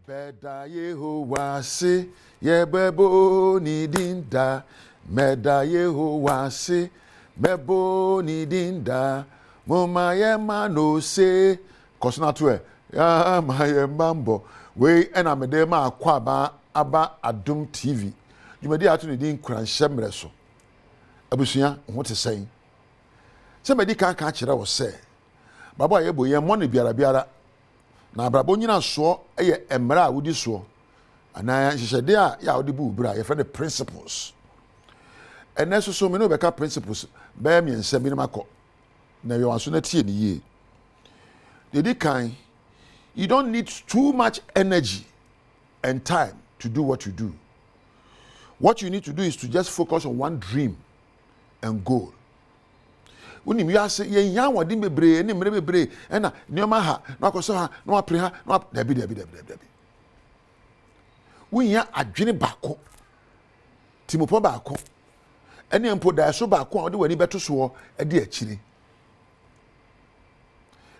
Beda Yehovah se yebebo ni dinda. Meda Yehovah se bebo ni dinda. Moma yema no se. Kosina tuwe. Ya ma yemambo. We ena medema akwaba aba Adom TV. Jumedi atu ni din kranhyemre so. Abusua wote sen. Se medi kan kire wo se. Baba yebo ye mo ne biara na abrabo nyina so eye emra a wodi so ana hyehyede a ya wodi bu bra ye friend principles eneso so me no be ka principles be me nsem bi makọ na yo aso na tie ni ye dedi kan you don't need too much energy and time to do what you do. What you need to do is to just focus on one dream and goal. Unim you say ye yan wadi bebre ni mre bebre na nioma ha na akoso ha na apre ha na dabi. Unya adwene bako timopo bako ene mpo da so bako a de wani beto so e de akire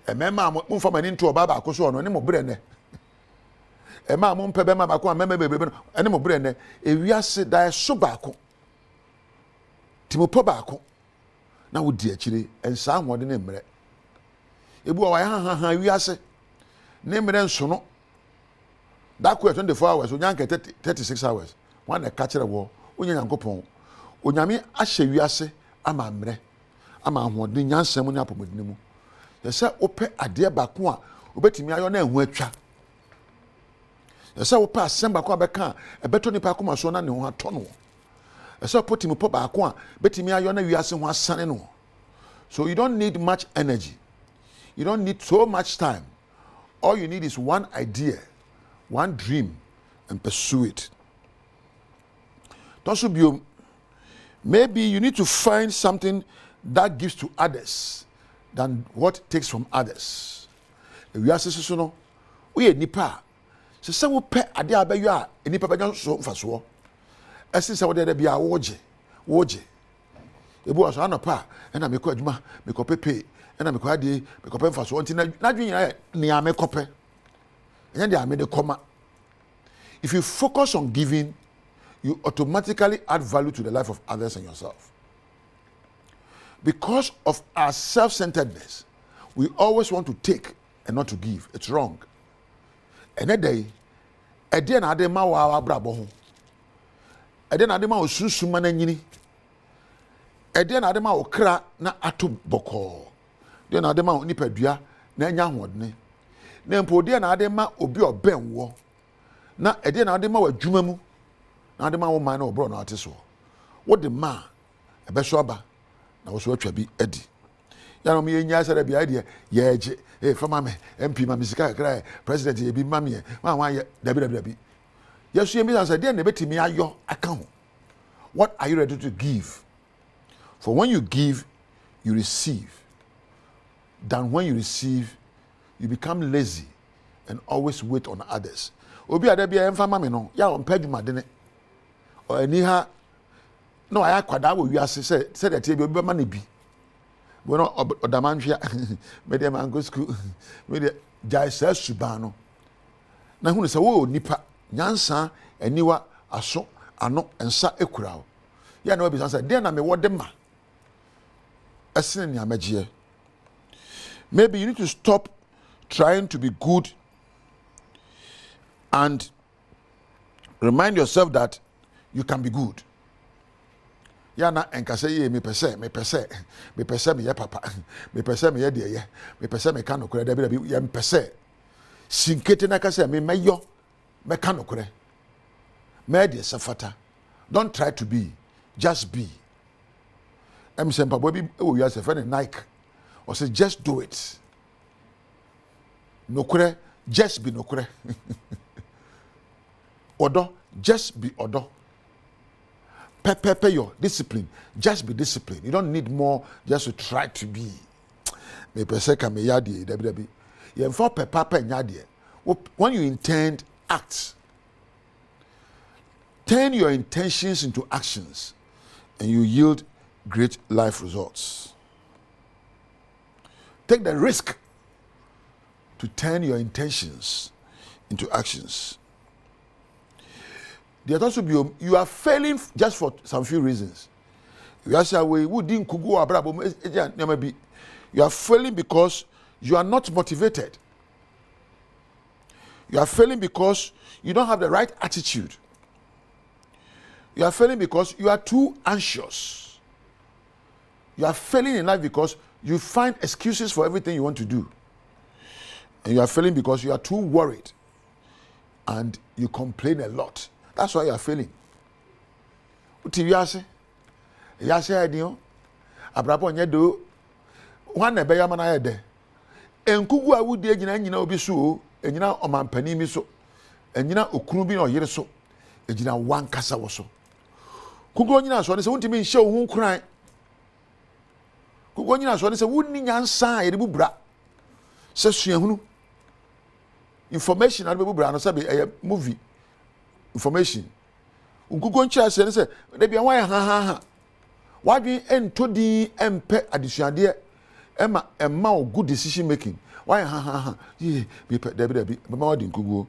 emema mo mfa mani nto oba bako so no ne mo bre ne ema mo mpe be ma bako a mema bebre ene mo bre ne ewiase da so bako timopo bako na wodi akire ensa ahode ne mre ebu wa ha wiase ne mre nso no that ko 24 hours onyanka 36 hours one na ka kire wo onya yankopon onyame ahye wiase ama mre ama ahode nyansam ne apomodine mu yesa ope ade bako a obetimi ayo na ehu atwa yesa ope asem bako abeka ebeto nipa akoma so na ne ho ato no. So put him pop akwa betimi ayo na wiase ho asane no. So you don't need much energy. You don't need so much time. All you need is one idea, one dream, and pursue it. Maybe you need to find something that gives to others than what takes from others. Wiase so no we nipa se wo pe ade abayo a nipa ba so mfaso esi se wo de bia woje ebu aso anopa na mekọ adwuma mekọ pepe na mekọ ade mekọ pemfa so nti na dwunyina ne ya mekọ pe enya de ame de koma. If you focus on giving, you automatically add value to the life of others and yourself. Because of our self-centeredness, we always want to take and not to give. It's wrong. And that day, ade na ade ma wa brabo ho. Ede na ade ma osusuma na nyini. Ede na ade ma okra na ato boko. De na ade ma nipadua na anya hodne. Na mpo de na ade ma obi obenwo. Na ede na ade ma wadwuma mu. Na ade ma wo man na obro na ate so. Wo de ma ebeso aba na wo so atwa bi adi. Ya no me nya sare bia de ye je fama me MP ma misika kra president ye bi ma me ma wan ye dabi. Yes, you mean say na betimi ayo aka ho. What are you ready to give? For when you give, you receive. Than when you receive, you become lazy and always wait on others. Obi ade bia emfa ma me no, ya on padwuma de ne. O ani ha no aya kwada wo wiase say that e bi obi ma na bi. Bo no odamanhwea me de man go school. Me de GES suban no. Na hunu say wo nipa nyansa aniwa aso ano ensa ekura wo ya na obi sansa de na me wode ma esene ni amagye. Maybe you need to stop trying to be good and remind yourself that you can be good. Ya na enkase ye me pese me ye papa me pese me ye de ye me pese me kan okura da bi ye pese sinkete na kase me meyo meka nokure me de safata. Don't try to be, just be. Em say papa bi e wo wiase fe ne Nike or say just do it. Nokure, just be nokure. Odo, just be odo. Pepe your discipline, just be disciplined. You don't need more just to try to be. Me pese ka me yade dabi. Ye mfa pepa nyade. When you intend, act. Turn your intentions into actions and you yield great life results. Take the risk to turn your intentions into actions. There also be you are failing just for some few reasons. You are saying we didn't go. You are failing because you are not motivated. You are failing because you don't have the right attitude. You are failing because you are too anxious. You are failing in life because you find excuses for everything you want to do. And you are failing because you are too worried and you complain a lot. That's why you are failing. Uti yase. Yase adio. Abrabo nyedo. Wan ebe ya mana yede. Enkugu awudi egyina nyina obi so, enyina omampani mi so. Enyina okunu bi na oyere so. Egyina wan kasa wo so. Kugu nyina so ne se wuntimi nhye wo hu kran. Kugu nyina so ne se wunni nyansa yede bubra. Se suahunu. Information ade bubra no se be movie. Information. Unkugo nchi ase ne se de bia wan ha. Wadwen entodi empe adisuade emma o good decision making. Wan ha. Ye be debi mama wadi nkugo.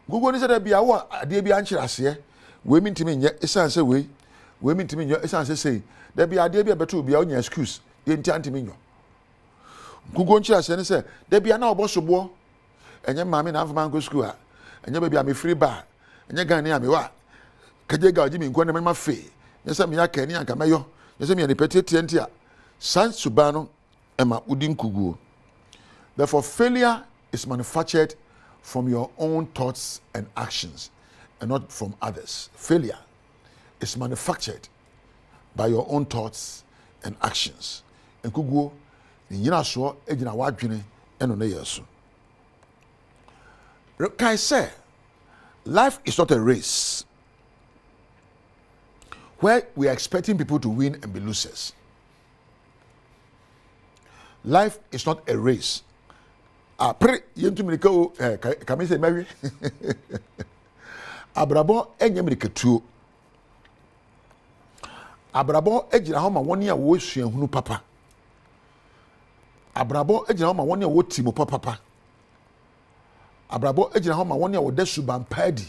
Nkugo ne se de bia wo ade bia nchi ase we mintimi nye esanse we mintimi nye esanse sei de bia ade bia beto bia onya excuse ye ntantimi nyo. Nkugo nchi ase ne se de bia na obosobo enye mama na afama nko school a enye be bia me free bar enye gan ne amewa kajega ojimi nko ne ma fe nyesa me yakani anka meyo nyesa me ne petete ntia san subano ema udin kuguo. Therefore failure is manufactured from your own thoughts and actions and not from others. Failure is manufactured by your own thoughts and actions. And kuguo nyina so ejina wadwene eno ne yeso. Can I say life is not a race where we are expecting people to win and be losers. Life is not a race. Kami say Mary. Abrabo enye miriketuo. Abrabo ejina ho ma woni a wo suahunu papa. Abrabo ejina ho ma woni a wo timo papa. Abrabo ejina ho ma woni a wo da suban padi.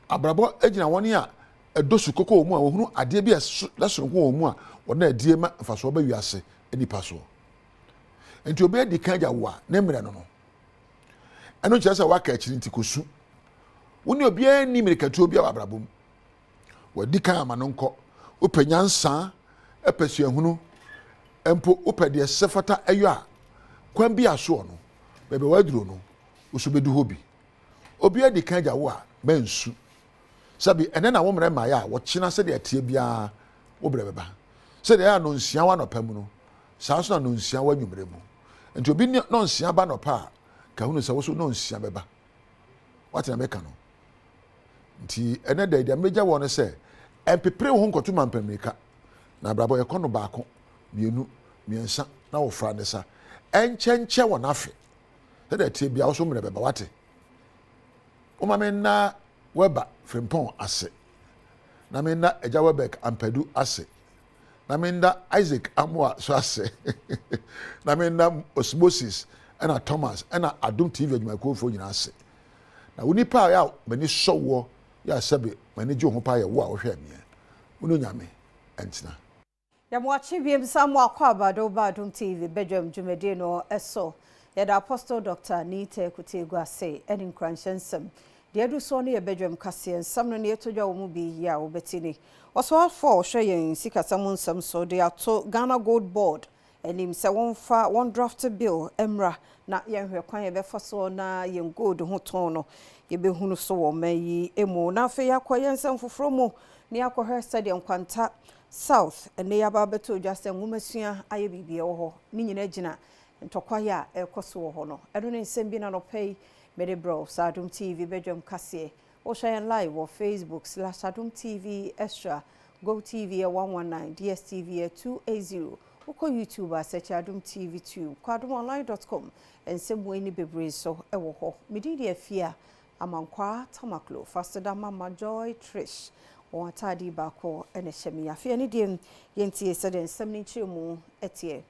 Abrabo ejina woni a edosu koko omu a wo hunu ade bi lesonko omu a wo na adie ma faso ba wiase enipa so. Enti obi edi kan jawo na mre no no. Eno kire se waka akiri ntikosu. Woni obi ani mirikatu obi a abrabom. Wadi kan amano nko. Opanyansa epasuahunu empo opede sefata ayo a kwan bi aso no. Bebe waduro no. Usubedu hobi. Obi edi kan jawo a mensu. Sabi ene na wo mre ma ya wo china se de atie bia wo brebeba. Se de ya no nsia wa no pamu no. Saa so na no nsia wa nwumre mu. Enti obi no nsia ba no pa ka hunu se wo so no nsia beba. What na meka no. Nti ene da dia meja wo no se empepere wo nkoto mampamrika. Na brabo ye kono baako mienu miensa na wo fra ne sa. Enchenche wo na afe. Se de atie bia wo so mre beba wate. O ma me na weba frimpon ase. Na me na eja webek ampadu ase. Na me na Isaac Amwa so ase. Na me na Osmosis ena Thomas ena Adom TV adwumakofo nyina ase. Na woni pa ya mani sowo ya sebe mani je ho pa ya wo a wo hwe me. Woni nyame entina. Ya mo achi biem samu akwa Badom TV Badwam dwumade no eso. Ya da Apostle Dr. Nite Kutegwu ase eni nkranshensem. The edu so ne Badwam kase nsam no ne etodwa wo mu bi ya wo betini. Oso for hwe yen sika samu nsam so de ato Ghana Gold Board enim se one draft bill emra na yen hwe kwan ye be faso na yen gold ho ton no ye be hunu so wo mayi emu na fe yakoye nsam foforo mu ne yakohwe stadium kwanta south ene yaba beto just nwumasua aye bibie wo ho ni nyina gina ntokwa ya ekoso wo ho no edo ne nsem bi na no pay Mede bro, Adom TV Badwam kase. O share live on Facebook /Adom TV Extra, Go TV 119, DSTV 280. Oko YouTube search Adom TV 2, kwadomonline.com, and same way ni bebre so ewo ho. Mididi afia amankwa tamaklo faster than Mama Joy Trish. O atadi bako ene shemi afia ni dim yenti seden semni chimu etie.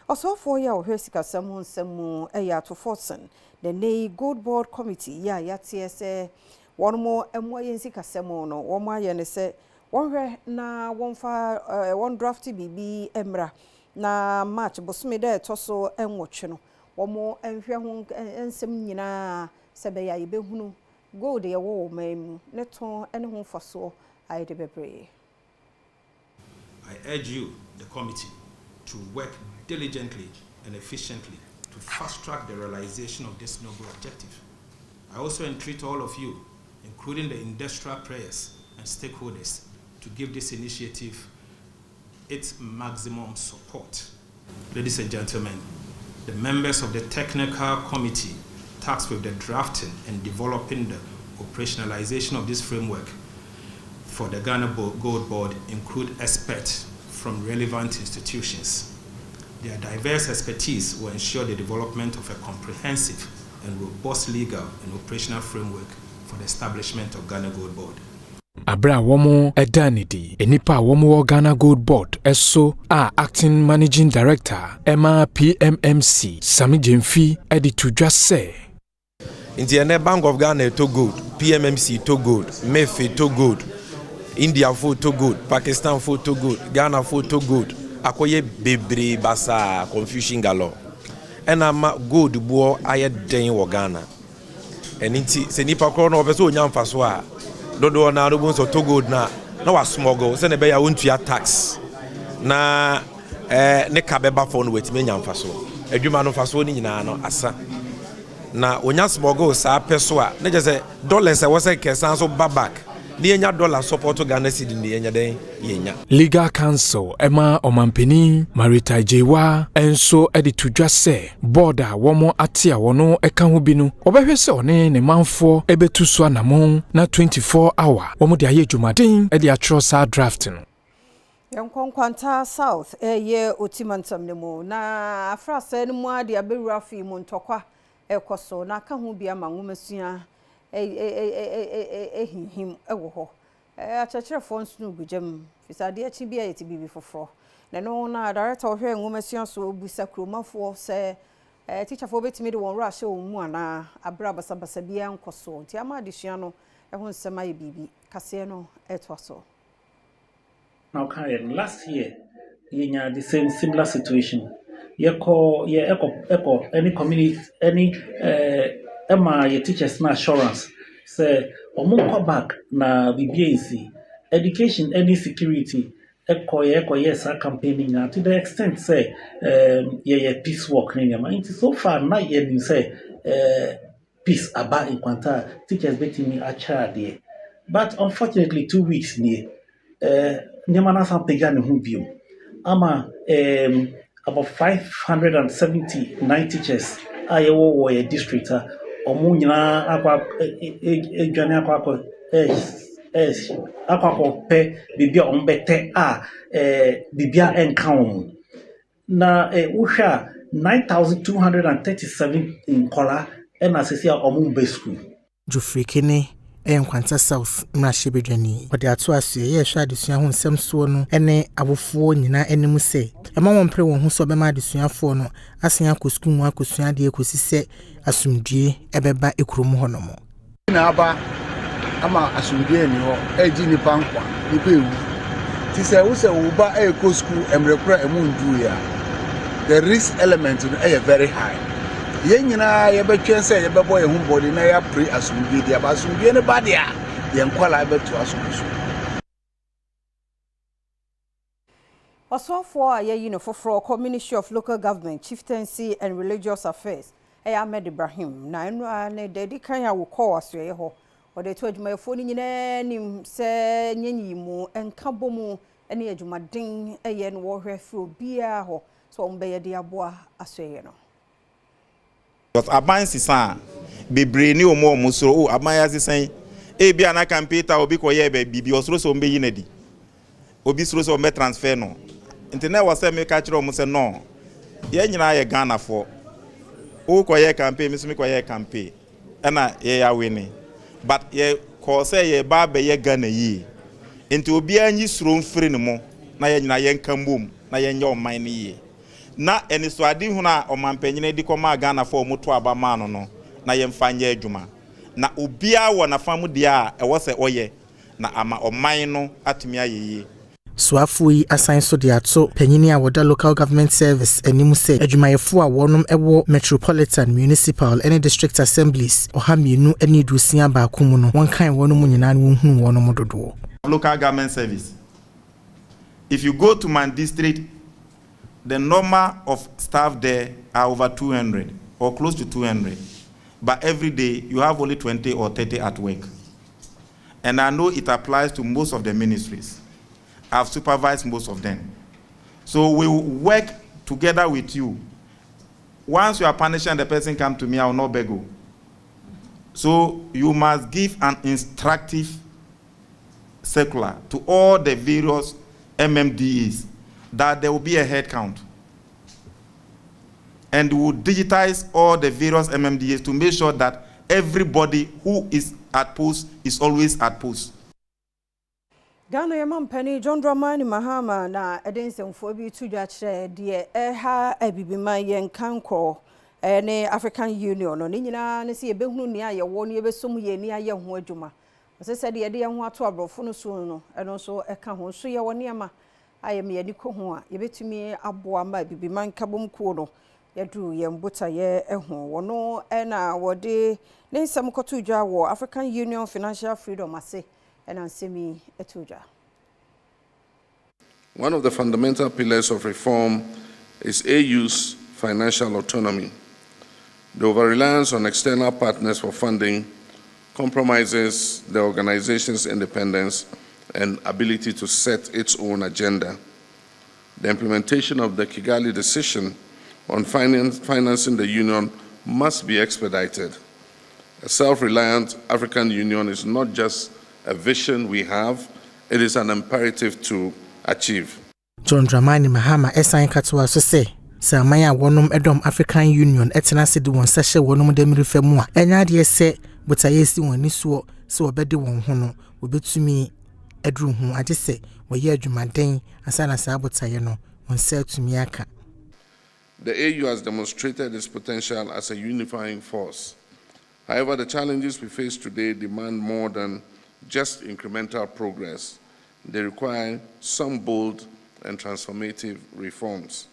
Also for ya o hwesika semu eya to Fortson the Nay Gold Board Committee ya yatse one more emoyensi kasemo no one more ye ne se one na one fa one drafty bibi emra na match bosome de toso enwotwe no one more enhwe ho ensem nyina sebe ya yebehunu gold ye wo mem ne ton ene ho faso ayede bebre. I urge you, the committee, to work diligently and efficiently to fast-track the realization of this noble objective. I also entreat all of you, including the industrial players and stakeholders, to give this initiative its maximum support. Ladies and gentlemen, the members of the technical committee tasked with the drafting and developing the operationalization of this framework for the Ghana Gold Board include experts from relevant institutions. Their diverse expertise will ensure the development of a comprehensive and robust legal and operational framework for the establishment of Ghana Gold Board. Abra womo edanidi enipa womo Ghana Gold Board eso acting managing director Emma PMMC Sami Jemfi editudwa se Inti Bank of Ghana to good, PMMC to good, MEFE to good, India food to good, Pakistan food to good, Ghana food to good. Akoye bebre basa confusion galo. Enama good bo aye den wo Ghana. Eninti se nipa kro no obeso nya mfaso a dodo na do bon so to good na wa smuggle se ne be ya wontua tax. Na ne ka beba fo no wetime nya mfaso. Adwuma no mfaso ni nyina no asa. Na onya smuggle sa peso a ne je se dollars e wo se kesan so back. $1 support to Ghana City yenya. Legal Council Emma Omampeni Marita Jewa enso editudwa se border womo atia wono eka ho bi no obehwe se one ne manfo ebetu so anamon na 24 hour womo de aye dwumaden e de atro sa drafting. Yankonkwanta South ye otimantam ne mu na afrasa ne mu ade abewura fi mu ntokwa ekoso na aka ho bi ama nwomesua him ewo ho achachirefo nsunu gujam fisade achi bia yeti bibi foforo na no na director ohwe nwomesua so obusa kromafo se teacher fo betimi de won rush o mu ana abra basabasa bia nkoso nti ama adesua no ho nsema ye bibi kase no etwaso. Now last year yenya the same similar situation echo any community any Emma your teachers na assurance say omo back na BBAC education any security echo yes campaigning to the extent say peace work ni so far na ye say peace about in kwanta teachers betting me acha there but unfortunately 2 weeks ni nyamana san pega ne ho bio ama about 579 teachers ayewo a district omo nyina akwa edwane akwa pe bibia ombete bibia enka na uhwa 9237 in kola and asesia omo be school Jufrikene Enkwanta South Mrashibedwani ode ato asie ye hwa adesua ho nsem so no ene abofo nyina enimu se ema won pre won ho so be ma adesuafo no asen akosku mu akosua de ekosise asumdue ebeba ekurum honomo na aba ama asumdue ni ho eji ni pankwa ni pewu ti se wo se wo ba ekosku emrekura emundu ya the risk element no very high. Yenyina yebetwen se yebebo ye humbody na ya pre asumdue dia ba asumdue ne ba dia ye nkwala betu asumdue. Osofo a ye no foforo Ministry of Local Government, Chieftaincy and Religious Affairs Ahmed Ibrahim na enu ne dedi kan ya wo call aso ye ho o de to adwumayefo ni nyina nim se nyenyimu enkabomu ene adwumaden ye no wo hwe fro bia ho so ombe ye de aboa aso ye no. Because aban sisan bebre ni omo musoro o aban ya sisan e bia na campaign obi ko ye be bibi osoro so mbe yinadi obi soro so mbe transfer no internet was say me ka kire omo se no ye nyina ye Ghana for o ko ye campaign mi so me ko ye campaign na ye ya wini but ye ko say ye ba be ye Ghana yi enti obi anyi soro mfiri ne mo na ye nyina ye nkambom na ye nye oman ne yi na eni so ade hu na omampanyine di koma Ghana for omoto abama no na yemfa nya adwuma na obia wo na famu dia e wo se oye na ama oman no atumi ayeye. Swafo yi asan so de ato panyini a woda local government service animu se adwumayefo a wonom ewo metropolitan municipal and district assemblies oha mienu ani dusia ba akumu no won kan wonom nyina no hunu wonom dodo. Local government service, if you go to my district, the number of staff there are over 200 or close to 200, but every day you have only 20 or 30 at work. And I know it applies to most of the ministries. I've supervised most of them. So we will work together with you. Once you are punished and the person come to me, I will not beg you. So you must give an instructive circular to all the various MMDEs that there will be a head count. And we will digitize all the various MMDAs to make sure that everybody who is at post is always at post. Ghana Yamam Penny, John Dramani Mahama, na Edinson Phobi to judge dear Eha Ebibima Yen Kanko, any African Union, or Nina, and see a Behunu near 1 year, some year near young Wajuma. As I said, the idea what to abroad Funusuno, and also a Kahon, so ya one yama. I am Yadikohua, you bet to me Abwa might be man Kabum Kono, Yadu Yambuta ye ehon, no, and what day, then some Kotuja war African Union Financial Freedom, I say. And Ansimi Etuja. One of the fundamental pillars of reform is AU's financial autonomy. The over-reliance on external partners for funding compromises the organization's independence and ability to set its own agenda. The implementation of the Kigali decision on financing the union must be expedited. A self-reliant African Union is not just a vision we have, it is an imperative to achieve. John Dramani Mahama esan katwa so say Samaya wonom Adom African Union etena se de won sahye wonom de mirifemu a enya de se botaye si won nisuo se obede won ho no obetumi adru hu ade se woye adwumaden asana sa botaye no won se atumi aka. The AU has demonstrated its potential as a unifying force. However, the challenges we face today demand more than just incremental progress. They require some bold and transformative reforms.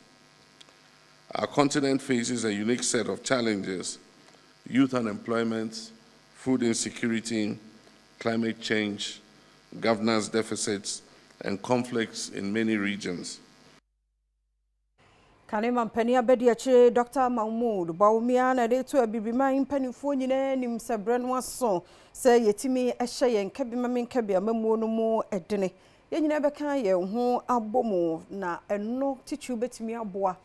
Our continent faces a unique set of challenges: youth unemployment, food insecurity, climate change, governance deficits, and conflicts in many regions. Kanema mpani abedi ache Dr. Mahmoud Bawumia na de to abibima mpanifo nyina nim sebren waso se yetimi ehye yen kabima menkabi amamu no mu edene ye nyina beka ye ho abomu na eno tichu betimi aboa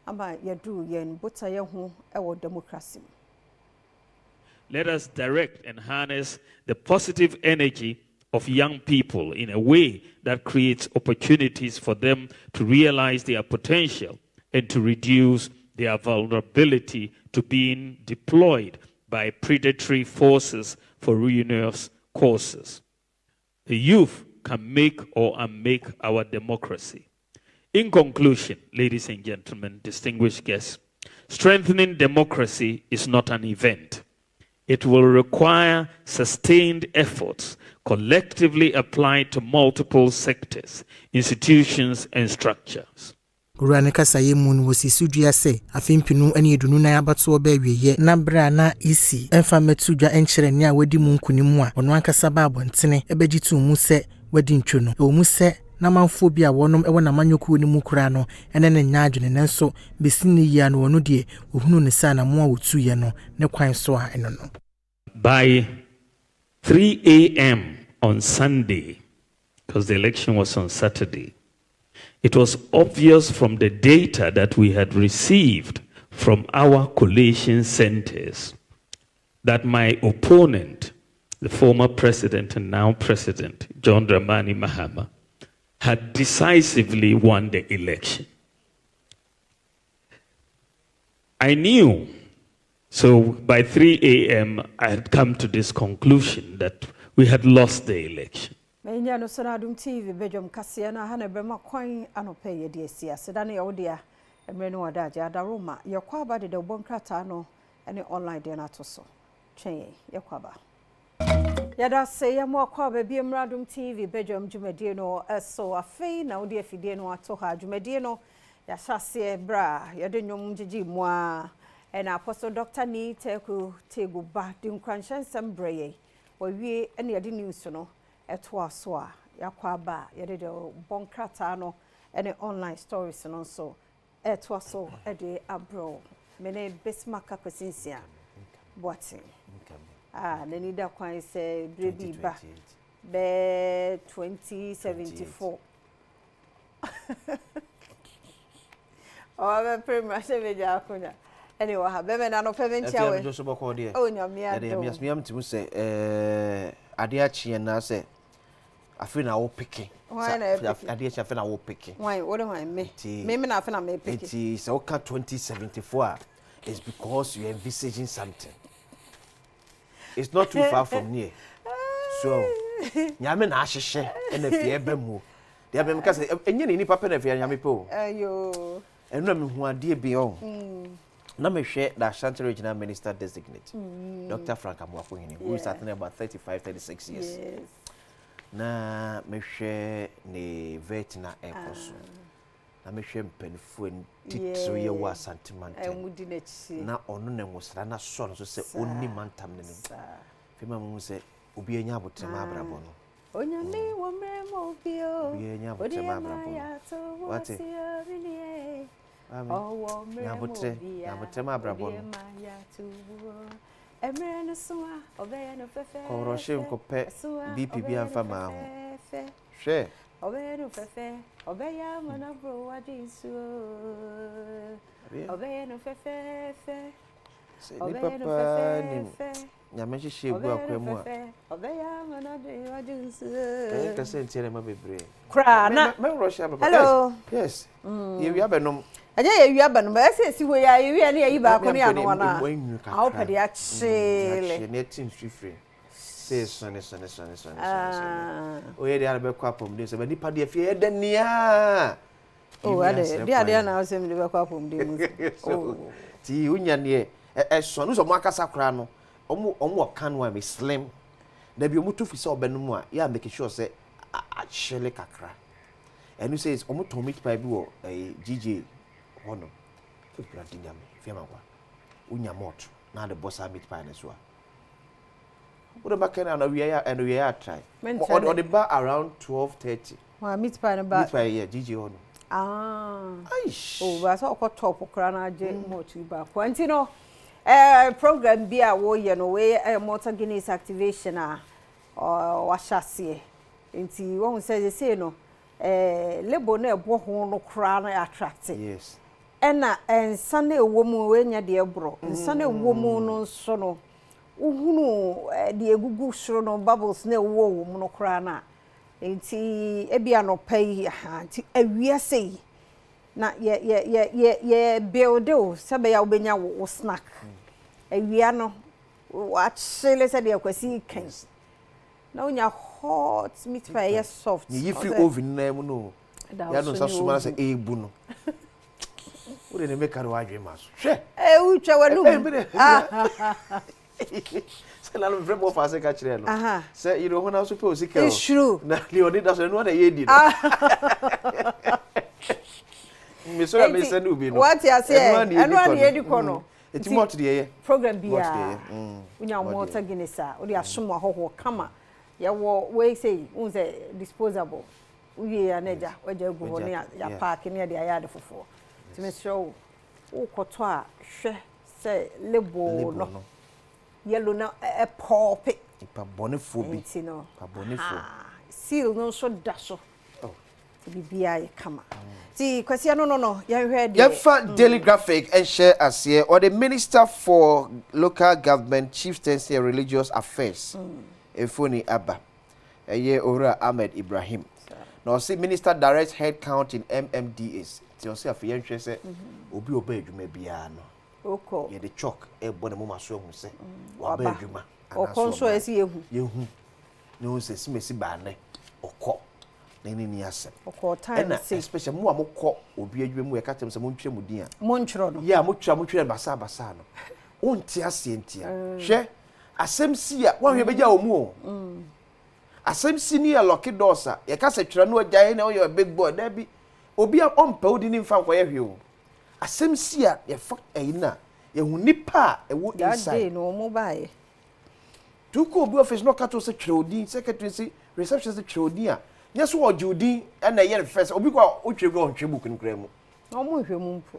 ama yadu yen botaye ho ewo democracy. Let us direct and harness the positive energy of young people in a way that creates opportunities for them to realize their potential and to reduce their vulnerability to being deployed by predatory forces for ruinous causes. The youth can make or unmake our democracy. In conclusion, ladies and gentlemen, distinguished guests, strengthening democracy is not an event. It will require sustained efforts collectively applied to multiple sectors, institutions, and structures. Urane kasaye mun wosisudua se afimpinu ene edunu na abato ba wieye na bra na isi enfa metudwa enkyere ne a wadi mu nkunimu a ono ankasa ba abontene ebegitu mu se wadi ntwo no o mu se na manfo bi a wonom ewo na manyoku ni mu kura no ene ne nyaadwene nenso besini ya no wono de ohunu ne sa na mo a wotu ye no ne kwan so a eno no. By 3 a.m. on Sunday, because the election was on Saturday, it was obvious from the data that we had received from our collation centers that my opponent, the former president and now president, John Dramani Mahama, had decisively won the election. I knew, so by 3 a.m. I had come to this conclusion that we had lost the election. Menya no Adom TV Badwam kasia na ha na brema kwan anope ye de asia sedane odia emre no wada aja adaroma yakwa ba de bonkrata no ene online de na to so twen yakwa ba yada say yamo akwa ba bi Adom TV Badwam dwumade no so afei na wode afidie no ato ha dwumade no ya hyase bra yade nwom gigi mu a ena Apostle Dr. Niteku Teguba de nkwansensem breye wawie ene yade news no eto aso a yakwa ba yade de bonkrata no ene online stories no so eto aso ede abro mene besmaka kwasinsia boatin nani da kwan se brebi ba be 2074 oh be premier se be ja kunya anyway ha be me na no pementia we so boko de oh nyamia de miam timu se ade a chie na se afi na wo peke ade a chie afi na wo peke why what do I me na afi na me peke it is okay 2074 is because you are envisaging something. It's not too far from here. So, nyame na ahihye na fie ba mu. Dia be meka se enye ni papa na fie nyame po. Ayo. Enu me hu ade bi on. Na me hwe the Ashanti Regional Minister designate. Dr. Frank Amoafohene who is at about 35-36 years. Yes. Na me hwe ne vet na ekoso. Na me hwe mpanifo ntitso ye wa santimante na ono na ngosra na so no so se onni mantam ne fema mu se obi enya abotrema abrabo no onyane wo mremo bio obi enya abotrema abrabo wate owo mremo ya abotrema abrabo no emre no so a obe no fefe ko rohye nkope bpb anfa ma ho hwe obe no fefe obe ya mana bro wadinsu obe no fefe obe no fefe nyame hihye gu akwemu a obe ya mana de wadinsu ka se ntiere ma bebre kra na me rohye ababa hello yes ye wi abenom aja ye wi abanom ba se si we ya ye wi na yi ba ko ne ano wana a o pede a chile ne tin swifre say sone. O ye dia be kwa pom de se ba nipa de afie de nia o ade dia na o se mi de be kwa pom de mu ti unya ne so so mo akasa kra no omo kan wa me slim da bi omo to fi se obenum a ya make sure say a chele kakra and you say omo to meet pie bi wo GJ hono fi brandi nyame fi ma kwa unya mot na the boss meet pie na so what about can and we are try or the bar around 12:30 wa meet pie na ba meet pie yeah GJ hono aish oh ba so ko top kra na je mot ba kwa ntino program bi a wo ye no we motor Guinness activation a wa hyase nti won say no lebo na ebo ho no kra na attract yes ena ensa na ewo mu we nya de ebro ensa na ewo mu no so no uhunu de egugu soro no bubbles na ewo wo mu no kra na nti ebia no pai ha nti awia sei na ye build o sabe ya obenya wo snack awia no wa chile se de akwasi kan na unya hot meat pie ya soft you feel oven na mu no ya no sasuma se ebu no ure ne make ro adwe maso hwe utwa wanu se la no vrebo fa se ka kire no se iro ho na so pe osika it's true na leoni da so no na ye di no me so na me se no bi no what you say anu an ye di ko no eti mot de ye program bia unya motor Guinness a odi asom ahoho kama ya wo we say unze disposable uye ya neja waje gu ho ne ya park ne de ya de fofo ti me show o koto a hwe say lebo no yellow na e pop pa bonefo bi pa bonefo seal no so da so bibia ye kama ti kwasi no ya hwe de ya fa daily graphic and share as here or the minister for local government chieftaincy and religious affairs efoni aba eye ora Ahmed Ibrahim now see minister direct head count in MMDAs ti o se afi yen hwe se obi oba adwuma bia no oko ye the chalk e bo ne mo maso hu se wa ba adwuma oko so esi yehu no se simesi ba ne oko na ni asem okọ time say especially mu amokọ obi adwuma mu yekatem se montwe mu din a monchro no yeah motwa basa no wonti ase ntia hwe asem si a wahwe beja omu o asem si ni a lucky doors a yeka se twera no agyae na o big boy da bi obi a ompa odi ni mfa nkoye hwe o asem si a ye fa ayina ye hu nipa e wo inside that day no mo bae tuko obi office no kato se twera odi secretary se reception se twera odi a yes wo judi na ye first obi kwa otwe go ntwe book nkra mu no mo hwe mu mpo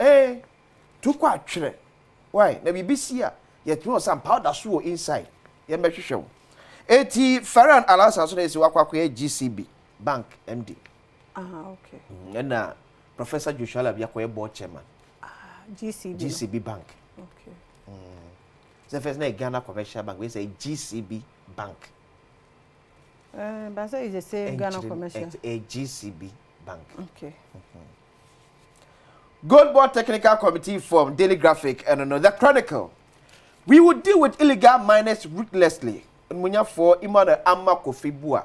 tuko atwere why na bibisi a ye tun some powder so inside ye mehwehwe eti Ferran Alasa so na esi wakwa GCB bank MD okay na Professor Joshua Labia kwa board chairman GCB bank okay the first na Ghana Commercial Bank we say GCB bank but say is the same Ghana Commercial a GCB bank okay Gold Board Technical Committee form Daily Graphic and another Chronicle. We will deal with illegal miners ruthlessly. Munya for Imana Amma Kofibua.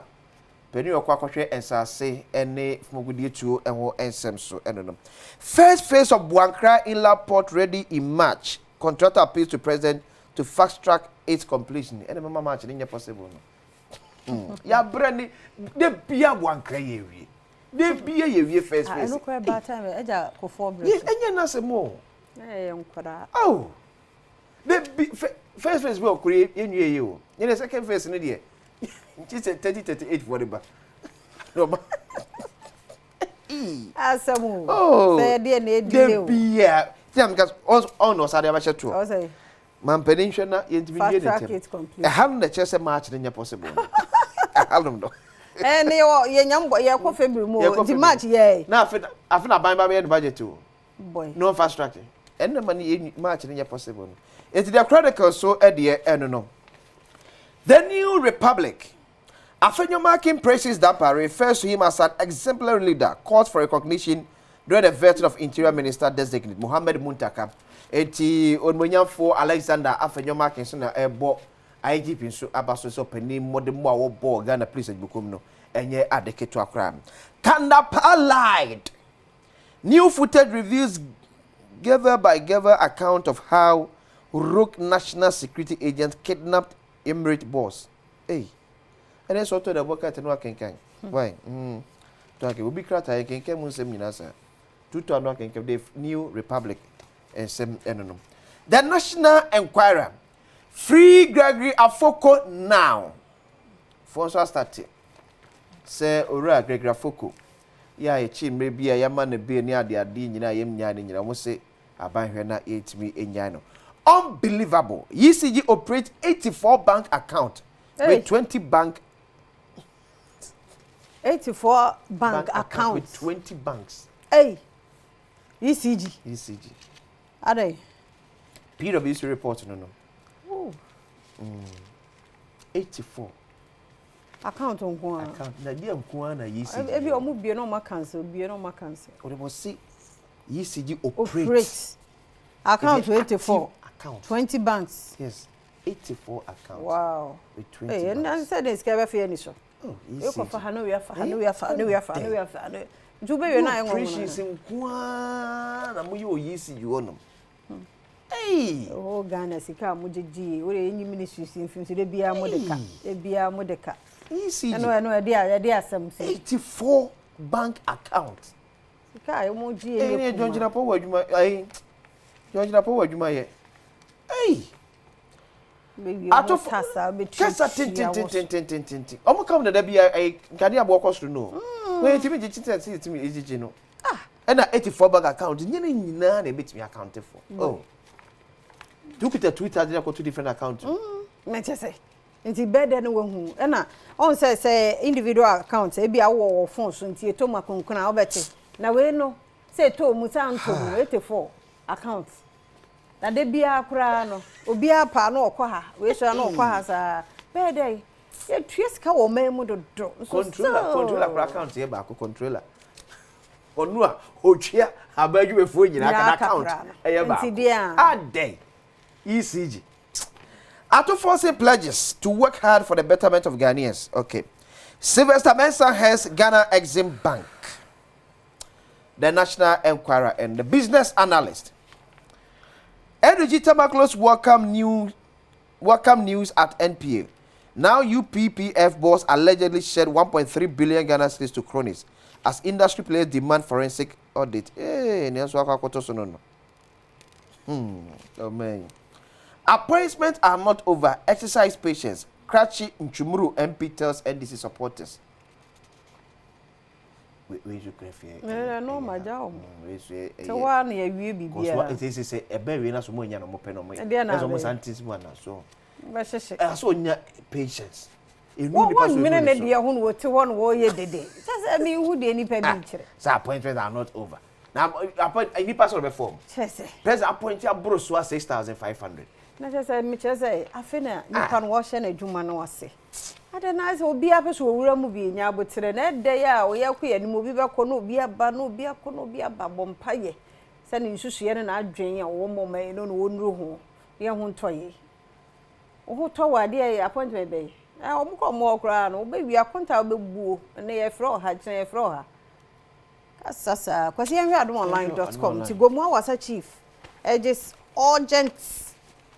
Penny or Quacoche and Sase and Fogudi to and wo ensemso and first phase of Buankra Inland Port ready in March. Contractor appeals to President to fast track its completion. And Mama March in possible. Ya Brandy, the Pia Buankra area. They be a first phase. I look quite bad time. Eja ko form. Yes, and you na se mo. Nkwara. Oh. The first phase will create in you. In the second phase in the she said 30-38 for the back. No. Asamu. Oh. Say dey na edile. Be yeah. Because on no sade abache to. O say. Man peninhwe na yentimi die dem. E ham na chese match na possible. E halum do. Ne ye nyambo ye ko February mo di match ye na afina ban ba be budget o boy no fast track and the money match na possible it the Chronicle so e de no the New Republic Afenyo marking praises Dampare refers to him as an exemplary leader calls for recognition during the veteran of Interior Minister designate Mohammed Muntaka eti onmonyamfo Alexander Afenyo marking so na ebo IGP so abaso so pani modern mo awo ball Ghana police bukom no enye adeketo akra Kandapa lied new footage reveals gather by gather account of how rogue national security agents kidnapped Emirate boss hey and then so to the bucket no kenkan why to ake obi krata kenkan mu nsem nyina sa tutu no kenkan the New Republic ensem enono the National Enquirer Free Gregory Afoko now. Fonso started. Say ora Gregory Afoko. Ya e chi mre bia ya ma na be ni ade nyina yem nya ni nyina mo se abanhwe na etimi enya no. Unbelievable. ECG operates 84 bank account with 20 bank 84 bank account with 20 banks. Hey. ECG. Ade. PwC report no. 84 account on account na dia nko na ECG ebi omu bie no ma cancel o de mo see ECG operates account 84 account 20 banks yes 84 accounts wow with 20 hey and said this guy be fear ni so oh you go for hanu we afa jube we na enwo precious nko na mo ye o ECG wono hey oh Ghana sika mo jeji ore enyi ministry sinfin so de bia modeka ECG no de asem 84 bank accounts sika mo ji enyi John Jinapo wadwuma ye hey baby ato tasa be tasa tin omo come na da bia nkade abo okosoro no we timi ji chitati timi ECG no na 84 bank account nyina na ebetimi account for oh look at the Twitter there got two different accounts me say nti bede no wahu na on say individual account e bia wo phone so nti eto makonkona obete na we no say to mu santo 84 account na de bia akura no obi apa na okọ ha we so na okọ ha sa bede ye tueska wo memu do controller account ye ba ko controller onua otwia abaju efo nyina ka account ye ba adey ECG. Ato forcing pledges to work hard for the betterment of Ghanaians. Okay. Sylvester Mensah has Ghana Exim Bank. The National Enquirer and the business analyst. Energy Tamaklos welcome news at NPA. Now UPPF boss allegedly shed 1.3 billion Ghana cedis to cronies as industry players demand forensic audit. Oh man. Appointments are not over. Exercise patience. Krachi Nchumuru MP tells NDC supporters. We should cry. No, my job. So one year we be here. It is a baby na sumo nya no mo peno mo. There's almost antis one so. But so nya patience. One minute dia hu no te one wo ye dede. Just me who dey ni pa bi kire. So appointments are not over. Now appoint any person be form. President appoint ya bro so 6,500. Na just me say afena ni kan wo hye na adwuma no ase. Adena say obi apeso owura mu bi nya abotere na de ya o ye ko ye ni mo bi be ko no obi aba no obi akọ no obi aba bompaye. Se ni nsusu ye na adwen ya wo mo mai no no wonuro ho. Ye ho ntoye. Wo to wade ye appointment be. O mu ko mo okra no be wi akonta be buo na ye fro ha kire ye fro ha. Sasa kwasi yan adononline.com ti go mu awasa chief. Just urgent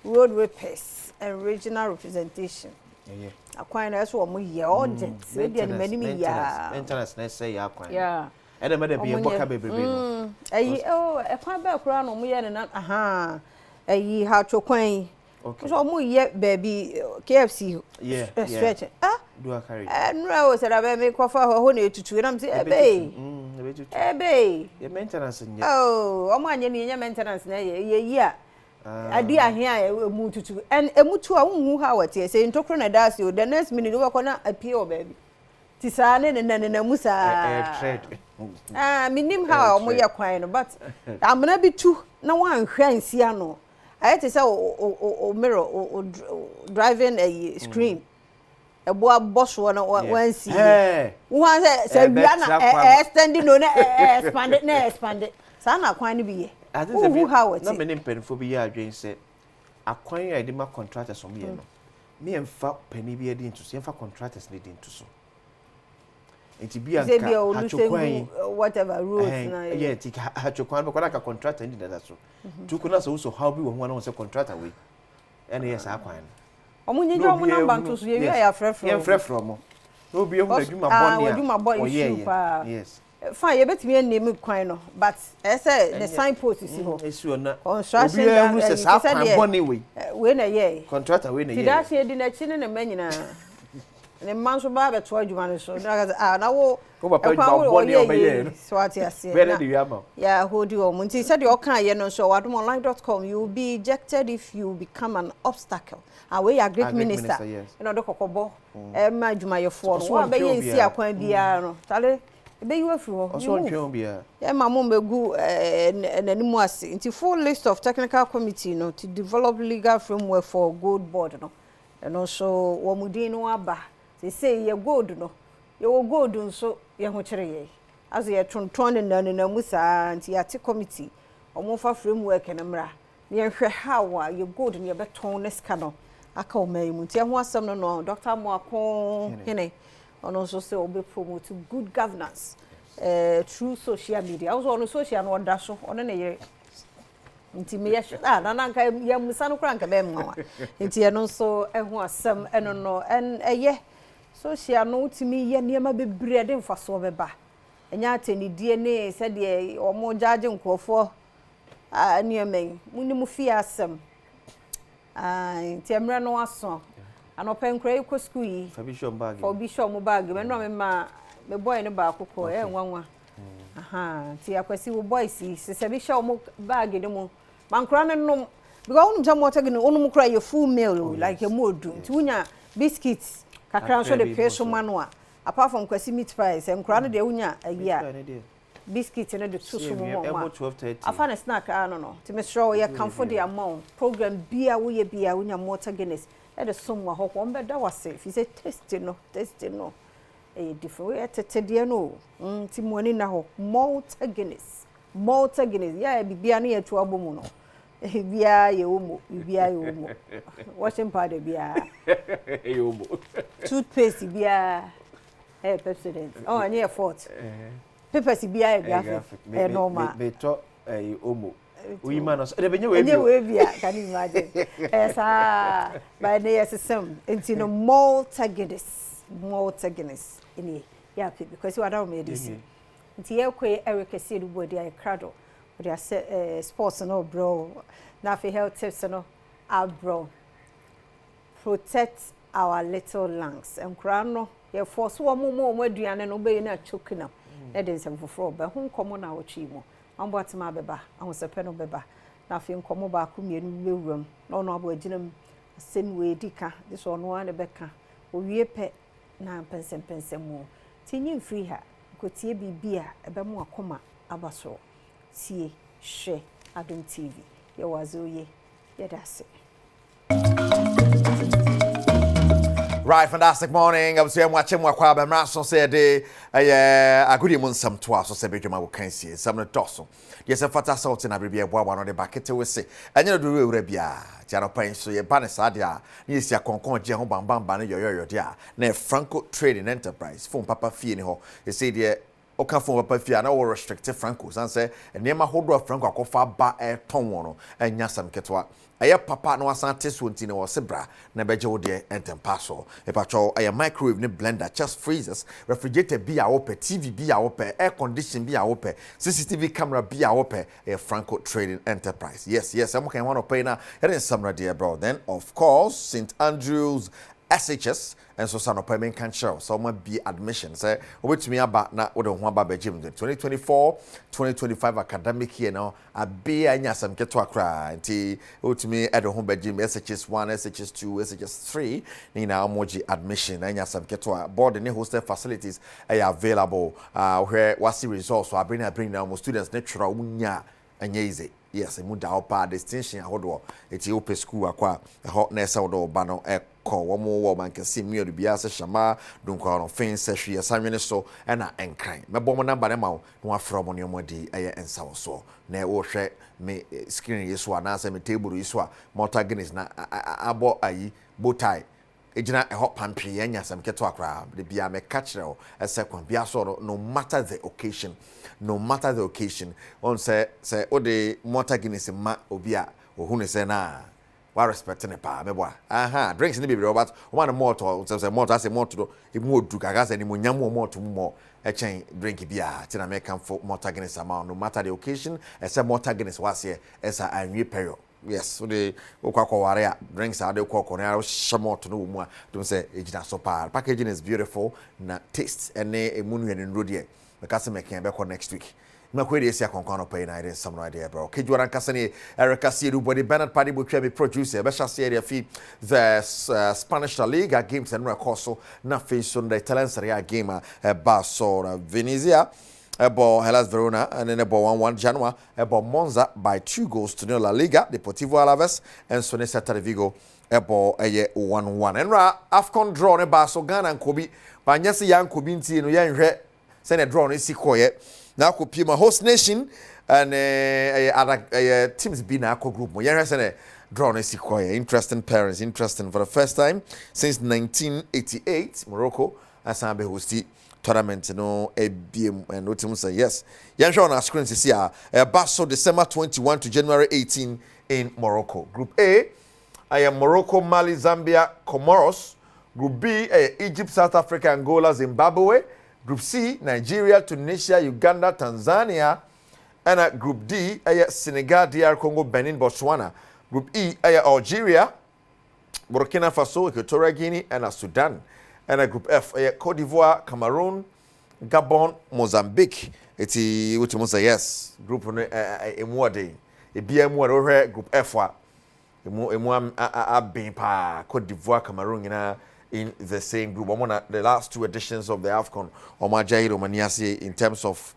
road repairs and regional representation. Yeah. Akwan na so mo ye urgent. Se dia ni mani mi ya. Maintenance na say ya akwan. Yeah. E dem be boka bebrebe no. Ayi ekwan ba kura no mo ye na aha. Ayi ha chokwan. Okay. So mo ye baby KFC. Yeah. Stretch. Ah. Do a carry. No say da be me kofa ho na etutu na say ebe. Ebe. Ye maintenance nya. Oh, omo anye ni nya maintenance na ye yi a. Adi ahia emu tutu en emutu a unhu ha wate say ntokro na das yo the next minute we ko na appear baby ti sa ne na musa trade minim ha omo ye kwan no but amna bi tu na wan hwansi ano ayete say o mirror o driving a screen ebo boss one wan see wo han say wi na extend no na expand sa na kwan ni bi ye I think no many penfo bi ya adwen say akwan ya de ma contractors om ye no me emfa penny bi edi into so emfa contractors need into so enti bi anka hachokwan whatever rules na yeah ti hachokwan be kwala ka contractor ndi that so tukuna so how bi wo ho na say contractor we ene yes akwan omunyenje omu number nto so ye ya frefro mo no bi ehu adwuma bon ya yes fine, you better me name kwan no, but I say the signpost is here. Esu na. Construction that who says how can money we. We na ye. Contractor we na ye. That say di na chi na man nyina. Ne man so ba be to adwuma no so. Na wo. Ko ba pa money o be ye. So ati ase. Where do you am? Yeah, hold you on. Nti said you can ye no so adomonline.com you will be ejected if you become an obstacle. And we are great minister. You know the kokobo. Ma adwuma ye for. Wo be ye si akwan bia no. Tale ebe you afro oso ntwe bia ya mamo megu nanimu ase nti full list of technical committee no to develop legal framework for gold board no and also wo mudin no aba say ye gold no ye wo gold nso ye ho kire ye aso ye tonton nanamu saa nti ya te committee omo fa framework na mra ye hwe hawa ye gold ne ye beton ne ska no aka o mai mu nti ho asem no Dr. Moako hene and also say we promote good governance through social media. I was on social no da so on na ye nti me ye na nanka ye musa no kra nka be mwa nti ye no so ehu asem eno no en eye social no timi ye niam bebre de mfaso beba enya atenidie ne se de omo judge nkofo niam muni mu fi asem nti emre no aso anopen kra iko school yi for bishop bag me no me boy ne ba akoko nwanwa ti akwasi wo boys yi se bishop bag ne mu mankra ne no because unum jam water gene unum kra ye full meal like a modu ti unya biscuits kakra so de peso manwa apart from kwasi meat pies nkra ne de unya agia biscuit ne de susu mo ma afa ne snack no ti me sure ye comfort the amount program bia wo ye bia unya water guinness e somwa ho ko mbe da wase fi say taste no different we tetede no ti money na ho Malta Guinness ya bibia na yetu abomu no bia ye omo washing powder bia ye omo toothpaste bia Hey, president. Oh, and your fault. Papers be a graphic. Normal. Beto omo. We man us. They be new way. Can you imagine? Yes, by the system. It's in a Malta Guinness in here. Yeah, because you are down medicine. It's here where Eric said body I cradle. But they say sports no bro. Now for health tips no bro. Protect our little lungs. And crano. You force one more duane no be na choking up. That is some for but whom come na ochimo. Ambo atema beba, ahun sepe no beba. Na fi nkomo ba ku mienu wewuram. Na ono abo aginam asem we dika. This one one beka. Owie pe na pensem mo. Tinyi free ha. Kotie bibia ebe mu akoma abaso. Tie hwe Adom TV. Ye wazoye. Ye dase. Right, fantastic morning. I was saying watching what Kwaba Mason said, I could even some twice or seven I will can see some of the dorsal. Yes, a fat assault in a baby one on the back to say, and you do Rebia, Jano Pain, so your banner sadia, yes, your concon, Jehon Bam Banner, your dear, ne Franco Trading Enterprise, phone Papa Fino, you say, dear. Oka from Papa Fiana or restricted Franco's answer, and near my hold of Franco Cofa ba air tongue and Yasam Ketwa. Aya papa no asante suntino or sebra na bejo de entempaso e pacho aya microwave ne blender just freezers refrigerator be a ope TV be a ope air condition be a ope CCTV camera be a ope a Franco Trading Enterprise. Yes I'm okay one pay na here in some dear bro. Then of course St Andrews SHS and so son of payment can show so much be admission say which me about na we don't want about gym 2024-2025 academic year now a be anya some get to akra nti ultimate at home gym SHS 1 SHS 2 SHS 3 ni na emoji admission anya some get to board the hostel facilities are available where what's the results so I bring now students natural unya anya easy. Yes, mu da opa distinction ahodo eti open school akwa ho na esa odo ba no ekọ wo man kese mi odo bia se shama dunkwa no fin se hwe asanwene so na enkran mebo mo number ne ma no afro mo ne mo di eye ensa wo so na wo hwe me screen yeso ana se me table yeso a Malta Guinness na abo ayi botai ejina ehọ pampri anya sam keto akra de bia me catch o second bia so no matter the occasion on say o de Malta Guinness ma obi a ohunu se na wa respect ne pa me boa drinks ni be Robert one more say more as more to e mu odu kaga se ni mo nyam more to mo e chen drink bia ti na me kan for Malta Guinness ama no matter the occasion e say Malta Guinness was here esa anwi period. Yes, so the Okwakware drinks are the Kokona Shamoto no more. Don't say ejina so pa. Packaging is beautiful, na taste and a moon and rodie. Because I can back next week. Makwedi is a concono pay night some idea, bro. Kijuan Cassani, Erica Siru, but the Bernard Paddy will be producer, Besha Seria Fee, the Spanish La Liga games and Racoso, nothing Sunday Talent Seria gamer, Basso, Venezia. About Hellas Verona and then about 1-1 January about Monza by 2 goals to La Liga, Deportivo Alaves and Sonesa Vigo about a 1-1. And AFCON draw ne Baso Ghana and Kobe, but yes, young Kobinti no yan send a draw is Sikoye. Now Kopi my host nation and other teams be na group. Yan send a draw is Sikoye. Interesting parents, interesting for the first time since 1988, Morocco as I be hosted. Tournament no ABM and notim say yes. Yan show on our screen to see Basso December 21 to January 18 in Morocco. Group A, I am Morocco, Mali, Zambia, Comoros. Group B, Egypt, South Africa, Angola, Zimbabwe. Group C, Nigeria, Tunisia, Uganda, Tanzania. And Group D, Senegal, DR Congo, Benin, Botswana. Group E, Algeria, Burkina Faso, Equatorial Guinea, and Sudan. And a group F, Côte d'Ivoire, Cameroon, Gabon, Mozambique. Eti which must say yes. Group Emwade. E BM group F wa. Emu abin pa Côte d'Ivoire, Cameroon in the same group. The last 2 editions of the AFCON Omajahi Romaniasi in terms of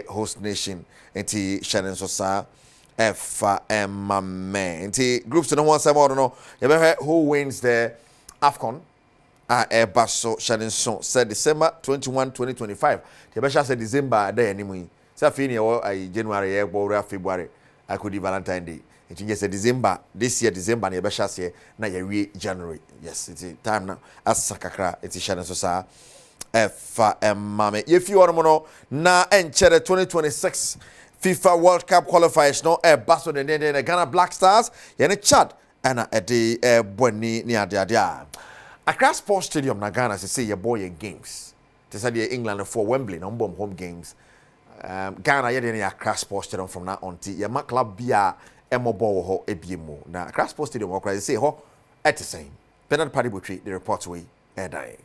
host nation. Eti Shannon Sosa F M Enti groups to no one side no. Who wins the AFCON? Basso Shannon said December 21, 2025. The Basha said December day anyway. Safini or January, February. I could do Valentine Day. It just said December this year, December, and Basha say na January. Yes, it's time now. As Sakakra, it's Shannon Sosa efa mame yefi ono na enchere 2026 FIFA World Cup qualifiers no baso de Ghana Black Stars yene Chad ana ede boni ni ade Accra Sports Stadium na Ghana say your boy in games to say the England for Wembley no bomb home games Ghana yede ni Accra Sports Stadium from now on your club bia emobo ho ebiemu na Accra Sports Stadium okra say ho at the same Bernard Padibotri the report way die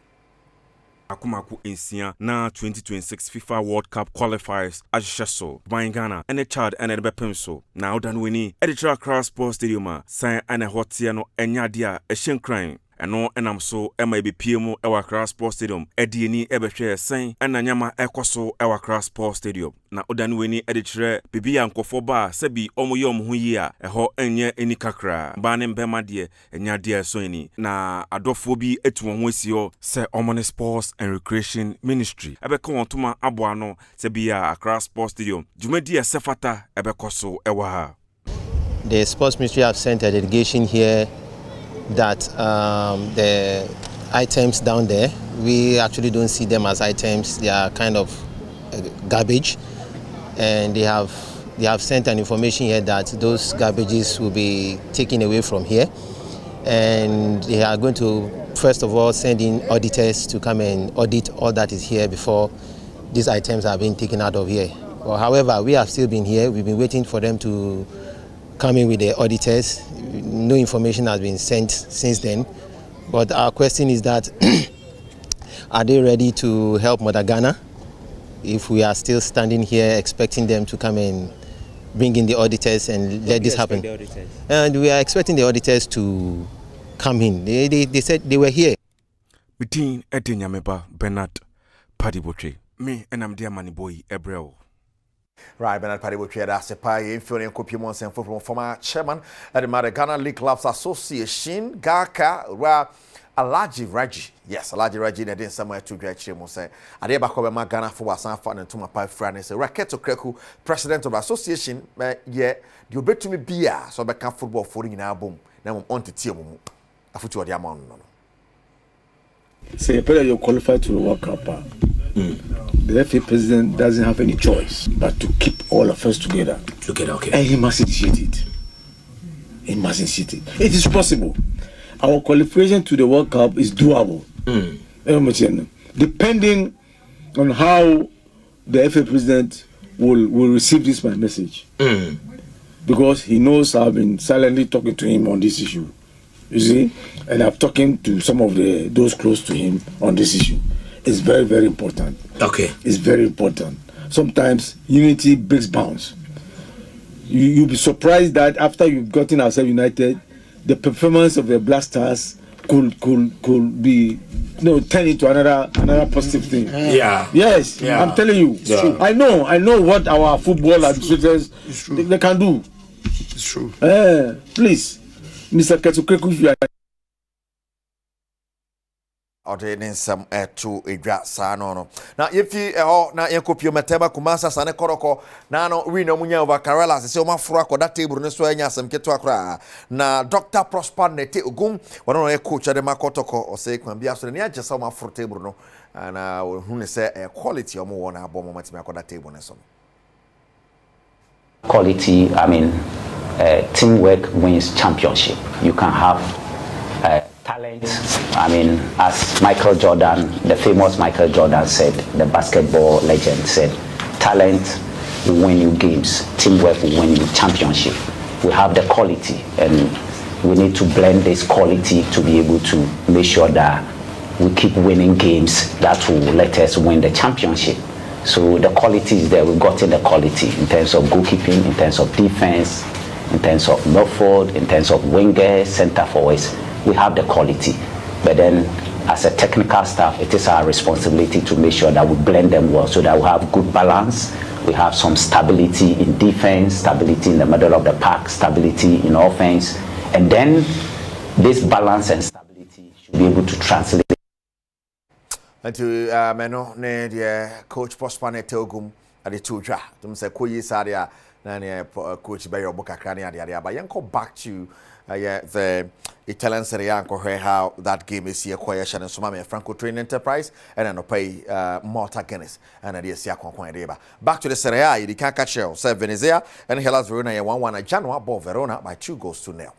Akumaku Insia na 2026 FIFA World Cup qualifiers Ajishaso, Ghana, and a Chad and a Bepemso. Now done winning editor Accra Sports Stadium, San and a Hotiano, and Yadia, a shin crime. And no, and I'm so MIB PMO, our Accra Sports Stadium, Ediani Ebeshe, Sain, and Nanyama Ekoso, our Accra Sports Stadium. Na odan weni editre bibi ankofo ba sebi omoyom hu yi a eho enye eni kakra ba ne mbema de enya de so eni na adofo bi etu won asio se Omone Sports and Recreation Ministry ebeka won tuma aboa no sebi ya Accra Sports Stadium jumadi esefata ebekoso ewa ha. The Sports Ministry have sent a delegation here that the items down there, we actually don't see them as items. They are kind of garbage, and they have sent an information here that those garbages will be taken away from here, and they are going to first of all send in auditors to come and audit all that is here before these items are being taken out of here. Well, however, we have still been here. We've been waiting for them to come in with the auditors. No information has been sent since then, but our question is that are they ready to help Mother Ghana? If we are still standing here expecting them to come and bring in the auditors and let this happen. And we are expecting the auditors to come in. They said they were here. Between Etinyameba Bernard Padibotri, me and I'm dear money boy Ebrel. Right, Bernard Padibotri that's a pie influence and copy months and former chairman at the Ghana League Clubs Association, GACA, where Alaji Raji, yes, Alaji Raji, and then somewhere to great Chimo say, Adeba Ghana for San Fan and Tuma Pai Friday, Raketo Kreku, president of the association, yeah, you bet to me beer, so I can football for in our boom. Now I'm on to Tiamu. I put you at the amount. Say, you're qualified to the World Cup. The FA president doesn't have any choice but to keep all of us together. Okay. And he must initiate it. It is possible. Our qualification to the World Cup is doable. Depending on how the FA president will receive this my message. Because he knows I've been silently talking to him on this issue. You see? And I'm talking to some of those close to him on this issue. It's very, very important. Okay. It's very important. Sometimes unity breaks bounds. You'll be surprised that after you've gotten ourselves united, the performance of the Black Stars could be turn into another positive thing. Yeah. Yes. Yeah. I'm telling you. It's true. I know what our football administrators they can do. It's true. Please, Mr. Ketsukeku, if you are ordering some to a drat sano. Now, if you na Yakopio Mateba Kumasa Sane Koroko, Nano, we know Munya over Carella, so my frock or that table, Neswanya, some Ketuakra. Now, Dr. Prosper Nete Ugum, one of a coach at the Makotoko or say, Kwambia, so near just some for table, no, and who say a quality or more on our bomb at that table. Quality, teamwork wins championship. You can have talent. As Michael Jordan, the famous Michael Jordan said, the basketball legend said, talent will win you games, teamwork will win you championship. We have the quality, and we need to blend this quality to be able to make sure that we keep winning games that will let us win the championship. So the quality is there. We've gotten the quality in terms of goalkeeping, in terms of defense, in terms of midfield, in terms of wingers, center forwards. We have the quality, but then as a technical staff, it is our responsibility to make sure that we blend them well so that we have good balance. We have some stability in defense, stability in the middle of the park, stability in offense, and then this balance and stability should be able to translate. And to Meno, ne coach Pospane Togum at the two dra. To say Koyi Sadia, Nania coach Bayo Boka Crania, but Yanko back to the Italian Serie A and how that game is here. Koya Shannon Sumame Franco Training Enterprise and then pay Malta Guinness and a dear Deba. Back to the Serie A, the can't catch you. Venezia and Hellas Verona 1-1 at Genoa bought Verona by 2-0.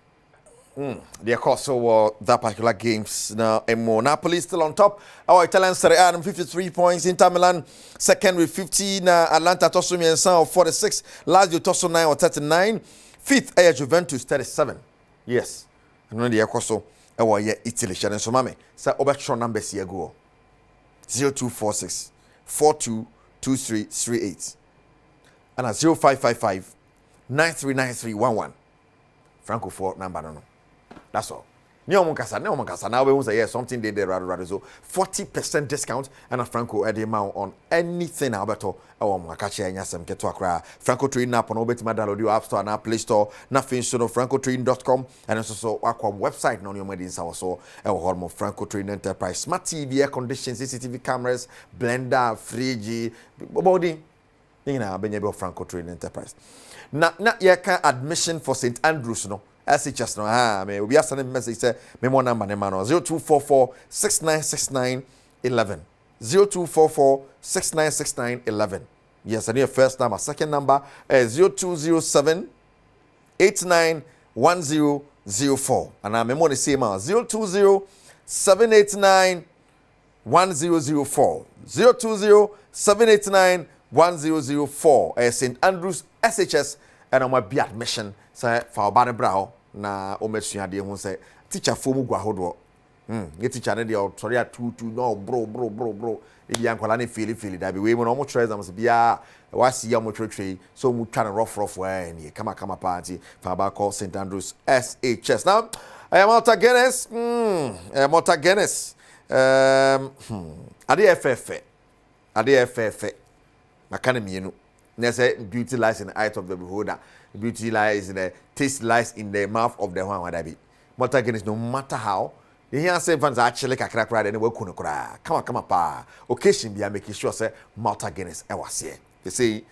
The course of that particular games now. Napoli still on top. Our Italian Serie A 53 points. Inter Milan second with 50. Atlanta Tosso and San 46. Lazio Tosso 9 or 39. Fifth Juventus 37. Yes. And when the course of our Italy Shannon Somame. So over numbers here go 0246 422338 and 0555 939311. Franco 4 number no. That's all. Now we say yes, something they did rather so 40% discount and a Franco Edema on anything Alberto or Makachi and Yasam Ketuakra. Franco Train app on Obet Madalo App Store and Play Store, nothing so francotrain.com and also Aquam website non your medicines also our home of Franco Train Enterprise, smart TV, air conditioning, CCTV cameras, blender, fridge, body. You know, Benjamin Franco Train Enterprise. Not yet admission for St. Andrews, no. SHS no me we are sending message say me mo number ne man 0244 6969 11 0244 6969 11. Yes, and your first number, second number 0207 891004 and I memo the same 020 789 1004 020 789 1004 St. Andrews SHS and on my be admission say for bane bra na o mesua de hu say teacher fo mu gwa hodo ye teacher ne de o tori atutu no bro e bia nkwala ne feel da be we mu no mo try exams bia wasi ya mo twetwe so mu twa ne rough ni kama party for ba call St. Andrews SHS. Now I am Malta Guinness Malta Guinness ade FF makana mienu na say beauty lies in the eye of the beholder. Beauty lies in the taste lies in the mouth of the one wada be. Malta Guinness no matter how the here say fans actually kakra kra de we kunu kra. Kama pa. Occasion be making sure say Malta Guinness e was here. They say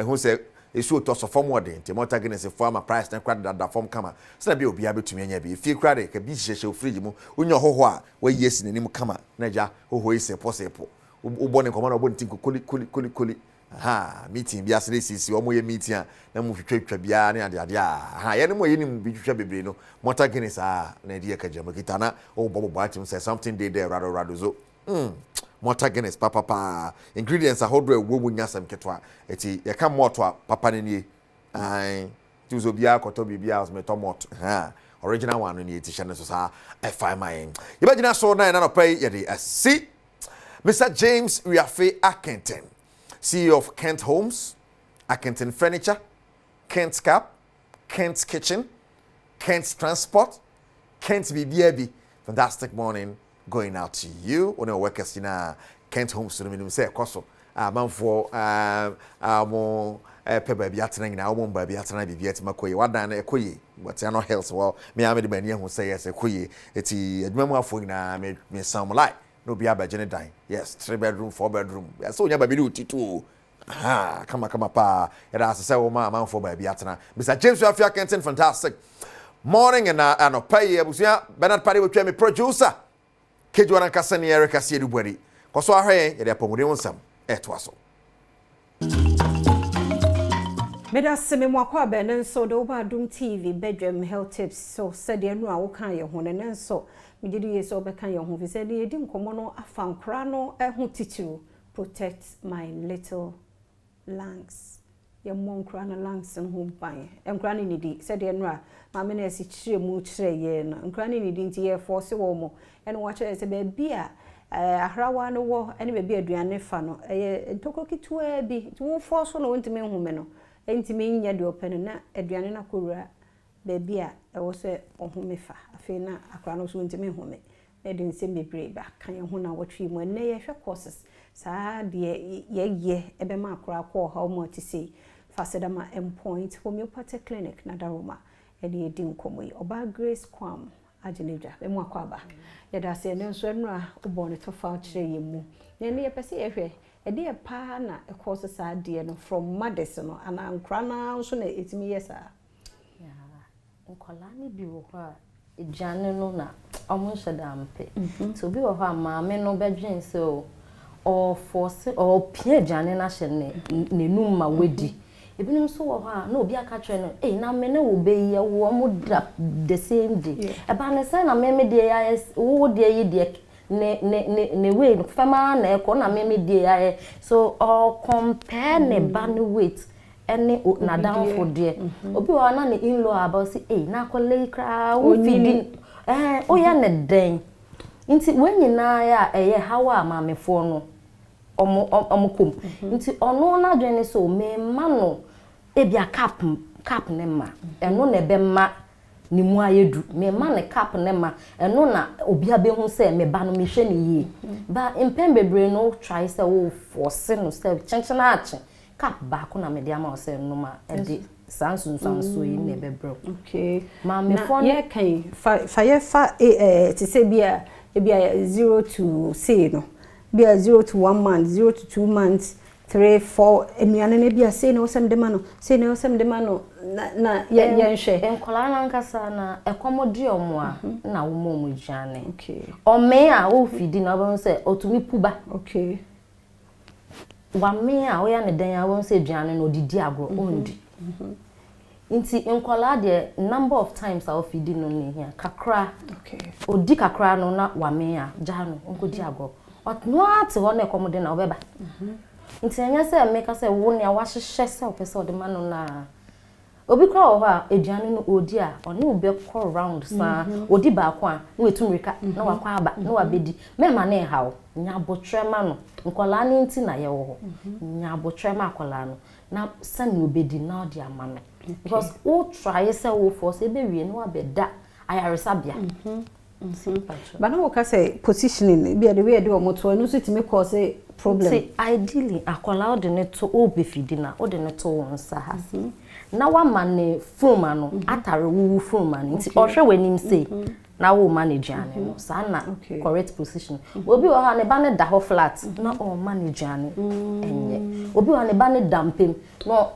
who say e show to so form wording. Malta Guinness e form a price na kra da form kama. So na be obi abetumi anya be. Fie kra de ka bi hihye fridge mu. Unyo hoho a we yes ni nim kama. Na ja hoho ise posepo. Ubone komana ubone tin kuli. Ha meeting bia sele sisi omo ye meeting a na mu twetwa bia ne ade ha ye ne mo ye ni bi twetwa bebre no Malta Guinness na de ka jama kitana o bobo atim say something dey there rado zo Malta Guinness papa ingredients a hodro ewo mu nyasam ketwa eti ye ka moto a papa ne nie ai tuzo bia koto bibia os metomot ha original one ni eti chane so sa fi my ye ba gina so na no pay ye de see Mr. James Riafe Akenton, CEO of Kent Homes, Akenton Furniture, Kent's Cap, Kent's Kitchen, Kent's Transport, Kent's BBAB. Fantastic morning going out to you. On your workers in Kent Homes, to the minimum say, Cosso, Manfo, Amo, Pebby Atran, now won't be Atran, be at Makoy, what done a quay, but I know health. Well, me, I made the man who say, yes, a quay, it's a memoir for me, some light. No be aba jene dan. Yes, 3 bedroom, 4 bedroom. Yes, so nya ba bi too. Ah, kama pa. Era say o man for ba bi atena. Mr. James Riafe Akenton, fantastic. Morning and pay abusia Bernard Paddy with me producer. Kejuana Kasani Erica Siedu Bwedi. Koso ahwe ye de apomode wonsam. Eto aso. Meda seme mwakwa benen so do Badwam TV Badwam health tips so said enu a wo kan ye ho ne so Mijidi yeso obeka ye ho vise de edi nkomo no afankra no ho titiru protect my little lungs. Ye monkra na lungs ho ban. Enkra ni nidi said enu a mama na esi chire mu chire ye na. Enkra ni nidi nti ye force wo mo. Eno wa chire se be bia ahrawa no wo ene be bia aduane fa no ye ntoko kitua bi. Wo force no ntime hume no. Ntime nya de open na aduane na kowura baby a ewo se ohomefa afi na akra no so ntimi home na de nsem bebre ba kan ye ho na wotwe mu na ye hwe courses saa de ye ebe ma akra ko how much say fasedama endpoint homeopathic clinic na daroma e de edi nkomo yi oba Grace Kwam ageneja be mu akwa ba ye da se ne nso enura obo ne to fa kire ye mu na ne ye pese ye hwe e de pa na e courses saa de no from mothers no ana nkra na nso na etimi ye saa nkola ni bi wo ha aduane no na ɔmo hyɛ da mpe so bi wɔ hɔ a maame no bɛdwen sɛ o force o pie aduane na hyɛ ne num ma wedi ebinom so wɔ hɔ a na obi aka kyerɛ no na me ne wo be ye wo mo da the same day eba ne sɛ na me de ya wo de yi de ne weight fama na ekɔ na me de ya so compare ne ba ne weight ene na down for there obi wa na ne in law about say na akɔle kra wo feeding o ya ne den nti when nyina ya hawa maamefo no omukom nti ono na dwene so me ma no ebia cap ne ma eno na be ma ni mu ayedu me ma ne cap ne ma eno na obi abehu se me ba no me hwe ne yi ba empem bebre no try se wo force no se chenchena ache cap ba ko na me dia ma se no ma e de sansu yi ne bebro okay ma me fo ye kan fa ti se bia 0 to say no bia 0 to 1 month 0 to 2 months 3 4 enuane ne bia say no sem de ma no say no sem de ma no na ye nhwe enkola na nkasa na ekomodi omo a na wo mo aduane okay o me a wo fidi na wo say otumi puba okay wa me a wo ya ne dan a wo say aduane no didi agro ondi nti enkola de number of times a wo fidi no ne hia kakra okay odi kakra no na wa me a ja no onkodi agro no ate ho na ekomodi na obeba nti anya se meka se wo ne a wahehye se opese ode ma no na obi kra ho a aduane no odi a one obi kɔ round sa odi ba ko a no wetumrika na wakwa aba na wabedi mema na hawo nya botre ma no nkola ne nti na ye wo ho nya botre ma akola no na sani obedi na odi ama me because o try say wo force ebe wie no abeda ayaresabia but no ka say positioning be the way do omoto no so timi cause problem say ideally akola odi ne to obefidi na odi ne to won sa ha na wa mane from ano atare wu from ano nti ohwe wanim say na wo manage ane no sa na correct position obi wo ha ne ba ne da ho flat na o manage ane enye obi wo ne ba ne dampem no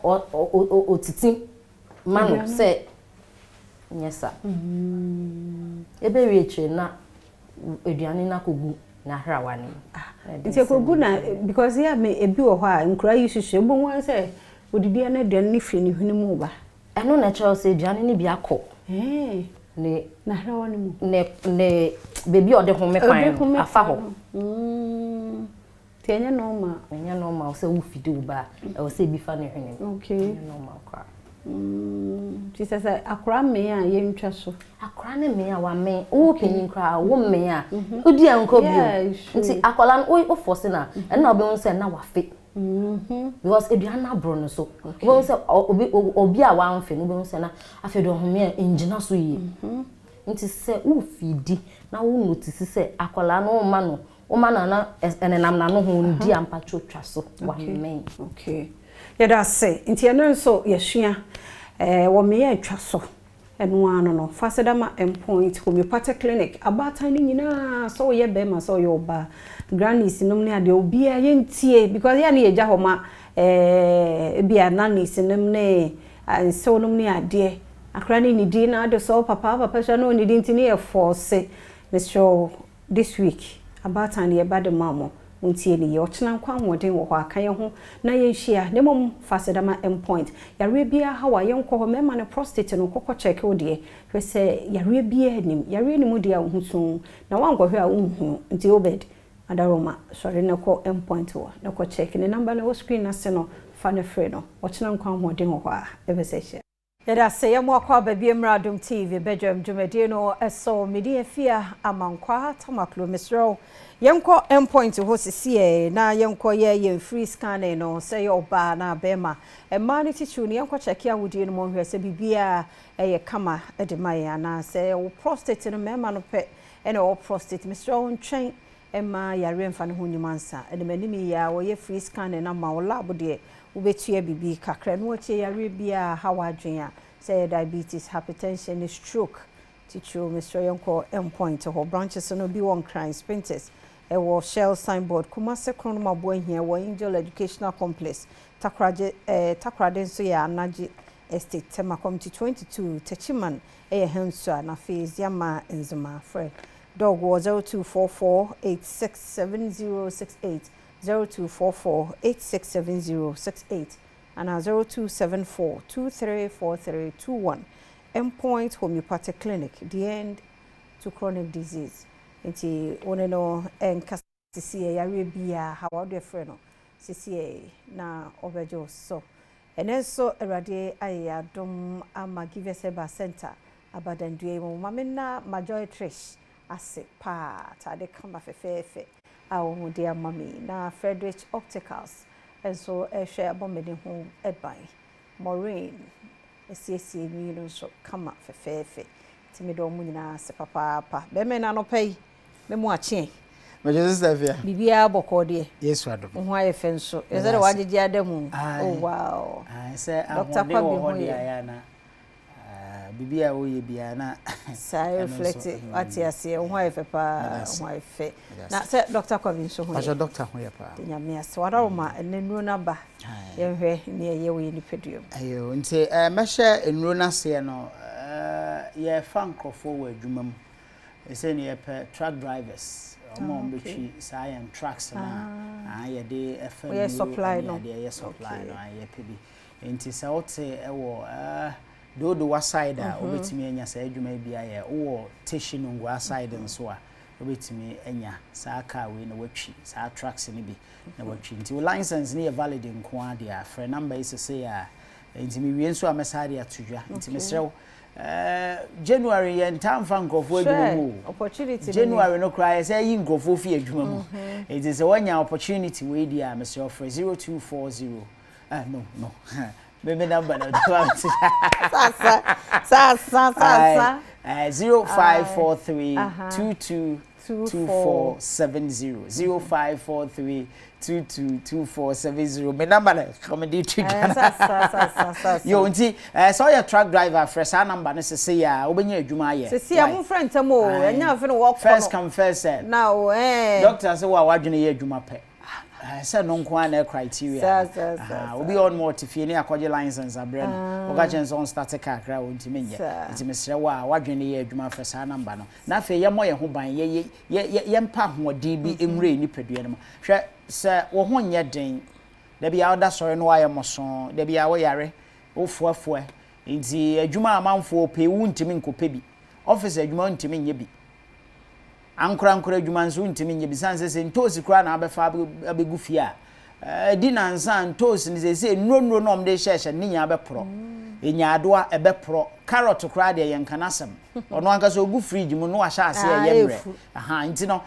otiti mano say nyesa ebe wieche na aduane na kogu na hrawani nti kogu na because ya me ebi wo ho a nkura yi hwehwe bo won say odidi na aduane ni firi ni hunu mu ba eno na chawo say aduane ni bi akọ ne na hrawani mu ne baby ode ho me kwan afa ho ti enya normal say wo fidi wo ba e wo say bi fa ne hwene okay normal kwa ti sasa akura me a ye ntwa so akura ne me a wa me wo kenyin kra wo me a odi anko bio nti akola no o force na e na obi won say na wa fe because eduana bro no so won say obi a wa nfe no won say na afedo home engina so yi nti say wo fidi na wo notice say akola no ma no o ma na enenam na no ho ndi ampa twotwa so wa me okay yada say nti eno nso yesua wo me ya atwa so eno ano no fasedama endpoint homeopathic clinic abata ni nyina so ye be ma so ye oba grannies nom ne ade obi a ye ntie because ya na ye gya homa bia nannies nom ne so nom ne ade akra ni di na ade so papa sha no ni di ntini ye force Mr. this week abata ni ye bade mamo untie ni ye ochena kwa modern wo ho aka ye ho na ye hia ne mom fasedama endpoint yare bia hawa ye nkọ ho mema ne prostate no kokọ check odie hwe se yare bia nim yare ni mu dia wo husun na wankọ hwe a unhu nti obed adaroma sorry ne ko endpoint wo ne ko check ne number na wo screen na se no fa ne free no ochena kwa modern wo ho a ebese yada se ya mo akwa ba bi Adom TV Badwam dwumade no eso media fia amankwa tamaklo mesro yenko endpoint ho sisi na yenko ye free scanning no se yo ba na bema e man tichu ne yenko check ya wudie no mo hwe se bibia ye kama de mai na se wo prostate no mema no pe ene wo prostate mesro ntwen e ma yare mfa no ho nyumansa e de manimi ya wo ye free scanning na ma wo lab de ubetua bibi kakra no wache yare bia hawadwen a say diabetes hypertension stroke tichu Mr. Yonko endpoint ho branches no bi won crime sprinters e wo shell signboard kuma second mabo ahia wo Angel Educational Complex takrade so ya anaje Estate Tema Committee 22 Techiman Hensua na Face Yama Nzuma Fred Dog was 0244867068 0244867068 and 0274234321 Endpoint Homeopathic Clinic, the end to chronic disease. Inti oneno enkasisi Arabia how do friend CCA na obejo so enenso erade ayadom ama give us a center abadandue mo mamena majoy trish ase pa ta de kamba fefefe awo de amami na Frederick Opticals enso share abomede ho eban Maureen esiesi ni so kama fefefe timido mu nyina se papa be me na no pay me mu ache me just Savia bibia bokode yes wado ho aye fenso ezere wagege ademu oh wow say Dr. Kwabi ho ya na bibia wo ye bia na say reflect what you say ho aye fe pa ho aye fe na say Dr. Kwabi so ho ya Dr. ho ya pa nyame ase wada ma enenu na ba ye hwe ne ye we ni peduo ayo nti me hye enuru na se no ye fankrofo wa adwuma mu ese ne ye pe truck drivers omo mbetwi science trucks na ye de FM ye supply no ye supply no ye pe bi nti se wote ewo do wa side a obetimi anya sa adwuma bia ye wo teshi no ngwa side nso a obetimi anya sa car we na watwi sa trucks ni bi na watwi nti license ni ye valid nko ade a free number is say ya nti mi wie nso a mesade atudwa nti mesrew January yen time fan nkofo adwuma mu opportunity January no cry say yi nkofo fi adwuma mu it is one opportunity we dia mesrew for 0240 no maybe number no sa 0543 222470 0543 222470 me number come dey yo nti so your truck driver fresh number no say ya obenya adwuma aye say ya mo friend tamo enya fe no work first come first serve now doctor say wa wadwene ye adwuma pe say no nko na criteria obi on more tifie ne akoje license abre no oga chenso on start kakra wonti menye nti mesre wa wadwene ye adwuma fresh number no na fe ye mo ye ho ban ye mpa hoɔden bi emre ni padua no hwɛ sɛ wo ho nyɛ den da bia oda sɔre no ayɛ moso da bia wo yare wo foafoa nti adwuma amanfo pe wu ntimi nkopɛ bi office adwuma ntimi nyɛ bi ankora adwuma nso ntimi nyɛ bi sanse se ntosi kura na abefa abegu fie a di nansa ntosi ni se nnuro no omde hyehye ne nya abepro enya adoa ebepro carrot kura de ye nkanasem ono anka so ogu fridge mu no ahya ase ye mre nti no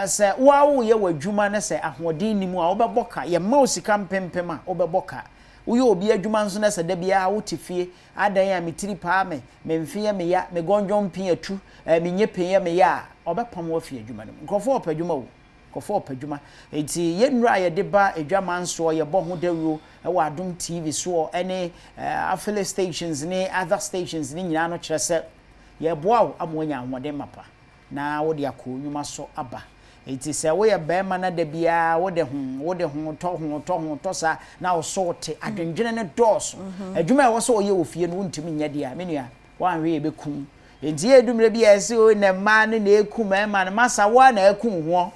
se wo ye wadwuma ne se ahoden ni mu a obeboka ye mouse kampempem a obeboka wo ye obi adwuma nso ne se da bia wo tifie adan ya metiri pa me memfie me ya me gonjon pin atu me nye pin me ya obepam wo fie adwuma no nkofo opadwuma wo kofo opadwuma enti ye nura ye de ba adwama nso ye bo ho dawuo e wa Adom TV so any affiliate stations ni other stations ni nyina no kire se ye boawo amonya ahode mapa na wo de akonnwuma so aba enti se wo ye be ma na da bia wo de ho to sa na wo so te adwendwene ne dɔɔso adwuma e wo so ye wo fie no ntimi nya dia menua wanwe ye bekum enti edumre bia ese o ne ma ne na ekum ma ne masa wa na ekum ho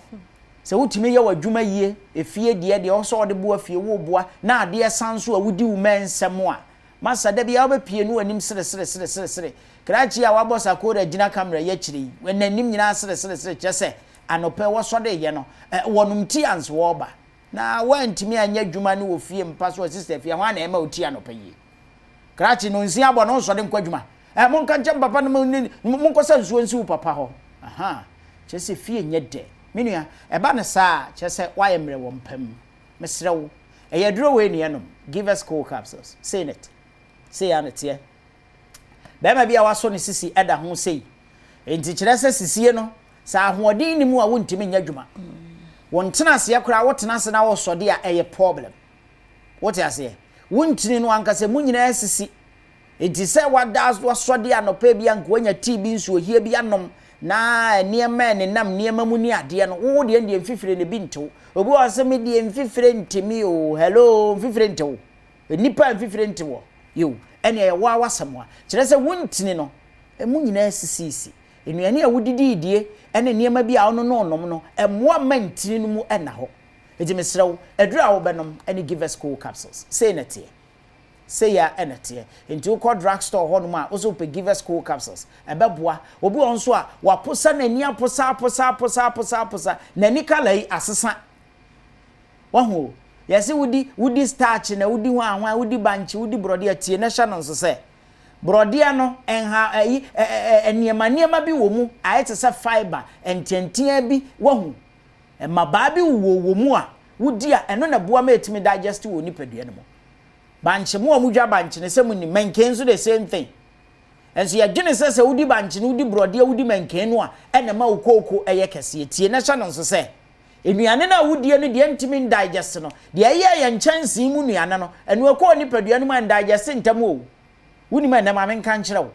se wutimi ye wadwuma yie efie de o so de bo afie wo boa na ade sanso a wudi wo mensem a masa da bia obepie no anim sere krachi a wabosa ko da gina camera ye kire wananim nyina sere kyese anope wo so de ye no wonum ti ans wo ba na wantimi anya dwuma ne wo fie mpa so sister fie ho na ema oti anope yi krachi no nsi abo no so de nkwadwuma monka nche papa no monkosa nsuo nsi wo papa ho kyese fie nye de minua eba ne saa kyese waye mre wo mpam mesre wo eyaduro we ne enom give us cool capsules say it say anetie bema bia waso ne sisi eda ho sei enti kire se sisie no sa ahoden ni mu a wontimi nya dwuma wontena se yakura wotena se na wo sode a eye problem wote ase wontini no ankase munyina sisi enti se wadas wasode a no pa bia nko anya TB nso ohie bia nom na niema ne nam niema mu ni ade no wo de ndie mfifire ne bi ntew obi wa se me de mfifire ntimi o hello mfifire ntew nipa mfifire ntew yo ene ye wa wasɛm a kyerɛ sɛ wontini no emu nyina sisisi enuane a wodidi die ene nneɛma bi a ono no onom no emmoa mantini no mu ɛna hɔ enti mesrɛw adura a wobɛnom ene give us cool capsules say na tie say ya enete enti ukọ drugstore ho no ma also pe give us cool capsules ebeboa obi won so a waposa nani aposa nani kala yi asesa wahu yesi wudi starch na wudi hwan wudi banchi wudi brode atie na hya no so se brode no enha ayi eniema bi wo mu ayete se fiber entientia bi wahu mabaa bi wo mu a wudi a eno na boa ma etimi digest wo nipadua no mo banche mu amudwa banche ne se mu ni menken so the same thing enso ya gene se wudi banche wudi brode wudi menken no a ena ma okoko eye kese tie na hya no so se enuane na wudi no de ntimi digest no de ye nchansi mu nuane no enu ekọ nipadua no ma digest ntam o wuni ma na ma menka nkyerɛ wo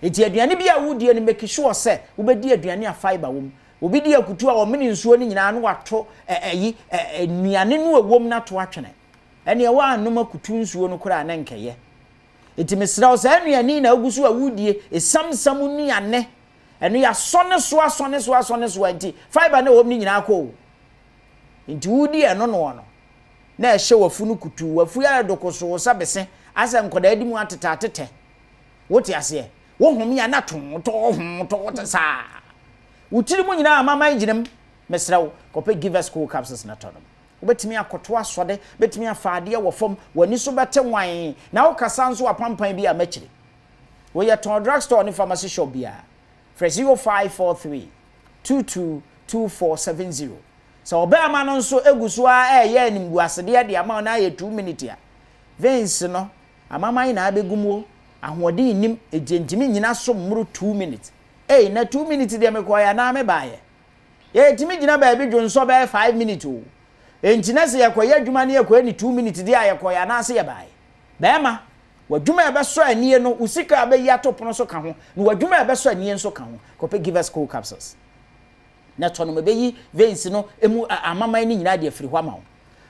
eti aduane bi a wudi no make sure se wobedi aduane a fiber wom obi di akutu a o meni nsuo ni nyina no wato enuane no ewom na to atwene ene wa anoma kutu nsuo no kura na nkeye enti mesra o sa anuane na agusu a wudie esamsam nuane eno ya sone so enti fiber na wom ni nyina akọ enti wudi eno no na ehye wafunu kutu wafu ya dokoso sa bese asa nkoda adi mu atete wote ase wo hom ya na to sa wutiri mu nyina amama nginem mesra wo kope give us cool capsules na tono obetimi akoto asode betimi afaade wo fom wani so bete wan na wo kasa nso apampan bi a machire wo ye ton drugstore ni pharmacy shop bia fresh 0543 222470 so obe ama no nso eguso a ye animgu asede de ama na ye 2 minutes a veins no amama ina abegumo ahode nim ejentimi nyina so mmuru 2 minutes na 2 minutes de mekoya na me baaye ye timi gina ba bi dwonso ba 5 minutes o entina se yakoya adwuma ne yakoya ni 2 minutes de ayakoya na se ye baaye bema wadwuma e beso anie no usika abeyi atopono so ka ho na wadwuma e beso anie nso ka ho kope give us cool capsules na tono mebeyi veins no emu amama ni nyina de afiri hwa ma ho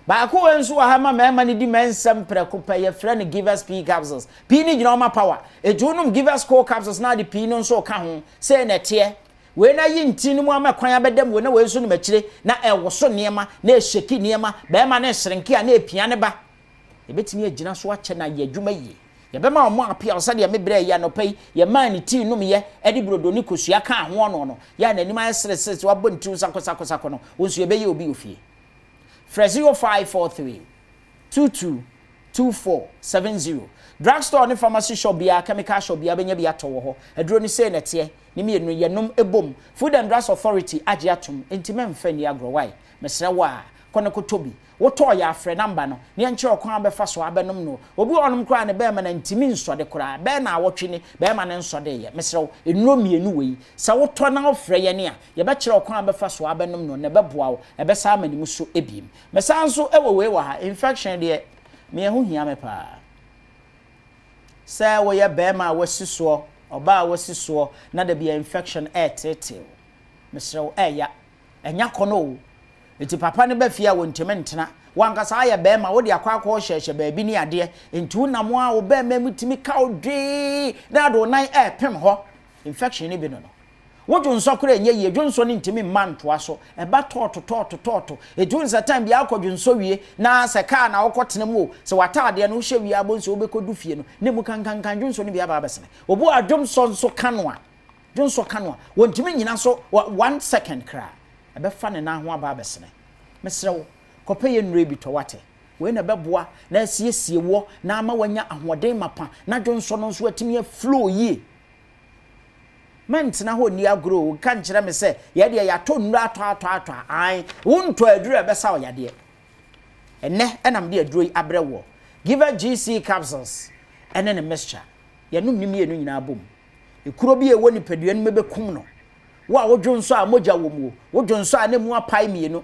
ba ko enso wa ha ma mema ni di mensem preko pa ye frɛ ne give us p capsules p ni gyina ma power ejunum give us cool capsules na de p no nso ka ho se na tie we na yi nti no mu amakwan abedam we na we so no makire na ewoso niema na esheki niema be ma na hyerenke a na epia ne ba ebetimi agina so ache na ye adwuma yi ye be ma omo apia o sade me bre ya no pai ye man ni ti num ye edi brodo ni kosua ka ho no ya na anim ayesere wa bonti usakosakosako no wonso ye be ye obi ofie fresh 0543 222470 drugstore ni pharmacy shop bia chemical shop bia benya bia to ho aduro ni say nete ni me no yenom ebom food and drugs authority age atom entime mfa ni agro why mesra wa kono kotobi woto ya afre number no ne enche okwan abefa so abenom no obi onom kra ne be ma na ntimi nsode kra be na awotwe ni be ma ne nsode ye mesra enuro mienu wei sa woto na ofre ye ne a ye be kire okwan abefa so abenom no ne beboa wo e be sa amani mu so ebiem mesa nso ewo wei wa ha infection de me ehu hia me pa sa wo ye be ma wasiso oba wasiso na de be infection tete mesra ya enya kono eti papa ne ba fia wonteme ntena wankasa aye be ma wo de akwa hyehye ba bi ni ade enti unamo a wo be ma mutimi ka odwe na do nan pem ho infection ni bi no wo dwonso kora enye ye dwonso ni ntimi manto aso e ba toto edwonso time bi akwadwonso wie na se ka na wokotene mu se wataade no hye wie abonso wo be kodu fie no ne mu kankan dwonso ni bi aba besene obu adwonso so kanwa dwonso kanwa wontimi nyina so 1 second kra ebe fa ne na ho aba besene mesrewo kope ye nure bi to wate we na beboa na asiesie wo na ama wanya ahoden mapa na dwonso no so atimi flow yi mentina ho ni agro kan kire me se ye de ya to nura ato ai wonto aduru ebe sa oyade enne enam de aduru abrewo give a GC capsules ene ne mixture ye num nim ye no nyina bom ekuro bi e woni padua no mebekum no wa wodwonso a moja wo mu wodwonso a ne mu apai mienu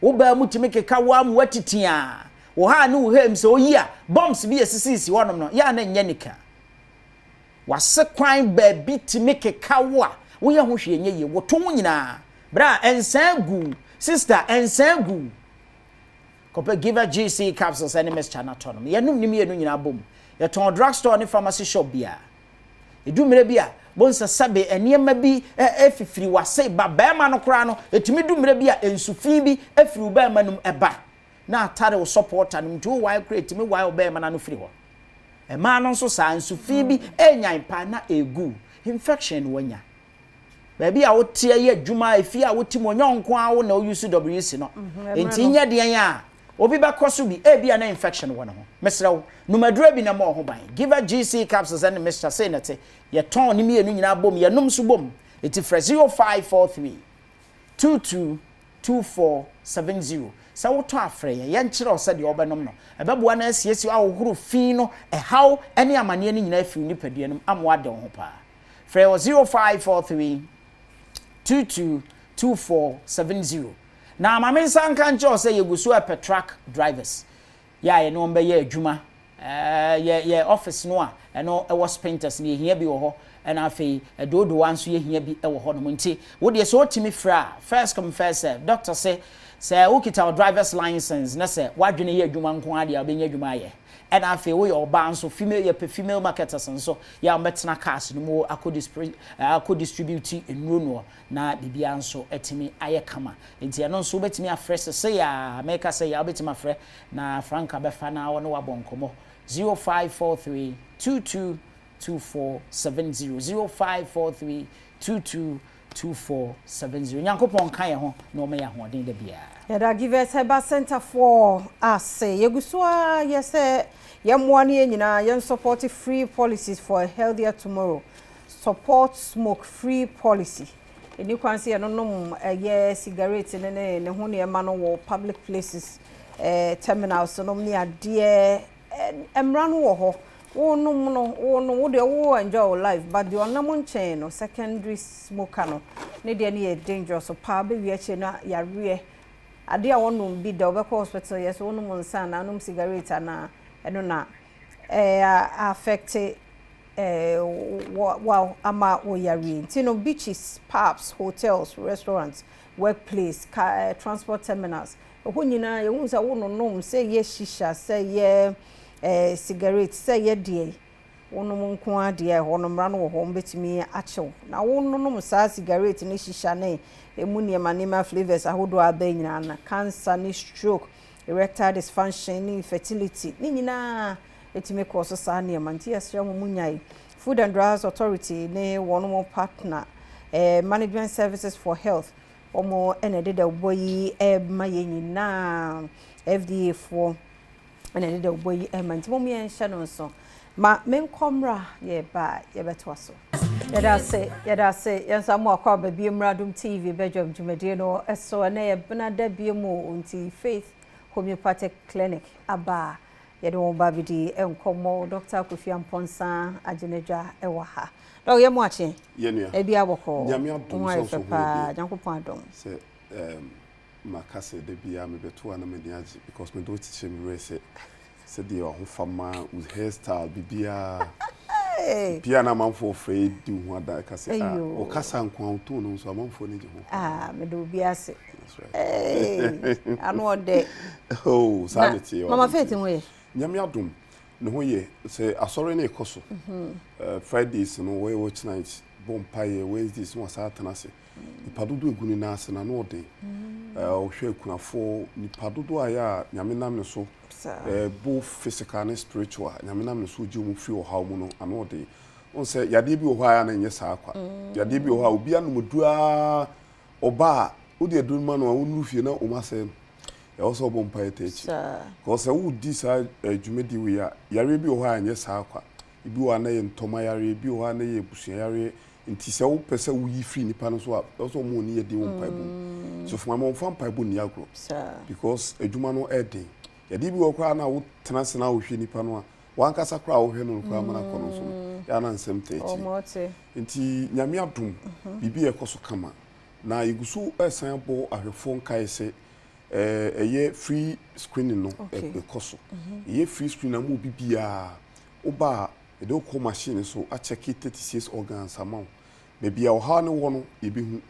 wo ba mu timi keka wa mu watitia wo ha ne wo hem se oyi a bombs bi esisisi wonom no ya na nya nika wase kwan ba bi timi keka wa wo ye ho hwe nye ye wo to nyina bra ensangu sister ensangu kope give a GC capsules and MS channel tonom ye num nim ye no nyina bom yɛtɔn drugstore ne pharmacy shop bia edumire bia bonsa sabe eniema bi efifiri wase ba bema no kra no etumi dumire bia ensufin bi efiri bema num eba na atare wo supporter num to why create me why bema na no firi ho ema no so sa ensufin bi enyan pa na egu infection wanya baby a wotie ye adwuma efi a woti mo nyonko a wo na UCWC no enti nya de a obi ba koso bi e bia na infection wo no ho mesrew numadura bi na mo ho ban give a GC capsules and Mr. say nete ye ton ni mienu nyina bom ye num so bom eti fresh 0543 222470 sa wo to afre ye nkire o se de obenom no ebeboa na asiesi ahohoro fin no ehaw ene amane ni nyina afiri ni padua num amwa de ho pa frɛ 0543 222470 na mame nsan kan cho say yegusu a truck drivers ya ye no mbe ye adwuma ye office no a eno e was painters ni ehia bi wo ho ena afei edodo wanso ye hia bi e wo ho no nti wo de so otimi fra first come first serve doctor say ukita driver's license na say wadwene ye adwuma nko ade a obenya adwuma ye ena afei wo ye oba nso female marketers nso ya mbetena cars no mo akɔ distribute enuro no na bibia nso etimi aye kama enti eno nso betimi afresh say ya make say ya betimi afre na franka befa na wo no wabonkomo 0543 222470 0543 222470 nyankopon kan ye ho na o me ya ho den da bia da GES Herbal Center for us yegusua yese yemwani nyina yen support free policies for a healthier tomorrow support smoke free policy eni kwanse no nom ye cigarette ne ho ne ma no wo public places terminals no ne ade emra no wo ho wo de wo enjoy life but the onam chain no secondary smoker no ne de ne dangerous so pa be wi ache na yare ade a wonum bi da obekọ hospital yes wonum nsa na anum cigarette na eno na affect wow ama wo yare tino beaches pubs hotels restaurants workplace transport terminals ho nyina ye hu sa wonum say ye shisha say ye cigarette say ye die wonum nko ade ho no mra no ho mbetimi achew na wonum sa cigarette ne shisha ne emu niema flavors ahodo aba nyina na cancer ni stroke erectile dysfunction ni infertility ni nyina etime cause sa niema nti asra mu nyai Food and Drugs Authority ne one partner management services for health omo enede da boyi maye nyina FDA for enede da boyi manti mo me nhya no so ma menkomra ye ba ye beto so yada say yansamu akwa ba bi Adom TV Badwam dwumade no eso na ye bena da bi mu unti Faith Homeopathic Clinic aba ye do ba bi di enkomo Dr. Kofi Amponsa agenedwa ewa ha do ye mu ache ye nua e bi aboko nyame adom so pa Nyankopon adom se makase de bia me beto ana me diaji because me do teach me say de ho fama with hairstyle bibia pia na manfo free di ho ada ka se o kasa nko auto no so manfo ne je ho me do bi ase anu ode sanity mama Faith nwe nyame adom ne ho ye se asore na ekoso Fridays no we watch night bompaye Wednesdays no asatana se ipadodo eguni na ase na no ode o hwe kunafo nipadodo aya nyame nam ne so both physical and spiritual nyame nam ne so ji mu fi o haw mu no ano ode on se yade bi o hwa ya na nye saa kwa yade bi o hwa obi anu dua oba o de dun ma no a wonu fie na o ma se e also bompaye techi ko se wo di sa dwumedi we ya yare bi o hwa nye saa kwa ibi wa na ye ntoma yare bi o hwa na ye busia yare nti se wo pese wo yi free nipa no so a also mo ni ye di won paibo so for my mom paibo ni agro because adwuma no eden yadi bi wo kwa na wo tena sena wo hwe nipa no a wan kasa kra wo hwe no kwa mana kono so ya na nsem techi nti nyame adom bibi ekoso kama na igusu esan bo ahwefo nkai se eye free screening no ekoso eye free screen na mo bibia oba ede ko machine so a check 36 organs amount maybe a ha ne wo no yebehu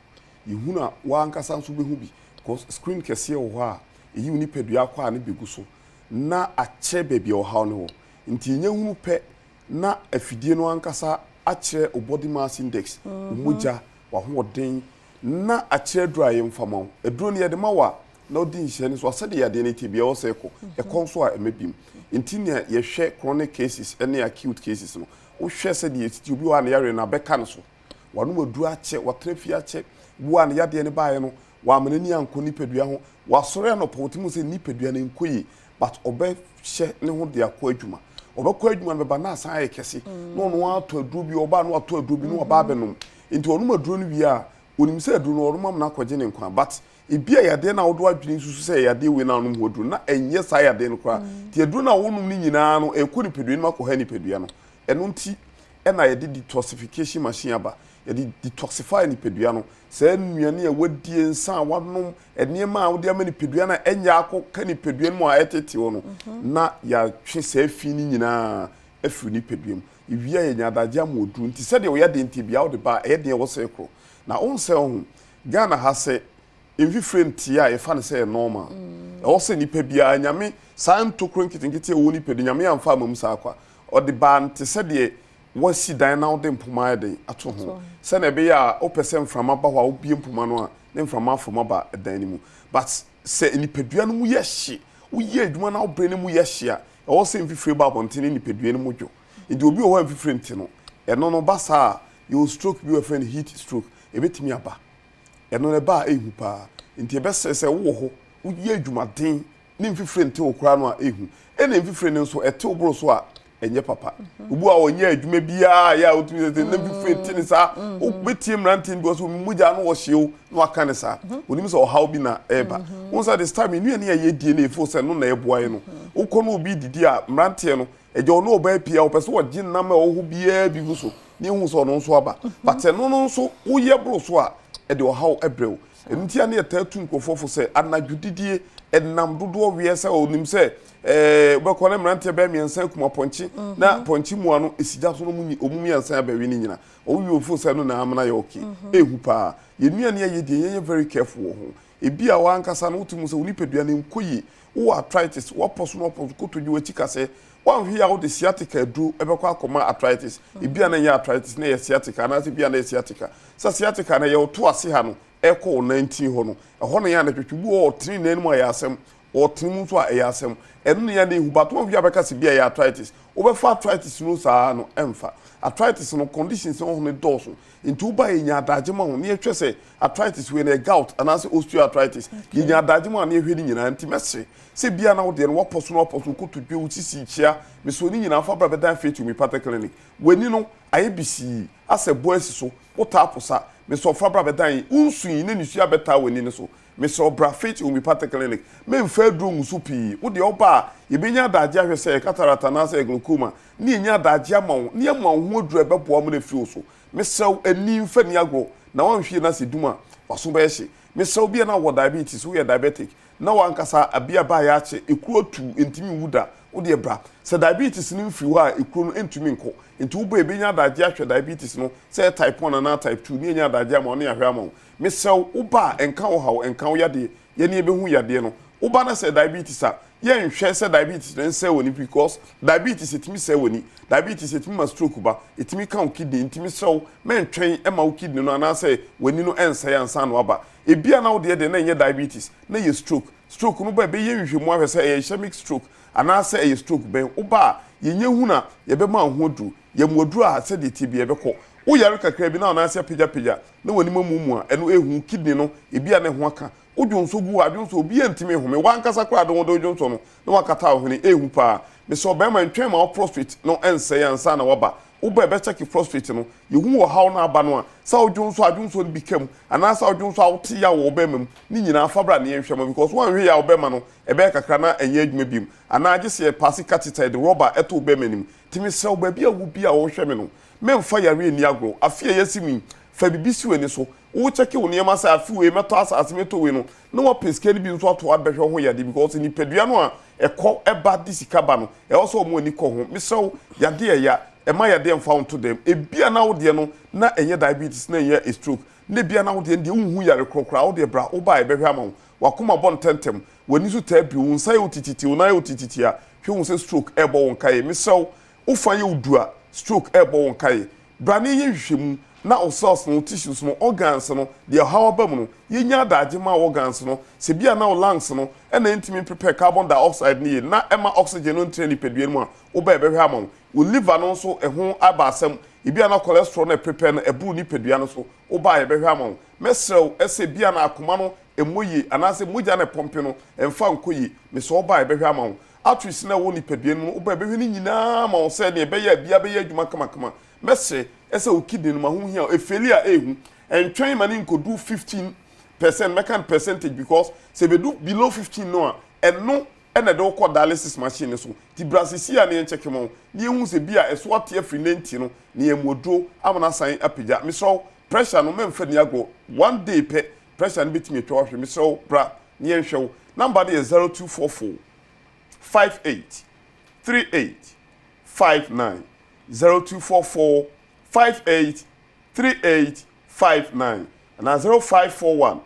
yehuna wan kasa nso behu bi because screen kese wo ha eyi ni pedua kwa ne begu so na ache baby o ha ne wo nti nye hunu pɛ na afidie no ankasa akyerɛ o body mass index umugya wa hoɔden na akyerɛ duro a yɛmfama eduro ne yɛde ma wa na odi nhyɛ ne so asɛde yɛde ne tibia wɔ sɛ kɔ ɛkɔ nso a ɛmɛbim nti ne yɛhwɛ chronic cases ne acute cases no wohwɛ sɛ de yɛtiti obi wa na yare na bɛka no so wanu maduru akyɛ watrafi akyɛ wa na yade ne bae no wa amanani anko nipadua ho wasɔre no pɔtimu sɛ nipadua ne nkoyi but ɔbɛhyɛ ne ho de akɔ adwuma ɔbɛkɔ adwuma no bɛba na asan ayɛ kɛse na ɔno ato aduro bi ɔba no ato aduro bi no ɔba abɛnom nti ɔno maduro no wie a onim sɛ aduro no ɔno mam na akɔgye ne nkwa but ebi a yade na wodo adwene nsusu sɛ yade we na anom ho aduro na ɛnyɛ saa yade no kora ti aduro na wonum ni nyinaa no ɛkɔ nipadua no makɔ ha nipadua no ɛno nti ɛna yɛde detoxification machine aba yɛde detoxify nipadua no saa nnuane a wadie nsa a wanom nneɛma a wode ama nipadua no ɛnyɛ akɔ ka nipadua no mu a ɛtete hɔ no na yɛatwe saa fi no nyinaa afiri nipadua mu ewia yɛ nyadagye ama oduru nti sɛdeɛ wɔyɛ de nti bia wode ba ɛyɛ deɛ wɔ sɛ koro na ɔnsɛ ho Ghana ha sɛ mfifire ntie a yɛfa no sɛ normal ɛwɔ sɛ nipa bia nyame saa ntokoro nketenkete ɛwɔ nipadua nyame amfa amam saa kwa ɔde ba nte sɛdeɛ wasi dan na wode mpoma de ato ho sɛ na ɛbɛyɛ a wopɛ sɛ mframa ba hɔ a wobie mpoma no a ne mframa afoma ba dan no mu but sɛ nipadua no mu yɛ hye woyɛ adwuma na wobrɛ no mu yɛ hye a ɛwɔ sɛ mfifire ba abɔntene nipadua no mu dwo nti obi wɔ hɔ mfifire nti no ɛno no ba saa yɛ stroke bi wɔ friend heat stroke ɛbɛtumi aba ɛno ne ba ehu paa nti ɛbɛsɛ sɛ wo hɔ woyɛ adwumaden ne mfifire nti wo kora no a ehu ɛna mfifire no nso ɛte wo boro so a enye papa ubu a onye adwuma bia ya otumi se na mfifire nti sa obetie mrantin because mugya no wo hyew no aka ne sa onim se o how bi na eba won say this time nua ne ye die na efo se no na eboae no ukọ no obi didi a mrantin no eje ono oba pia o pese wo gye nam a wo hu bia bi gu so ne hu so no nso aba but no no nso wo ye bro so a e de o how ebrew ntia ne tatu nkofofo se anadwudidie enam dodo wie se onim se ubekọ na mrante ba miensa kuma ponchi na ponchi mu ano esija so no mu omumi ansa ba wi ni nyina owi ofu se no na amana ye okay ehu pa ye nua ne ye die ye very careful ho ebi a wa ankasa no utumu se onipadua ne nkoyi wo arthritis wo poso no poso kotoju achi kase wan hia wo de sciatica du ebekọ akoma arthritis ebi a na ye arthritis na ye sciatica na se bi a na ye sciatica sa sciatica na ye oto ase ha no eko 19 ho no ho no ya na twetwu o tiri na enu ya asem o tiri nso a ya asem enu ya na ehu bato bi abeka se bi ya arthritis obefa arthritis no saa no emfa arthritis no conditions no ho ne doso nti uba enya adagye ma ho ne ehwe se arthritis we na gout anase osteoarthritis enya adagye ma na ehwe ni nyina nti mese se bia na wo de no woposo no woposo kotodwe utisi chia me so ni nyina fa bra bedan fit mi pata clinic wani no ayebisi ase boasi so wotaposa me so fa bra bedan unsuyi ne nisua beta wani ne so me so bra fit mi pata clinic me mfa dro ngusu pi wo de oba ye benya adagye ahwe se cataracta na se glaucoma ne enya adagye ama wo ne ama wo ho dro ebebo mo na fi so me so ani mfa ni agro na wan hwie na se duma waso ba ehye me so bia na wo diabetes wo ye diabetic na wankasa abia ba ya che ekuro tu entimi wuda wo de bra se diabetes ni mfiri ho a ekuro no entumi nko enti wo ba ebenya adagye ahwe diabetes no se type 1 na type 2 ne enya adagye ama no ahwe ama me so wo ba enka wo hawo enka wo yade ye ne ebehu yade no wo ba na se diabetes a ye nhwe se diabetes ne se woni because diabetes etimi se woni diabetes etimi ma stroke ba etimi kan kidney etimi so mentwen e ma wo kidney no na se woni no ensa ya nsa no aba ebia na wo de na enye diabetes na ye stroke no ba be ye nhwemu ahwe se ischemic stroke ana se ye stroke ben wo ba ye nyehu na ye be ma ho duru ye moduru a se de tibia be ko wo yare kakra bi na na se pija na woni mamumu a eno ehu kidney no ebia na ho aka odwonso gu adwonso obi antime home wankasa kra de wodo odwonso no na wakata ohene ehu pa me so be ma ntwen ma prostate no ense ya nsa na waba wo ba be check prostate no yehu wo haw na aba no a sa odwonso adwonso no bikam ana sa odwonso awoti ya wo be mam ni nyina fabra na yenhwema because wan hwe ya wo be ma no ebe kakra na enye adwuma bim ana age se pass catheter de rubber eto be manim timi se wo ba bia wo bia wo hwe me no memfa yare ni agro afia yasimi fa bibisi weni so wo check wo niam asa afi we meto asa asemeto we no na wo peske ni bi nso ato abehwe ho yade because ni padua no a ekọ eba disika ba no e also mo ani kọ ho mesew yade ya e ma yade mfa onto dem e bia na wo de no na enye diabetes na enye stroke na bia na wo de ndi unhu yare krokra wo de bra wo ba e behwe ama wakoma bon tentem wani so ta bi wo nsa yo tititi wo na yo tititi a hwe hu se stroke ebo won kai mesew wo fa ye udua stroke ebo won kai brane ye hwehwemu na o cells no tissues no organs no de how ba mu no ye nya daage ma organs no se bia na o lungs no e na intimi prepare carbon dioxide ni na e ma oxygen no ntre ni padua mu a wo ba e be hwe ama wo liver no so e ho abasem e bia na cholesterol na prepare na ebu ni padua no so wo ba e be hwe ama mesrew ese bia na akoma no emoyi anase moja na pompe no emfa nkoyi me so wo ba e be hwe ama atris na wo ni padua no wo ba e be hwe ni nyina ma wo se ne be ya bia be ya adwuma kama messe ese o kidney no ma hu hia efeli a ehu entwen mani nkodu 15% mekan percentage because se be do below 15 no a eno ene de ko dialysis machine so ti brasisi a ne check mo ni ehu se bia eso ate afri 90 no ne emodro amana san apija misro pressure no memfa ni ago one day pe pressure no betimi atwa hwe misro bra ne enhwe number dey 0244 58 38 59 0244 58 38 59 and 0541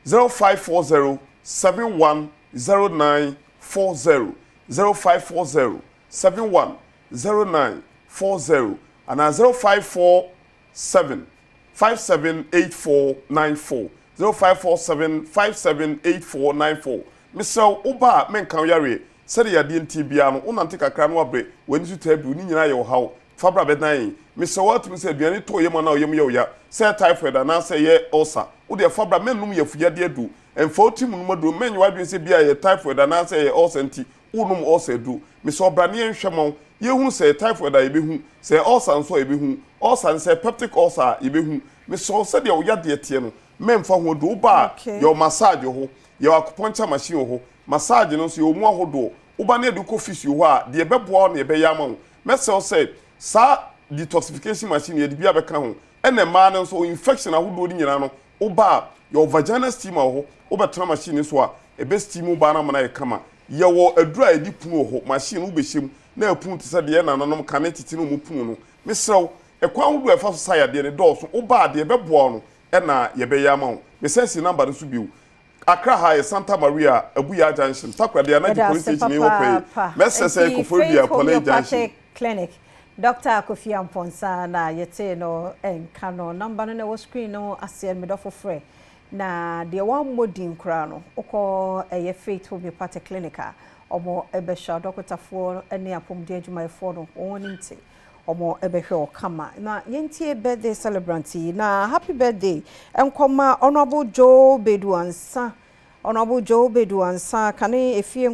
0540 710940 0540 710940 and 0547 578494 0547 578494 Mr. Oba menkan yare sede ya Adom TV no unante kakra no abre wani su tabu ni nyina ye wo hawo fabra bedan Mr. What me say duane to yema na oyem ye ya say typhoid na say ye ulcer wo de fabra menum ye fuya de adu emfo tim no madu menye wadwen say bia ye typhoid na say ye ulcer nti unum ulcer du Mr. Obrane enhwemon ye hu say typhoid ye behu say ulcer nso ye behu ulcer say peptic ulcer ye behu Mr. say de wo ya de tie no memfa ho do ba your massage ho your acupuncture machine ho massage no so yo mu ahodo uba na edu ko fish yo a de beboa na ebe ya ma mesel say sa detoxification machine ye de bia be ka ho ene ma no so infection ahodo ni nyina no uba your vaginal steam ho ubetra machine so a ebe steam ba na ma na ye kama ye wo adura edi punu ho machine ubehiem na apun te se de na nanom ka na titi no mu punu no mesel ekwa ahodo e fa so sa ya de ne do so uba de beboa no ena ye be ya ma me sense number no so biu Accra High, Santa Maria, Abuja Junction. Takwa de Anaji Police Station in Ope. Messese Kofobia Police Junction. Clinic. Dr. Kofi Amponsa na yete no enkano number no wo screen no asie me dofo frɛ. Na de one modin kra no. Okɔ eye Faith Homeopathy Clinic a omo ebehwa doctor fo ne apomde adwumayefo no wonimte. Omo ebehwe okama na yentie birthday celebrant na happy birthday enkoma honorable Joe Bedwansa kane efie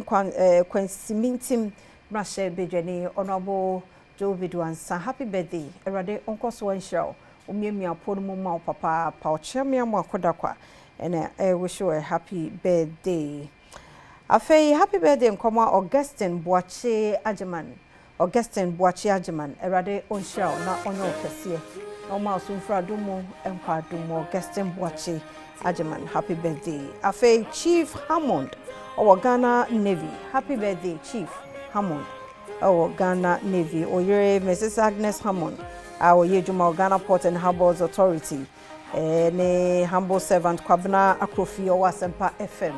kwansimintim brashe bedwani honorable Joe Bedwansa happy birthday erade onkoso enhira omiamia pono ma papa pa ochemia mo akodakwa ene wish you a happy birthday afei happy birthday enkoma Augustine Boache Ajeman erade onhira na onyo kese no ma sunfra dumo enkwa dumo Augustine Boache Ajeman happy birthday afei Chief Hammond our Ghana Navy happy birthday Chief Hammond our Ghana Navy oyere Mrs. Agnes Hammond our Yejuma Ghana Port and Harbours Authority ne humble servant Kwabna Akrofi or Asempa FM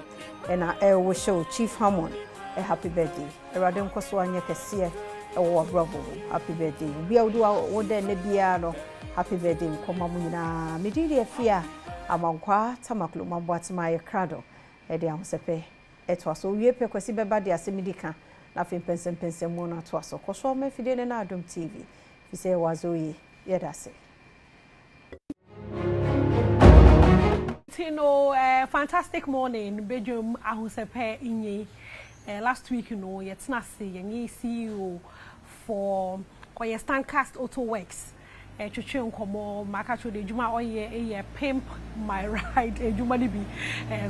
and we show Chief Hammond a happy birthday erade nkoso anya kese oh bravo happy birthday bia do wo de na bia no happy birthday nkoma mu nyina medidi afia amankwa tamaklo mabwatima ye krado e de amsepe eto so wie pe kwasi beba de asemidika na fe pensem mu na to so koso ma fide ne na Adom TV fi se wazoyi ye dase Tino fantastic morning Badwam ahosepe inyi last week yet na say yengi CEO for Koye Stancast Auto Works twetwe nkomo maka cho de djuma oye pimp my ride djuma ni bi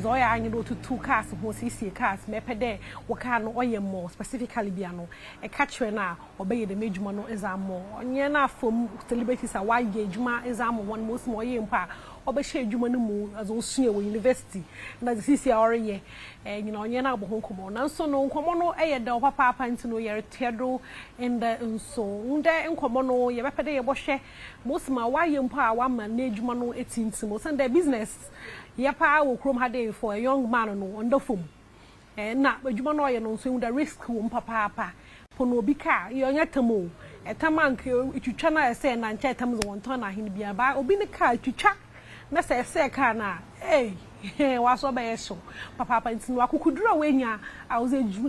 zo ya anyi do two cars ho CC cars mepede wo ka no oye more specifically bia no ka kire na obeye de medjuma no ezamo onye na fom celebrities a waye djuma ezamo one most mo oye mpa obehye adwuma no mu azo sua wo university na CC oreye onye na agbo nkomo na nso no nkomo no da papa nti no ye tedo in the nso nde nkomo no ye bepede ye bohwe mosima waye mpa a wa ma na adwuma no etintim so the business ye pa wo krom hade for a young man no on the phone na adwuma no ye no so the risk wo papa pono obi ka ye nya tamo etamank itwitwa na ese na ncha etam zo wonton na hin bia ba obi ne ka itwitwa na se ese ka na waso ba yeso papa ntinu akukudura wenya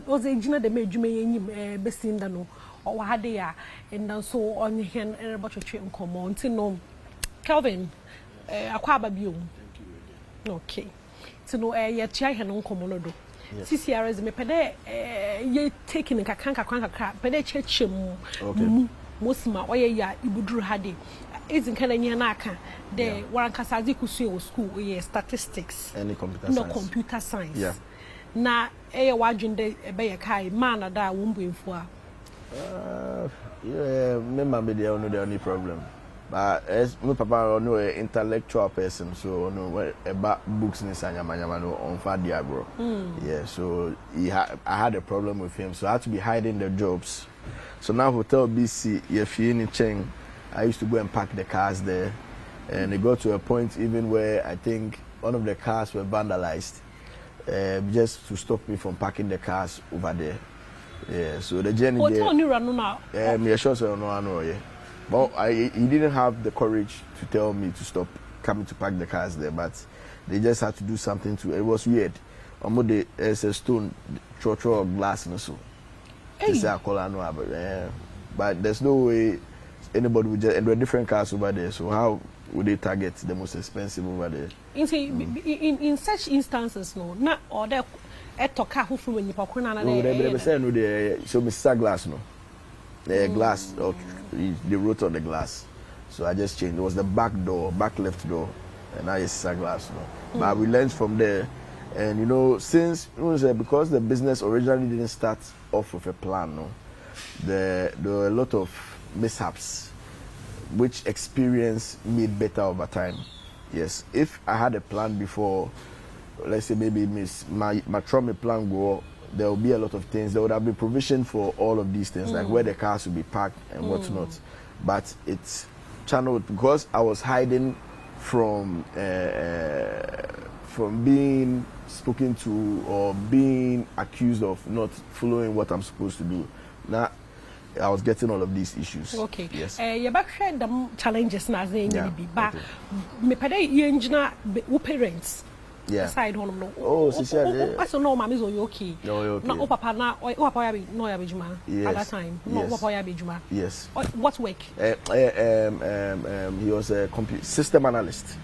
oze gina de medwuma yenyim besinda no o hade ya ndan so onye hen rebotwetwe nkomo ntino Kelvin akwa babio okay ntino ye tia hen nkomo no do CCRS me pede ye taking kakra pede chechemu musma oye ya ibuduru hade izin kana nya na aka the warankasa di kusu school ye statistics any computer no science computer science na eye wadwinde ebe ye kai man da wombuenfu a me mama dey no the only problem but as my papa no intellectual person so no about books ni sanyamanyama no on fa diagro yeah so I had a problem with him so I had to be hiding the jobs so now hotel BC if you in Cheng I used to go and park the cars there and it got to a point even where I think one of the cars were vandalized just to stop me from parking the cars over there. Yeah, so the journey there. Hotel run now. Me sure so no know yeah. But he didn't have the courage to tell me to stop coming to park the cars there, but they just had to do something to it. Was weird. There's a stone throw glass and so. They say I call but there's no way anybody would just, and there are different cars over there, so how would they target the most expensive over there? In such instances, no, not or there car who from when you park on they say no, so Mr. Glass, no, the glass, they wrote on the glass, so I just changed. It was the back left door, and now it's a glass, no. But we learned from there, and you know, since because the business originally didn't start off with a plan, no, there were a lot of mishaps which experience made better over time. Yes, if I had a plan before, let's say maybe my trauma plan go, there will be a lot of things. There would have been provision for all of these things, like where the cars will be parked and whatnot. But it's channeled because I was hiding from being spoken to or being accused of not following what I'm supposed to do. Now I was getting all of these issues. Okay. Yes. You back share the challenges na be but me pede ye engineer parents. Yeah. Side home no. Oh, sister. I so no mama is okay. No, okay. Na papa na papa ya be no ya be juma at that time. No papa ya be juma. Yes. What work? He was a system analyst.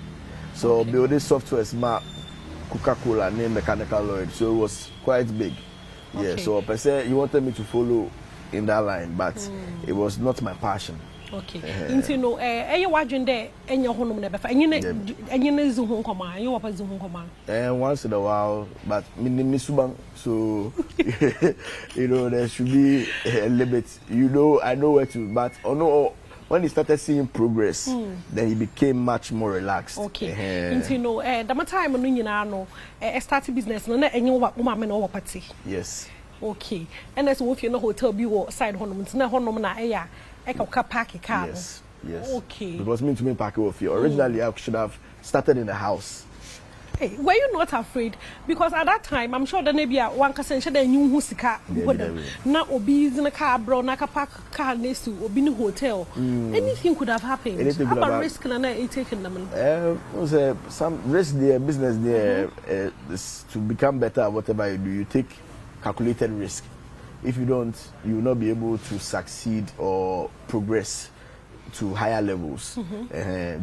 So building software smart Coca-Cola name mechanical Lloyd. So it was quite big. Yeah. So per se he wanted me to follow in that line, but it was not my passion. Okay. Into no you watching there enye honum na befa enye na zu ho nkoma enye wapa zu ho nkoma and once in a while but misubang so you know there should be a limit, you know. I know where to, but when he started seeing progress then he became much more relaxed. Okay. Into no the time no nyina no start business no na enye wo ma me no wo party. Yes. Okay. And as if you know hotel be wo side honum na honum na eya park car. Yes. Yes. Okay. Because me to me park with you. Originally I should have started in the house. Hey, were you not afraid? Because at that time I'm sure that maybe one can say that you who sika na obi in a car bro na park car next to obi in hotel. Anything could have happened. Have a risk and taking them. Some risk there, business there to become better whatever you do, you take calculated risk. If you don't, you will not be able to succeed or progress to higher levels.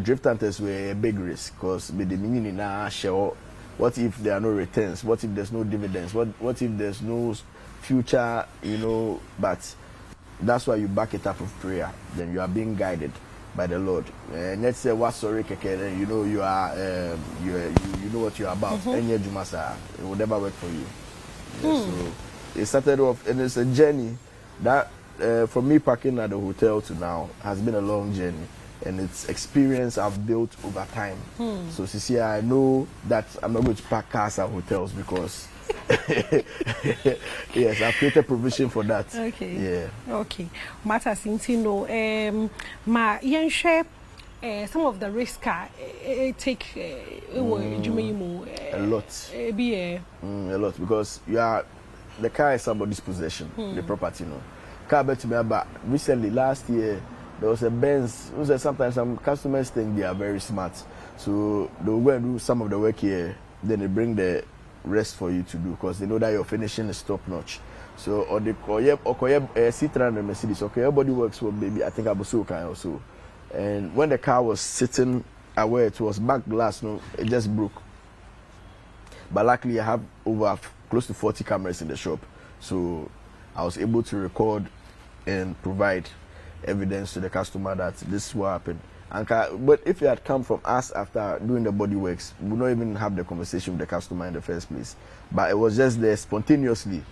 Drift hunters were a big risk because with the meaning now, what if there are no returns? What if there's no dividends? What if there's no future? You know, but that's why you back it up with prayer. Then you are being guided by the Lord. Let's say what sorry keke, you know you are you know what you are about. Any jumasa, it will never work for you. So it started off, and it's a journey that from me parking at the hotel to now has been a long journey, and it's experience I've built over time. So Cecilia, I know that I'm not going to park cars at hotels because yes, I've created provision for that. Okay. Yeah. Okay. Matter since you know, ma yen share some of the risk take a lot. A lot because the car is somebody's possession, the property, you know. Car bet to me about recently last year there was a Benz. Sometimes some customers think they are very smart, so they'll go and do some of the work here. Then they bring the rest for you to do because they know that your finishing is top notch. So or the Citroen and Mercedes, everybody works for baby. I think Abusuka also. And when the car was sitting away, it was back glass, no, it just broke. But luckily, I have over close to 40 cameras in the shop, so I was able to record and provide evidence to the customer that this is what happened. But if it had come from us after doing the body works, we would not even have the conversation with the customer in the first place. But it was just there spontaneously,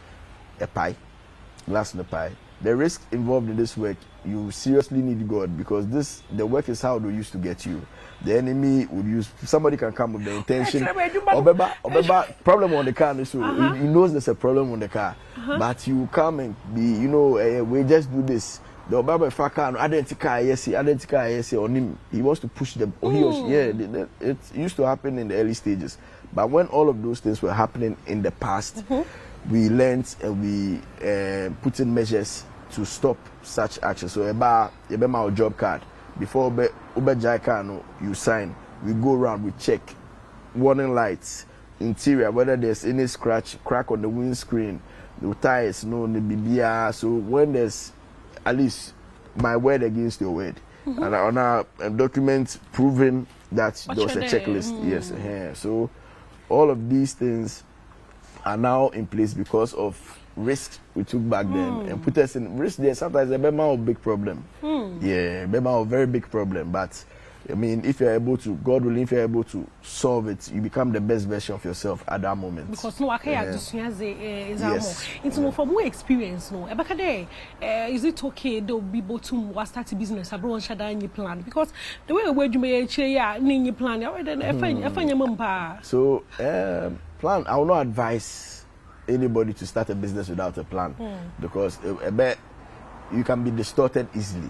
a pie, glass in the pie. The risk involved in this work, you seriously need God because the work is how they used to get you. The enemy would use, somebody can come with the intention, Obeba, problem on the car, so he knows there's a problem on the car, but you come and be, we just do this. The Obaba Faka, identical, yes, on him, he wants to push them, or he or she, it used to happen in the early stages. But when all of those things were happening in the past, we learned and we put in measures to stop such action. So about my job card before you sign, we go around, we check warning lights, interior, whether there's any crack on the windscreen, the tires, no, the BBR. So when there's at least my word against your word, and on our document proving that there was a checklist, yes. So all of these things are now in place because of risk we took back then and put us in risk there. Sometimes a big problem. Yeah, a very big problem. But I mean, if you're able to, God willing, if you're able to solve it, you become the best version of yourself at that moment. Because no, I can't yes. It's more from more experience. No, is it okay? They'll be able to start a business. I brought a plan because the way you may plan. So plan. I will not advise anybody to start a business without a plan because you can be distorted easily.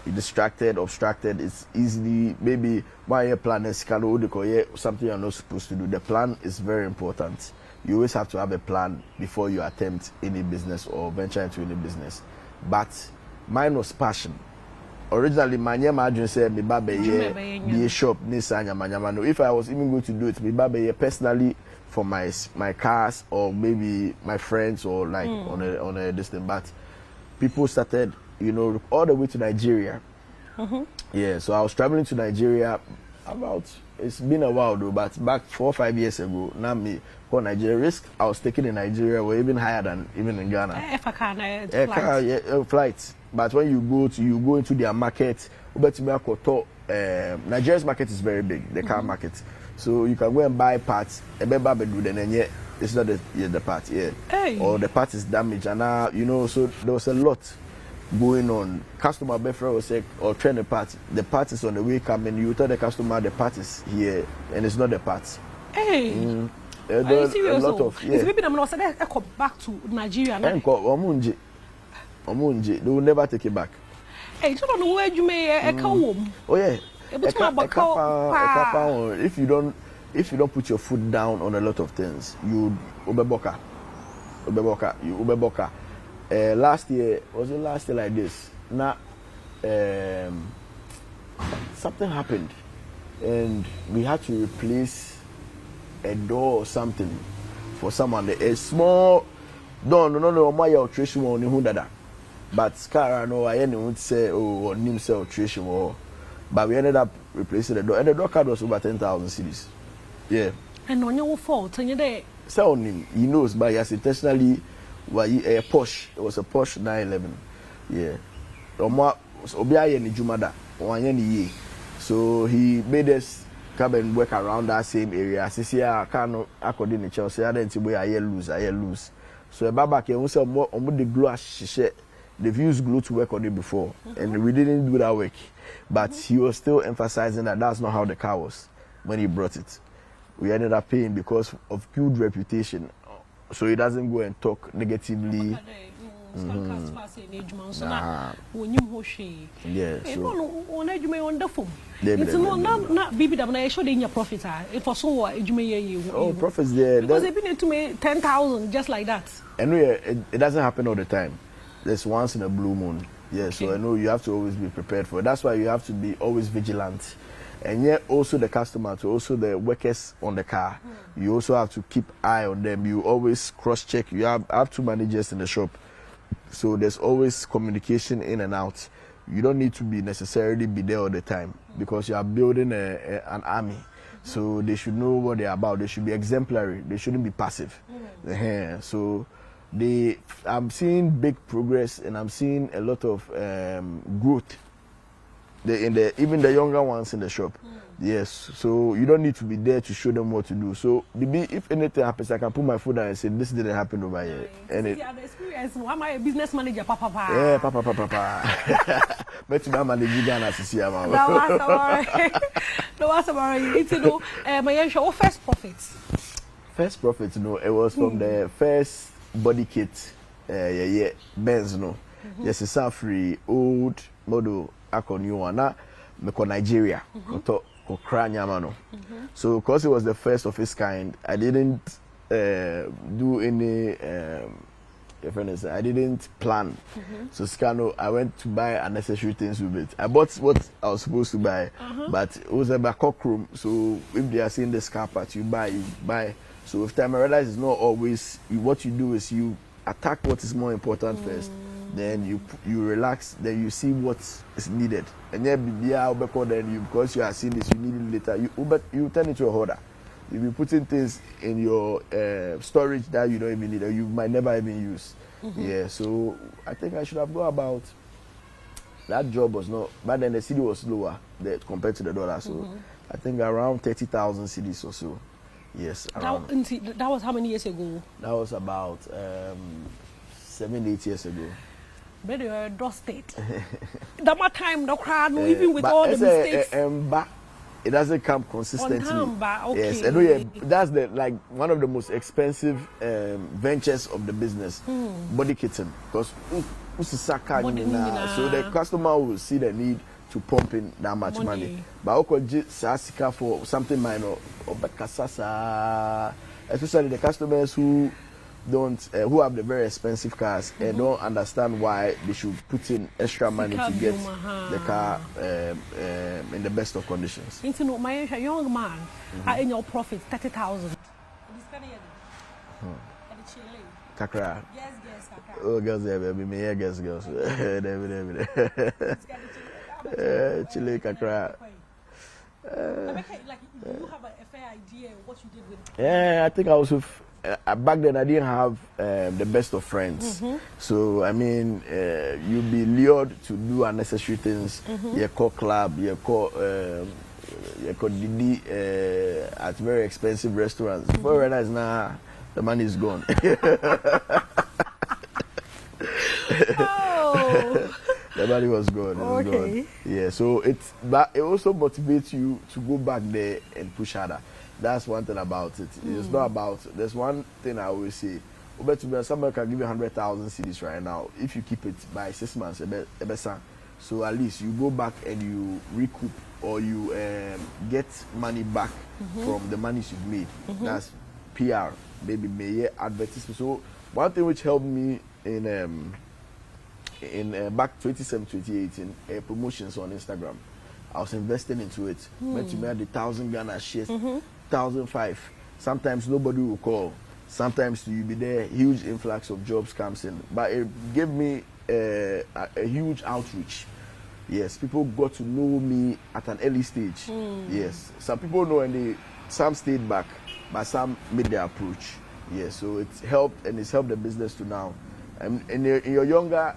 You're distracted, obstructed. It's easily maybe why your plan is something you're not supposed to do. The plan is very important. You always have to have a plan before you attempt any business or venture into any business. But mine was passion. Originally, my name said me be a shop. If I was even going to do it, me personally for my cars or maybe my friends or like on a distance. But people started, all the way to Nigeria. Yeah, so I was traveling to Nigeria it's been a while though, but back 4 or 5 years ago, now me for Nigeria risk I was taking in Nigeria were even higher than even in Ghana. Flights. But when you go into their market, Nigeria's market is very big, the car market. So you can go and buy parts, it's not the part, or the part is damaged, and so there was a lot going on. Customer before was say or train the part is on the way coming. You tell the customer the part is here and it's not the part. Are you serious? A lot of maybe I'm not saying I come back to Nigeria. They will never take it back. Hey, you don't know where you may come home. Oh yeah. If you don't put your foot down on a lot of things, you ubeboka. Last year like this? Now, something happened, and we had to replace a door or something for someone. A small door, no, my alteration on but car no, I would say nim say alteration but we ended up replacing the door, and the door card was over 10,000 cedis. Yeah. And on your fault, and you're there. So he knows, but he has intentionally a Porsche. It was a Porsche 911. Yeah. So he made us come and work around that same area. I can't according to Chelsea. I didn't lose. So Baba came say on the glue they've used glue to work on it before, and we didn't do that work. But he was still emphasizing that that's not how the car was when he brought it. We ended up paying because of good reputation, so he doesn't go and talk negatively Cast pass in age so na wonyim ho hwe. Yeah, so on adwuma wonderful. It's no bibi da na show dey nya profit it for so adwuma ye. Oh, profits there. Because they been to me 10,000 just like that. And it doesn't happen all the time. There's once in a blue moon. Yeah, so I know you have to always be prepared for it. That's why you have to be always vigilant. And yet also the customer, to also the workers on the car, you also have to keep eye on them. You always cross-check. You have 2 managers in the shop. So there's always communication in and out. You don't need to be necessarily be there all the time because you are building an army. So they should know what they're about. They should be exemplary. They shouldn't be passive. So I'm seeing big progress and I'm seeing a lot of growth. Even the younger ones in the shop. Yes, so you don't need to be there to show them what to do. So if anything happens, I can put my foot down and say, this didn't happen over here. And the experience, why am I a business manager, papa? Yeah, papa. But you manage Ghana to see about. No, what's about it? You know, my first profits. First profits, no, it was from the first body kit, Benz, no. Yes, it's a free old model. Ako new one na me ko Nigeria ko kra nyama no so because it was the first of its kind I didn't do any I didn't plan so scano I went to buy unnecessary things with it. I bought what I was supposed to buy but it was a back room, so if they are seeing the car part you buy so with time I realized it's not always what you do is you attack what is more important first. Then you relax, then you see what is needed. And then because you are seeing this, you need it later. You turn it to a hoarder. You'll be putting things in your storage that you don't even need or you might never even use. Yeah, so I think I should have gone about. That job was not, but then the city was lower compared to the dollar. So I think around 30,000 cedis or so. Yes. That was how many years ago? That was about 7-8 years ago. But you're a draw state. That time, no crowd, no, even with all the mistakes. It doesn't come consistently. Okay. Yes, and that's one of the most expensive ventures of the business. Body kitting, because so the customer will see the need to pump in that much money. But Sasika for something minor, especially the customers who have the very expensive cars and don't understand why they should put in extra money to get the car in the best of conditions. My young man, in your profit 30,000. Kakra. Oh, girls there, baby. Me, yeah, girls. Chile, Kakra. You have a fair idea what you did with it? Yeah, I think I was with. Back then, I didn't have the best of friends. So, I mean, you'd be lured to do unnecessary things. You call club, you call Didi at very expensive restaurants. Before you realize, the money is gone. The money was gone. Gone. Yeah, so it also motivates you to go back there and push harder. That's one thing about it. It's not about. There's one thing I always say. Somebody can give you 100,000 cedis right now. If you keep it by 6 months, so at least you go back and you recoup or you get money back from the money you've made. That's PR, maybe mayor advertisement. So one thing which helped me in back 2017, 2018, promotions on Instagram. I was investing into it. Went to me at the 1,000 Ghana shares, 1,005. Sometimes nobody will call. Sometimes you'll be there, huge influx of jobs comes in. But it gave me a huge outreach. Yes, people got to know me at an early stage. Yes, some people know and some stayed back, but some made their approach. Yes, so it's helped and it's helped the business to now. And in your younger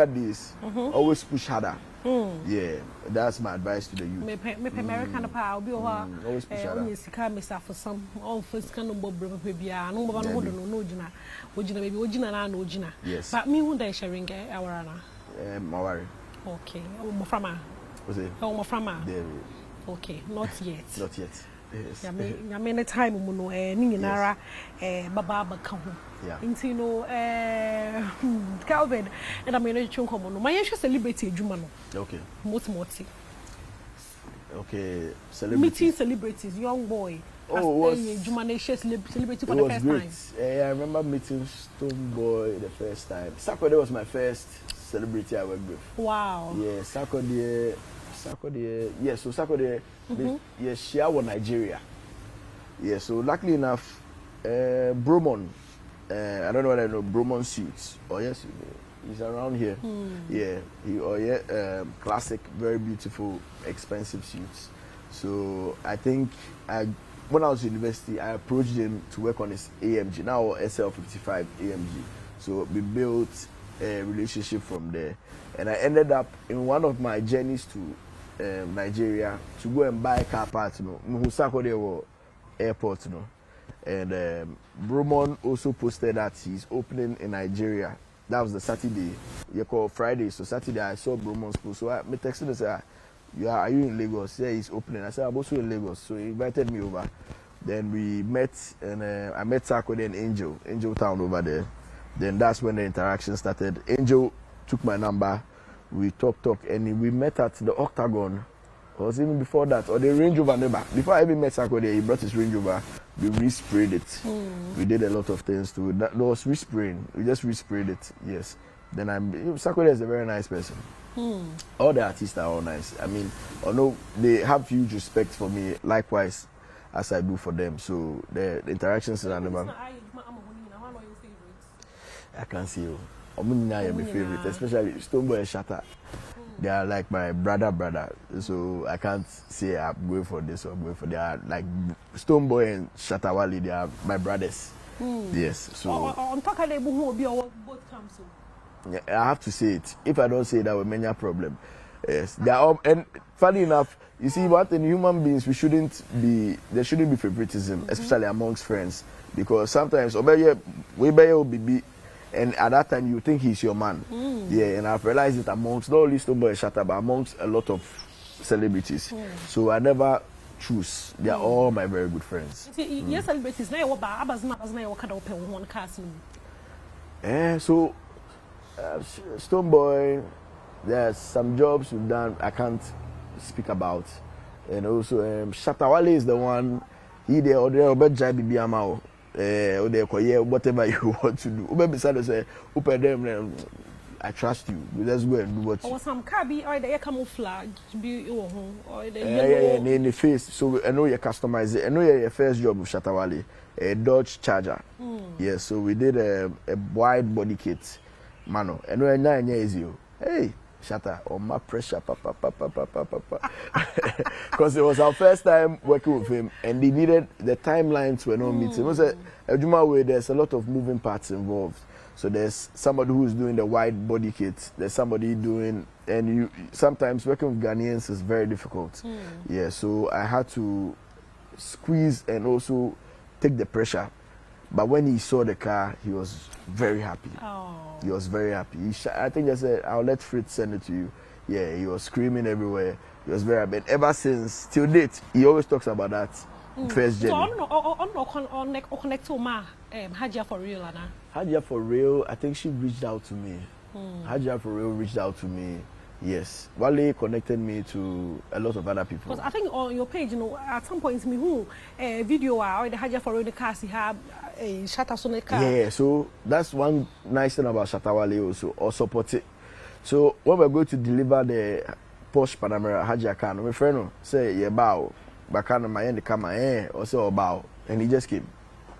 days, always push harder. Yeah, that's my advice to the youth. American power, always push harder. For some, all first kind of yes. But me, who they sharing our Mawari. Okay, Moframa. Was it? Oh, Moframa. Okay, not yet. Not yet. nyame time mu no ni nyinara baba ka ho nti no Calvin and I mean chunko no my celebrity adwuma no okay moti okay meeting celebrities young boy celebrity for the first time. I remember meeting Stone Boy the first time. Sakode was my first celebrity I worked with. Wow. Yeah, Sakode. Yeah, so Sakode, yes, she was Nigeria. Yeah, so luckily enough, Bromon, I don't know whether I know Bromon suits. Oh yes, he's around here. Yeah, classic, very beautiful, expensive suits. So I think when I was in university, I approached him to work on his AMG, now SL55 AMG. So we built a relationship from there. And I ended up in one of my journeys to Nigeria to go and buy car parts, Muhusako airport. And Bromon also posted that he's opening in Nigeria. That was the Saturday. You call Friday. So Saturday I saw Bromon's post. So I texted him and said, are you in Lagos? Yeah, he's opening. I said, I'm also in Lagos. So he invited me over. Then we met, and I met Sarkodie and Angel Town over there. Then that's when the interaction started. Angel took my number. We talked, and we met at the Octagon. Or even before that, or the Range Rover neighbor. Before I even met Sarkodie, he brought his Range Rover. We resprayed it. We did a lot of things to it. That was respraying. We just resprayed it, yes. Then Sarkodie is a very nice person. All the artists are all nice. I mean, although they have huge respect for me, likewise as I do for them. So the interactions are never. I can't see you. I'm my favorite, especially Stone Boy and Shatta. They are like my brother. So I can't say I'm going for this or I'm going for that. Like Stone Boy and Shatta Wale, they are my brothers. Yes. So on talk about both comes. Yeah, I have to say it. If I don't say that, we'll many a problem. Yes, they are all, and funny enough, you see, what in human beings there shouldn't be favoritism, especially amongst friends, because sometimes we be, and at that time you think he's your man. Yeah, and I've realized it amongst not only Stone Boy and Shatta, but amongst a lot of celebrities. So I never choose. They are all my very good friends. Yes, celebrities now so. Stone Boy, there's some jobs we've done I can't speak about, and also Shatta Wale is the one. He there or there about Jai Bibi Amao, or there whatever you want to do. Ube beside us say, "Upe them, I trust you. Let's go and do what." Or some car be or the camouflage be or the in the face. So I know you customize it. I know your first job with Shatta Wale, a Dodge Charger. Yes, so we did a wide body kit. Mano, and we're not easy. Hey, Shatta, on my pressure, because it was our first time working with him, and they needed the timelines were not meeting. It was a Juma way. There's a lot of moving parts involved. So there's somebody who's doing the wide body kit. There's somebody doing, and you sometimes working with Ghanaians is very difficult. Yeah, so I had to squeeze and also take the pressure. But when he saw the car, he was very happy. He was very happy. I think I said, I'll let Fritz send it to you. Yeah, he was screaming everywhere. He was very happy. And ever since, till date, he always talks about that first journey. So connect to Hajia for real, Anna? Hajia for real, I think she reached out to me. Hajia for real reached out to me. Yes, Wale connected me to a lot of other people. Because I think on your page, at some point, me who video or the Hajia for the cars he have a Shatta Sone car. Yeah, so that's one nice thing about Shatta Wale also, or support it. So when we're going to deliver the Porsche Panamera Hajia car, my friend say, yeah, bow, Bakana my end the camera, or say, bow, and he just came.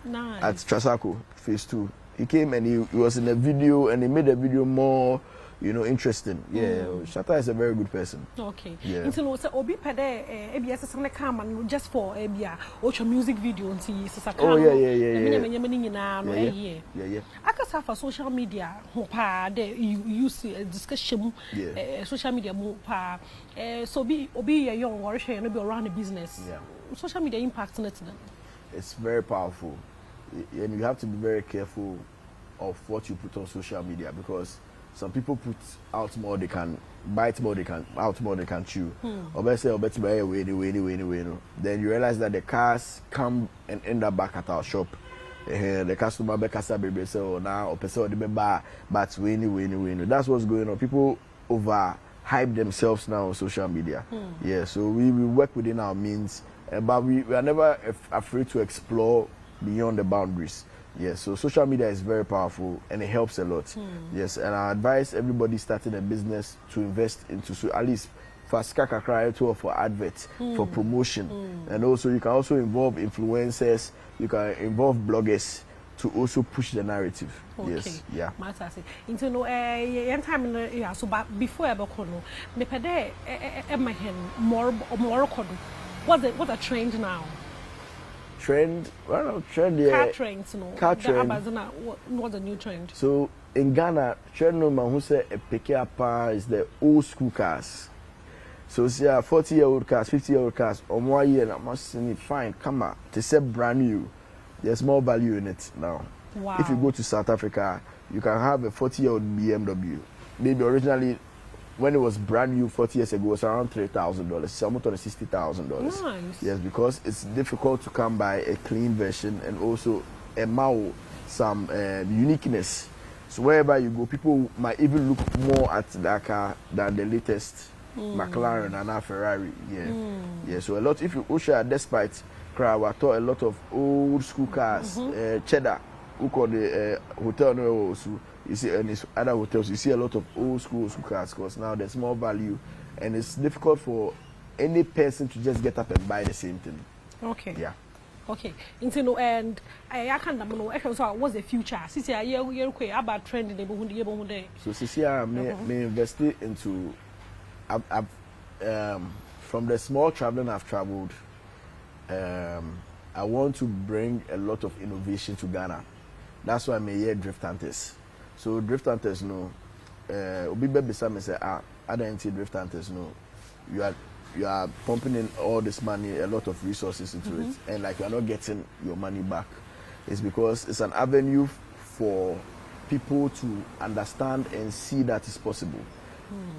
Nice. At Trasacco, phase 2. He came and he was in the video, and he made the video more, interesting. Yeah, Shatta is a very good person. Okay. Yeah. Until no, Obi Pede, ABS is on camera just for ABA, watch a music video and see. Oh yeah. I can say for social media, you use discussion, social media, so be a young or be around the business. Yeah. Social media impact on it. It's very powerful, and you have to be very careful of what you put on social media, because some people put out more, they can bite more, they can out more, they can chew. Or say, then you realize that the cars come and end up back at our shop. The customer back at baby say, oh, now or person the member, but winning. That's what's going on. People over hype themselves now on social media. Yeah, so we work within our means, but we are never afraid to explore beyond the boundaries. Yes, so social media is very powerful and it helps a lot. Yes, and I advise everybody starting a business to invest into at least for skakakra or for adverts, for promotion. And also you can also involve influencers, you can involve bloggers to also push the narrative. Okay. Yes, yeah. Into no time yeah, so but before I kono me pede more kodo. What's a trend now? Trend, well, trend, yeah. Car trends, no. Car trend. What's the new trend? So in Ghana, trend no man who say a pick up is the old school cars. So see, 40-year-old cars, 50-year-old cars, or 1 year, I must say, fine, come on, they say brand new. There's more value in it now. Wow. If you go to South Africa, you can have a 40-year-old BMW. Maybe originally, when it was brand new 40 years ago, it was around $3,000. It's almost $60,000. Nice. Yes, because it's difficult to come by a clean version and also some uniqueness. So wherever you go, people might even look more at that car than the latest McLaren and a Ferrari. Yeah, yeah. So a lot. If you share, despite crowd, I thought a lot of old school cars, Cheddar, who call the hotel no also. You see, and other hotels, you see a lot of old school cars because now there's more value, and it's difficult for any person to just get up and buy the same thing. Okay. Yeah. Okay. And I can't know. What's the future? Since you're about trend in the neighborhood. So since I may invest into, from the small traveling I've traveled, I want to bring a lot of innovation to Ghana. That's why I'm here Drift Hunters. So Drift Hunters no, Obi Bebisa me say I don't see Drift Hunters no. You are pumping in all this money, a lot of resources into it, and like you are not getting your money back. It's because it's an avenue for people to understand and see that it's possible.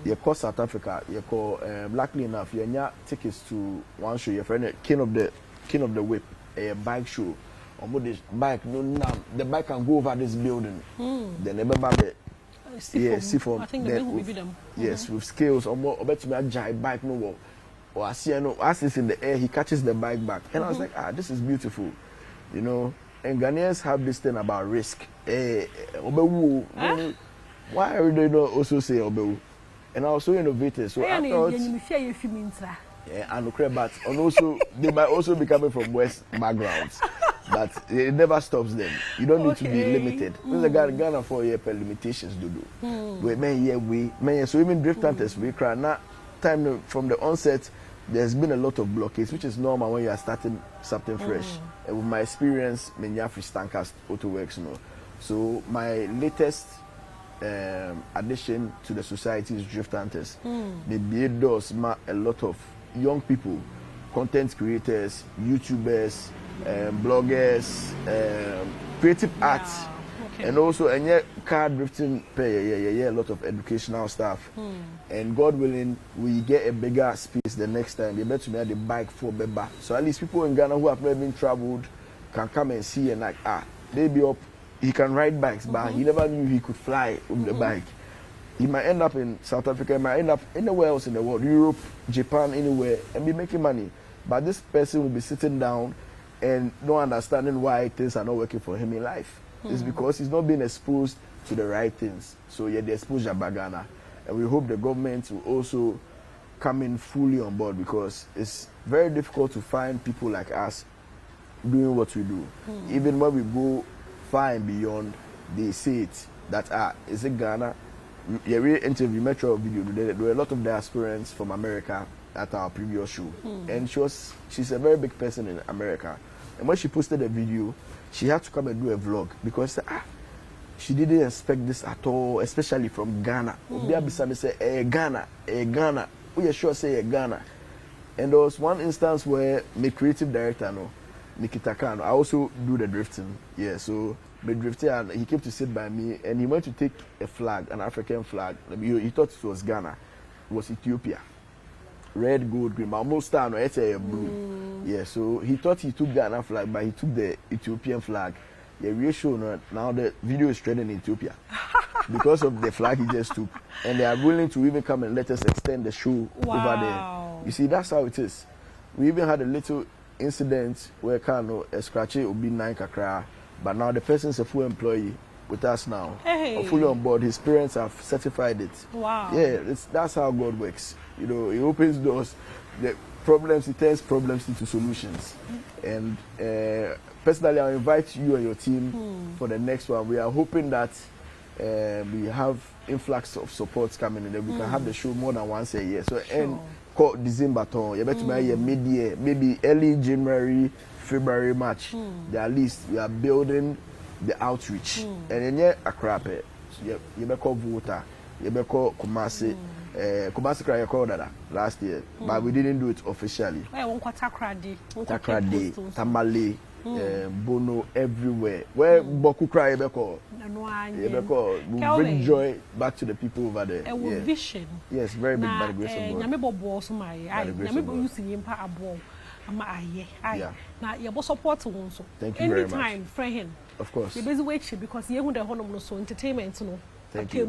You call South Africa, you call luckily enough, you have tickets to one show. Your friend King of the Whip, a bike show. The bike, the bike can go over this building. Then everybody, Seaform. I think the will be them. Yes, with scales. Or bet me a giant bike no. Or I see, as it's in the air, he catches the bike back, and I was like, this is beautiful, you know. And Ghanaians have this thing about risk. Why are they not also say obewu? And I was so innovative. So I thought. Yeah, and but and also they might also be coming from West backgrounds, but it never stops them. You don't need to be limited. There's a Ghana 4 year per limitations to do. So even Drift Hunters we cry now. Time from the onset, there's been a lot of blockades, which is normal when you are starting something fresh. And with my experience, many Stancast Auto Works, So my latest addition to the society is Drift Hunters. Maybe it does a lot of young people, content creators, YouTubers, bloggers, creative arts, and also car drifting. A lot of educational stuff. And God willing, we get a bigger space the next time. They better me the bike for Beba. So at least people in Ghana who have never been traveled can come and see and like they be up. He can ride bikes, but he never knew he could fly with the bike. He might end up in South Africa, he might end up anywhere else in the world, Europe, Japan, anywhere, and be making money. But this person will be sitting down and not understanding why things are not working for him in life. It's because he's not being exposed to the right things. So the exposure by Ghana. And we hope the government will also come in fully on board because it's very difficult to find people like us doing what we do. Even when we go far and beyond, they say it, that is it Ghana? Yeah, we interviewed Metro video. There were a lot of diasporans from America at our previous show, and she's a very big person in America. And when she posted a video, she had to come and do a vlog because she didn't expect this at all, especially from Ghana. Say, Ghana. We are sure say Ghana. And there was one instance where my creative director, Nikita Khan, I also do the drifting. Yeah, so me drifted, and he came to sit by me, and he went to take a flag, an African flag. He thought it was Ghana, it was Ethiopia. Red, gold, green, but almost down, it's a blue. Yeah, so he thought he took Ghana flag, but he took the Ethiopian flag. Yeah, we show now the video is trending in Ethiopia because of the flag he just took, and they are willing to even come and let us extend the show over there. You see, that's how it is. We even had a little incident where Kano a scratchy will be 9 kakra, but now the person's a full employee with us now, fully on board. His parents have certified it. Wow. Yeah, that's how God works. You know, He opens doors, the problems, He turns problems into solutions, and. Personally, I invite you and your team for the next one. We are hoping that we have influx of supports coming in, and we can have the show more than once a year. So, and called December, you better mid-year, maybe early January, February, March. At least we are building the outreach. And then a crap, you better call Vota, you better call Kumasi. Kumasi cry called that last year, but we didn't do it officially. Takrade, Tamale. Bono everywhere. Where Boku cry, we bring joy back to the people over there. A vision. Yes, very big by the grace of God. Thank you very much. Anytime, friend. Of course. The busy wait because you the honor so entertainment no. Thank you.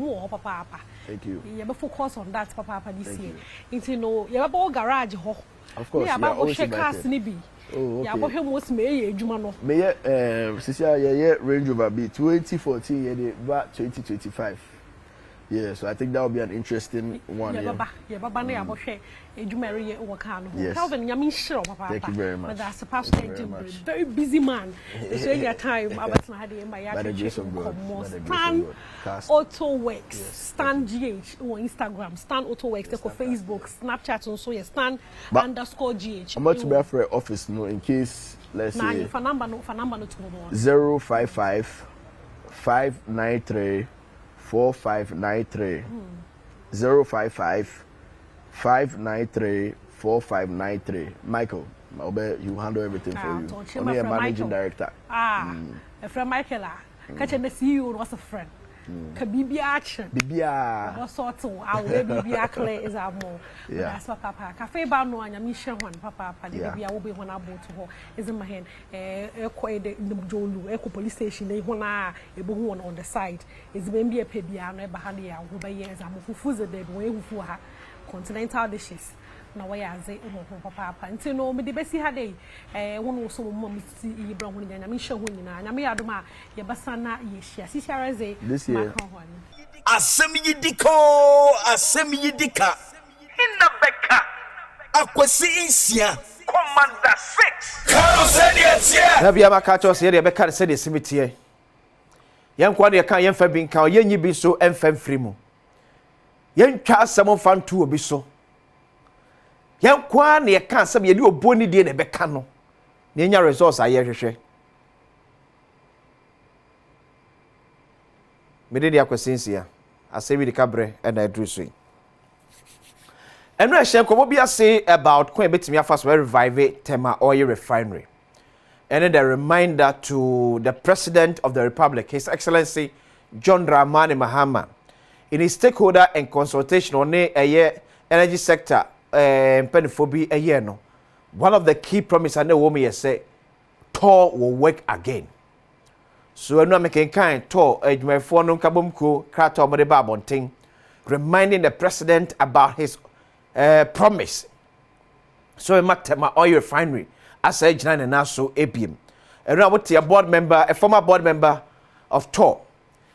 Thank you. You have focus on that, Papa, this year. Into no, you have all garage ho. Of course, yeah, always invited. Oh, okay. Yeah, but him was me, Jumano. May Range Rover be 2014, yeah, 2025. Yeah, so I think that will be an interesting one. Yeah, Baba, I will share a Jumary or Kano. Calvin, Yamin show, Papa. Thank you very much. But that's supposed to be very busy man. So your time, I was not having my Stan Auto Works, Stan GH on Instagram, Stan Auto Works, for Facebook, Snapchat, and so yeah, Stan _GH. I'm about to be for office, no, in case, let's say, for number 055 593 4593 055 593 4593. Michael, I'll bet you handle everything for you. Only a managing director. A friend Michael, catching the CEO was a friend. Kabibi action. Bibia. What sort of our Bibia clay is our more. That's Papa. Cafe Bano and Yamisha one, Papa. Bibia will be one about to her. Is in my hand. Quite the Jolu, Echo Police Station, they one a one on the side. It's maybe a Pebiana, Bahalia, who by years I'm who fuzzy dead way who her continental dishes. Now I say, Papa, until no, me the best had a one also mom see Brown and I mean, show winning, and I may adoma, Yabasana, yes, she this year. Asemi Diko, Asemi Dika, in the Becca, Aquasi Insia, Commander 6. Carlos said yes, yeah. Nabiama Catos here, Becca said the cemetery. Young Quadia can't yen fabbing cow, yen you be so and fem frimo. Yen cast some fun to be so. Yan kwa na ye kan sam ye de oboni die na be ka no na nya resource aye hwehwe me de akwasensia asebi de kabre na adrusu eno ehye ko bi say about kwa betimi afa so revive Tema Oil Refinery, and the reminder to the President of the Republic, His Excellency John Dramani Mahama, in his stakeholder and consultation on the energy sector. Penphobia a year no. One of the key promises I know woman say Tor will work again. So I'm not making kind Tor my phone on Kabumko, Krato Babonting, reminding the president about his promise. So I'm at Tema Oil Refinery, I said Jan and also ABM. And I would a board member, a former board member of Tor.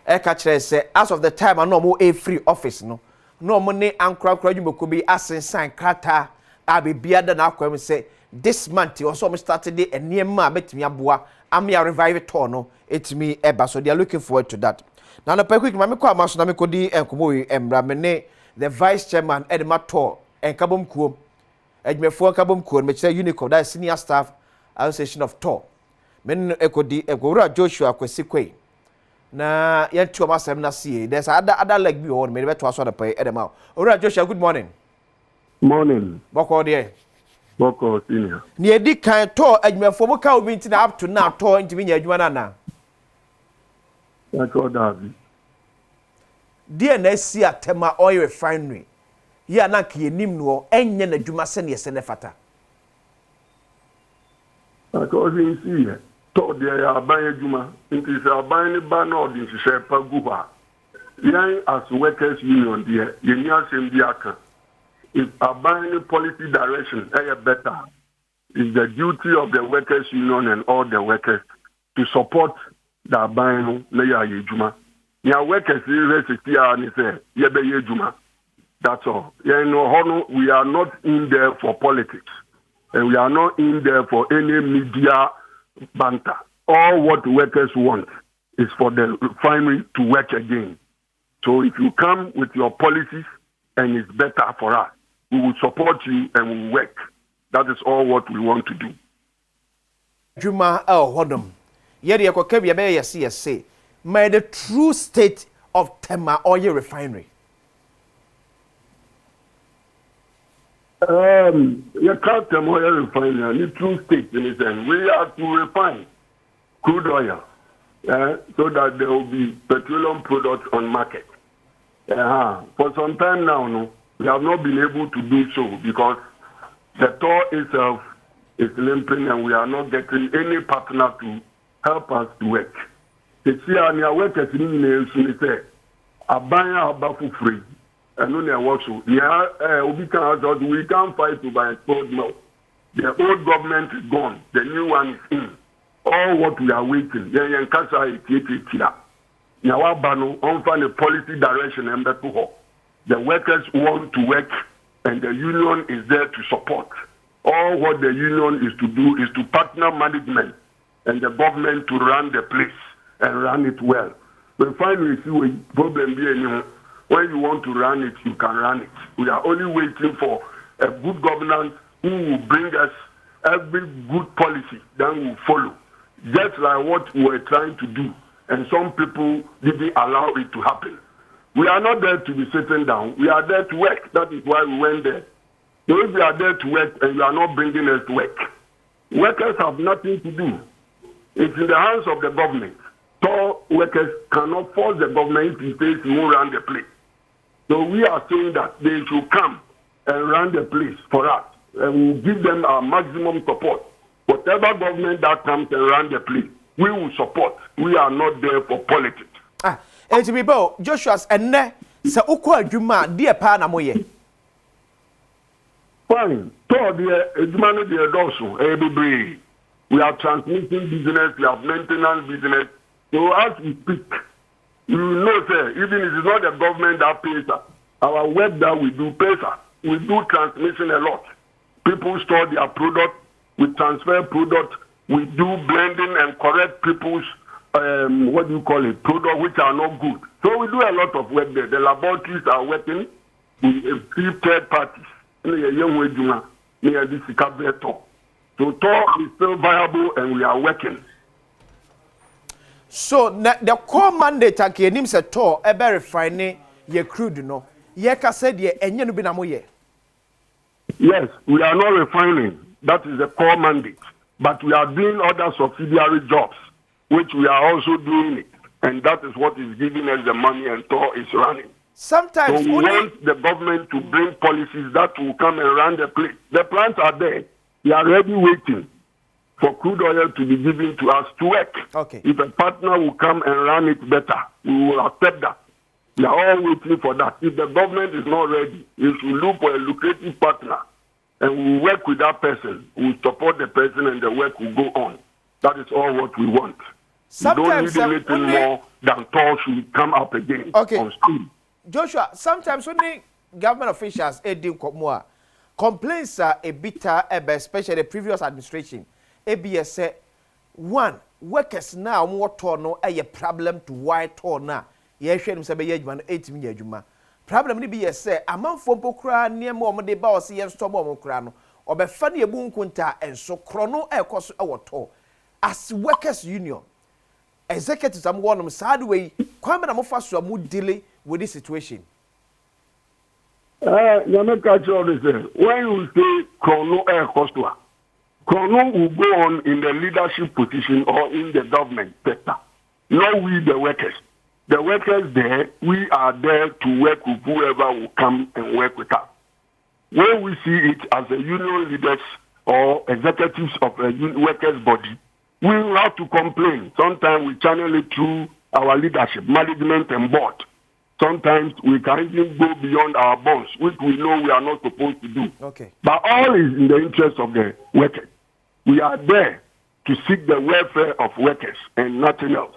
Catcher say, as of the time I know more a free office no. No money and crowd you could be asking sign crata. I'll be bearded now. Come say this month you also started it and near ma bet me abua. I'm your revive tono. It's me eba. So they are looking forward to that. Now the quick mammy kwa masunami kodi and kumui and bramene the vice chairman Edma Tor and Kabum Kum. Edme for Kabum Kum, which say unico that senior staff association of Tor. Men ekodi egora Joshua Kwesikwe. Na yen two of na see there's other leg be on me to aso the pay edema. Ora Joshua, good morning. Morning. Boko there. Boko senior. Ni edi kan to adwumafo mo ka obi ntina up to now to ntimi nya adwuma na. That's all that. DNS Tema Oil Refinery. Ya na ki enim no enye na dwuma se ne se ne fata. Because you see, to there are buying juma. It is a buying ban or this is a paguba. Young as workers union there, you need same diaka. If a buying policy direction, better. It's the duty of the workers union and all the workers to support the buying na juma. Ya workers university and say ye juma. That's all. You know, we are not in there for politics. And we are not in there for any media banter. All what workers want is for the refinery to work again. So if you come with your policies and it's better for us, we will support you and we will work. That is all what we want to do. Juma Hodom. Yeri Kokebi Abe say, may the true state of Tema Oil Refinery. You can't tell oil refinery, the true state in it, and we have to refine crude oil so that there will be petroleum products on market. For some time now, no, we have not been able to do so because the tour itself is limping and we are not getting any partner to help us to work. The Sia work at the about free. And only also, we can't fight to buy exposed milk. The old government is gone, the new one is in. All what we are waiting, now on find a policy direction and the workers want to work and the union is there to support. All what the union is to do is to partner management and the government to run the place and run it well. But finally, see a problem being when you want to run it, you can run it. We are only waiting for a good governance who will bring us every good policy that will follow. Just like what we were trying to do. And some people didn't allow it to happen. We are not there to be sitting down. We are there to work. That is why we went there. So if we are there to work and you are not bringing us to work, workers have nothing to do. It's in the hands of the government. So workers cannot force the government to say you won't run the place. So we are saying that they should come and run the place for us. And we'll give them our maximum support. Whatever government that comes and run the place, we will support. We are not there for politics. Joshua's and se ukwa juma dear pana moye. Fine. So we are transmitting business, we have maintenance business. So as we speak, you know, sir, even if it's not the government that pays us, our work that we do pays us. We do transmission a lot. People store their product, we transfer product, we do blending and correct people's, product which are not good. So we do a lot of work there. The laboratories are working, we have third parties. So talk is still viable and we are working. So the core mandate again se to e be refine ye crude no. Ye ka said ye enye no bi na mo ye. Yes, we are not refining. That is the core mandate. But we are doing other subsidiary jobs, which we are also doing it. And that is what is giving us the money and TOR is running. Sometimes so we want the government to bring policies that will come and run the place. The plants are there. We are already waiting for crude oil to be given to us to work. Okay. If a partner will come and run it better, we will accept that. We are all waiting for that. If the government is not ready, we should look for a lucrative partner and we will work with that person. We will support the person and the work will go on. That is all what we want. Sometimes we don't need anything more than TOR should come up again on stream. Joshua, sometimes when the government officials complaints are a bitter, especially the previous administration. ABS said, one, workers now more torn a problem to why torn now. Yes, him say be 8 million. Problem ni be say among fompo kra near more de ba see and storm more kra no or be funny a boon kunta and so chrono air cost our tour. As workers union, executives am one sad way, Kwame na mo fa so mo delay with this situation. You not catch all this. When you say chrono air cost, chrono will go on in the leadership position or in the government sector. not we the workers. The workers there, we are there to work with whoever will come and work with us. When we see it as a union leaders or executives of a workers' body, we will have to complain. Sometimes we channel it through our leadership, management, and board. Sometimes we can even go beyond our bounds, which we know we are not supposed to do. Okay. But all is in the interest of the workers. We are there to seek the welfare of workers and nothing else.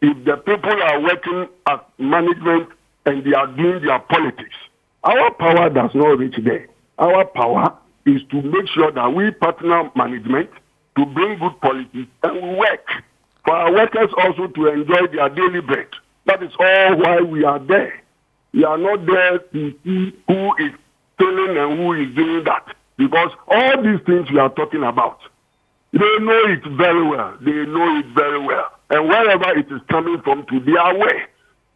If the people are working at management and they are doing their politics, our power does not reach there. Our power is to make sure that we partner management to bring good policies and we work for our workers also to enjoy their daily bread. That is all why we are there. We are not there to see who is stealing and who is doing that. Because all these things we are talking about, they know it very well. They know it very well. And wherever it is coming from, to they are aware.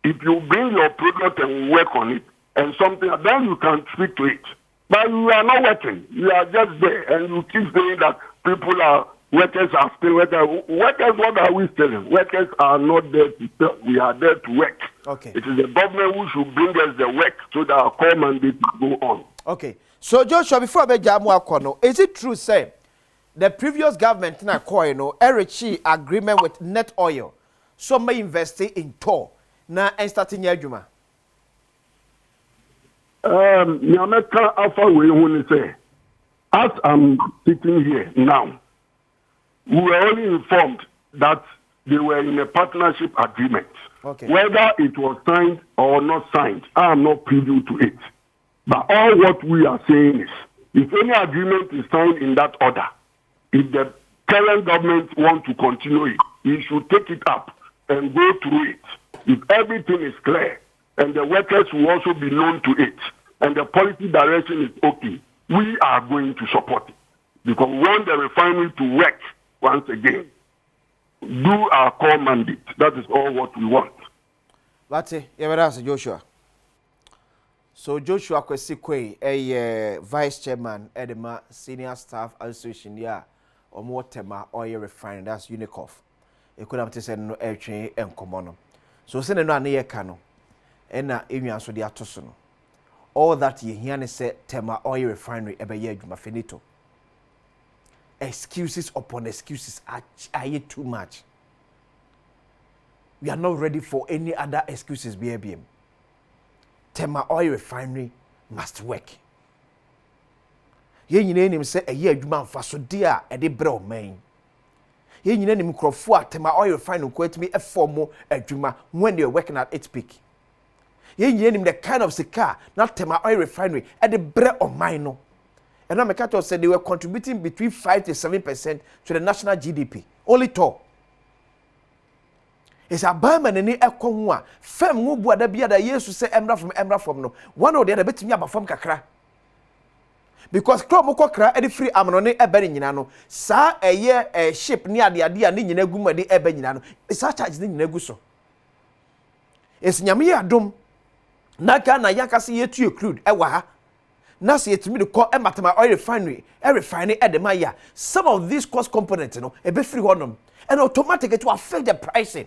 If you bring your product and work on it, and something, then you can speak to it. But you are not working. You are just there, and you keep saying that workers are still workers. Workers, what are we stealing? Workers are not there to steal. We are there to work. Okay. It is the government who should bring us the work so that our core mandate will go on. Okay. So, Joshua, before I jamu is it true, say, the previous government na reached agreement with Net Oil, so may invest in tour na and starting yajuma? Nyameka Alpha we say, as I'm sitting here now, we were only informed that they were in a partnership agreement. Okay. Whether it was signed or not signed, I am not privy to it. But all what we are saying is, if any agreement is signed in that order, if the current government wants to continue it, we should take it up and go through it. If everything is clear, and the workers will also be known to it, and the policy direction is okay, we are going to support it. Because we want the refinery to work once again. Do our core mandate. That is all what we want. That's it. Yeah, Joshua. So Joshua Kwesikwe, a vice chairman, Edema Senior Staff Association, yeah, or more tema oil refinery, that's Unicoff. It could have to say no air train and common. So send no near cano, and na even so the atosono. All that ye hear say tema oil refinery ebe ye juma finito. Excuses upon excuses are too much. We are not ready for any other excuses, BABM. Tema oil refinery must work. Ye nyine nim say eye adwuma mfa so dia e de bre o man. Ye nyine nim krofo a tema oil refinery kwatimi e form adwuma when they are working at its peak. Ye nyine nim the kind of sika na tema oil refinery e de bre o man no. And Mekato said they were contributing between 5 to 7% to the national GDP. Only two. It's a barman and a conwa. Fem mu bua da bia da Yesu say emra from no. One or the other bit me about from kakra. Because crop moko kra e free amno e bere nyina no. Sa eye a ship ni ade ade ani nyina gu ma de e be nyina no. Sa charge ni nyina gu so. Es nyame adom. Na ga na yakase yetu crude e wa ha. Now see to me the call Matama oil refinery, a refinery at the Maya. Some of these cost components, a bit free on them, and automatically to affect the pricing.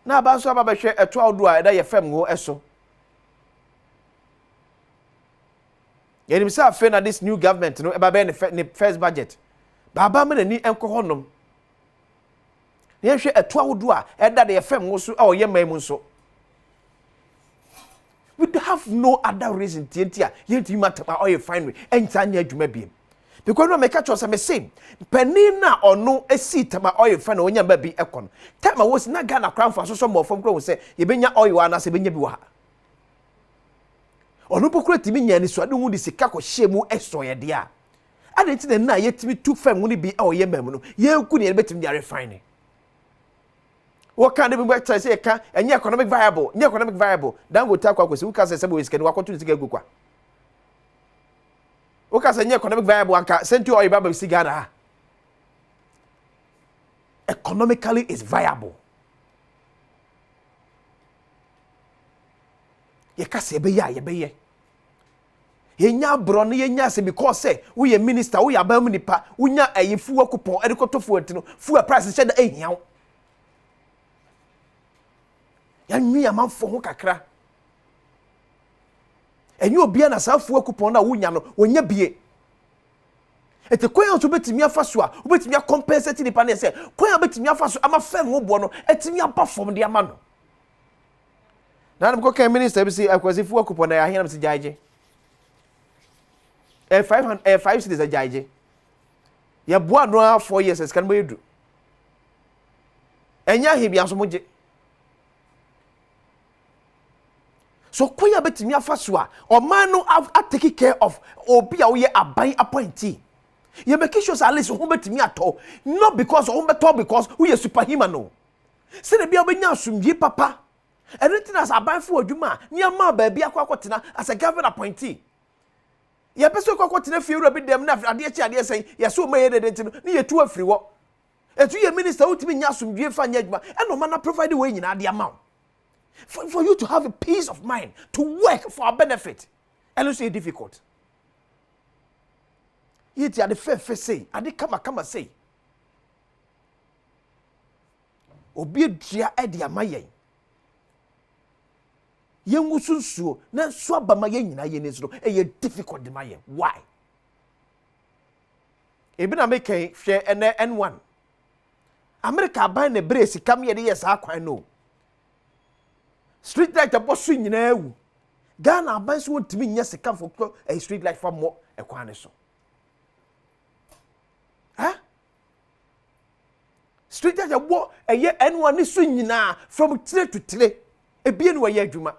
Now, Banso Baba share a 12 do I FM go eso. Yet himself fair this new government, no, about the first budget. Baba men ni enko honum. Ye share a 12 do I that the FM go so or ye so. We have no other reason to yet you matter oil refinery and Tanya Jumabim. Because no make us the same. Penina or no a seat my oil refinery when you baby econ. Time I was not gonna crown for so more from grow say you been your oil and as a binya. Or no procret me and so I don't want to see kako shemu esoya dia. I didn't the na yet me took fam when be our yememono. You couldn't bet me refinery. What kind of work say can and economic viable, economic viable. Then we'll talk about who can say we can walk to get good. What can say economic viable and can send you all your Bible cigar. Economically is viable. You can say be ya, Yenya bro no yenya se because say we minister we abam nipa unya ayifu akupon edikotofu atino fu a price che da ehia ya nwi amanfo ho kakra enye obia na safu akupon na unya no wonya bie ete kwan so betimi afa so a obetimi compensate nipa na say kwan betimi afa so ama fem ho bo no etimi aba fom de ama no na nam ko kan minister bi si akwasifu akupon na ya hia nam se jaje 5 cities a jaje ya boa no 4 years kan mo yedu enya hebia so moje so koya betimi afa so a o man no take care of obi a wo ye aban appointee you make sure at least who betimi ato not because who beto because we are superhuman no say the bia obenya asumdie papa anything as aban fo adwuma ni ama ba bia akotena as a government appointee ya peso kwakotena fiewura bi dem na ade echi ade sen ya so maye de ntino ni yetu afiri wo etu ye minister utimi nya asumdue fa nya adwuma eno man provide we nyina ade ama for you to have a peace of mind to work for our benefit and it's difficult yeti ade fe say ade kama say obi dua ade amayen yengu sunsuo na so abama ye nyina ye nesro e difficult de mayen why ebi na make hwe ene N1 America ban na brace kam ye de yes akwan no street light abosu nyina ewu Ghana ban so ntimi nya sika for a street light for mo ekwan ne so street light abo eye N1 ni so nyina from tire to tire ebie no ye adwuma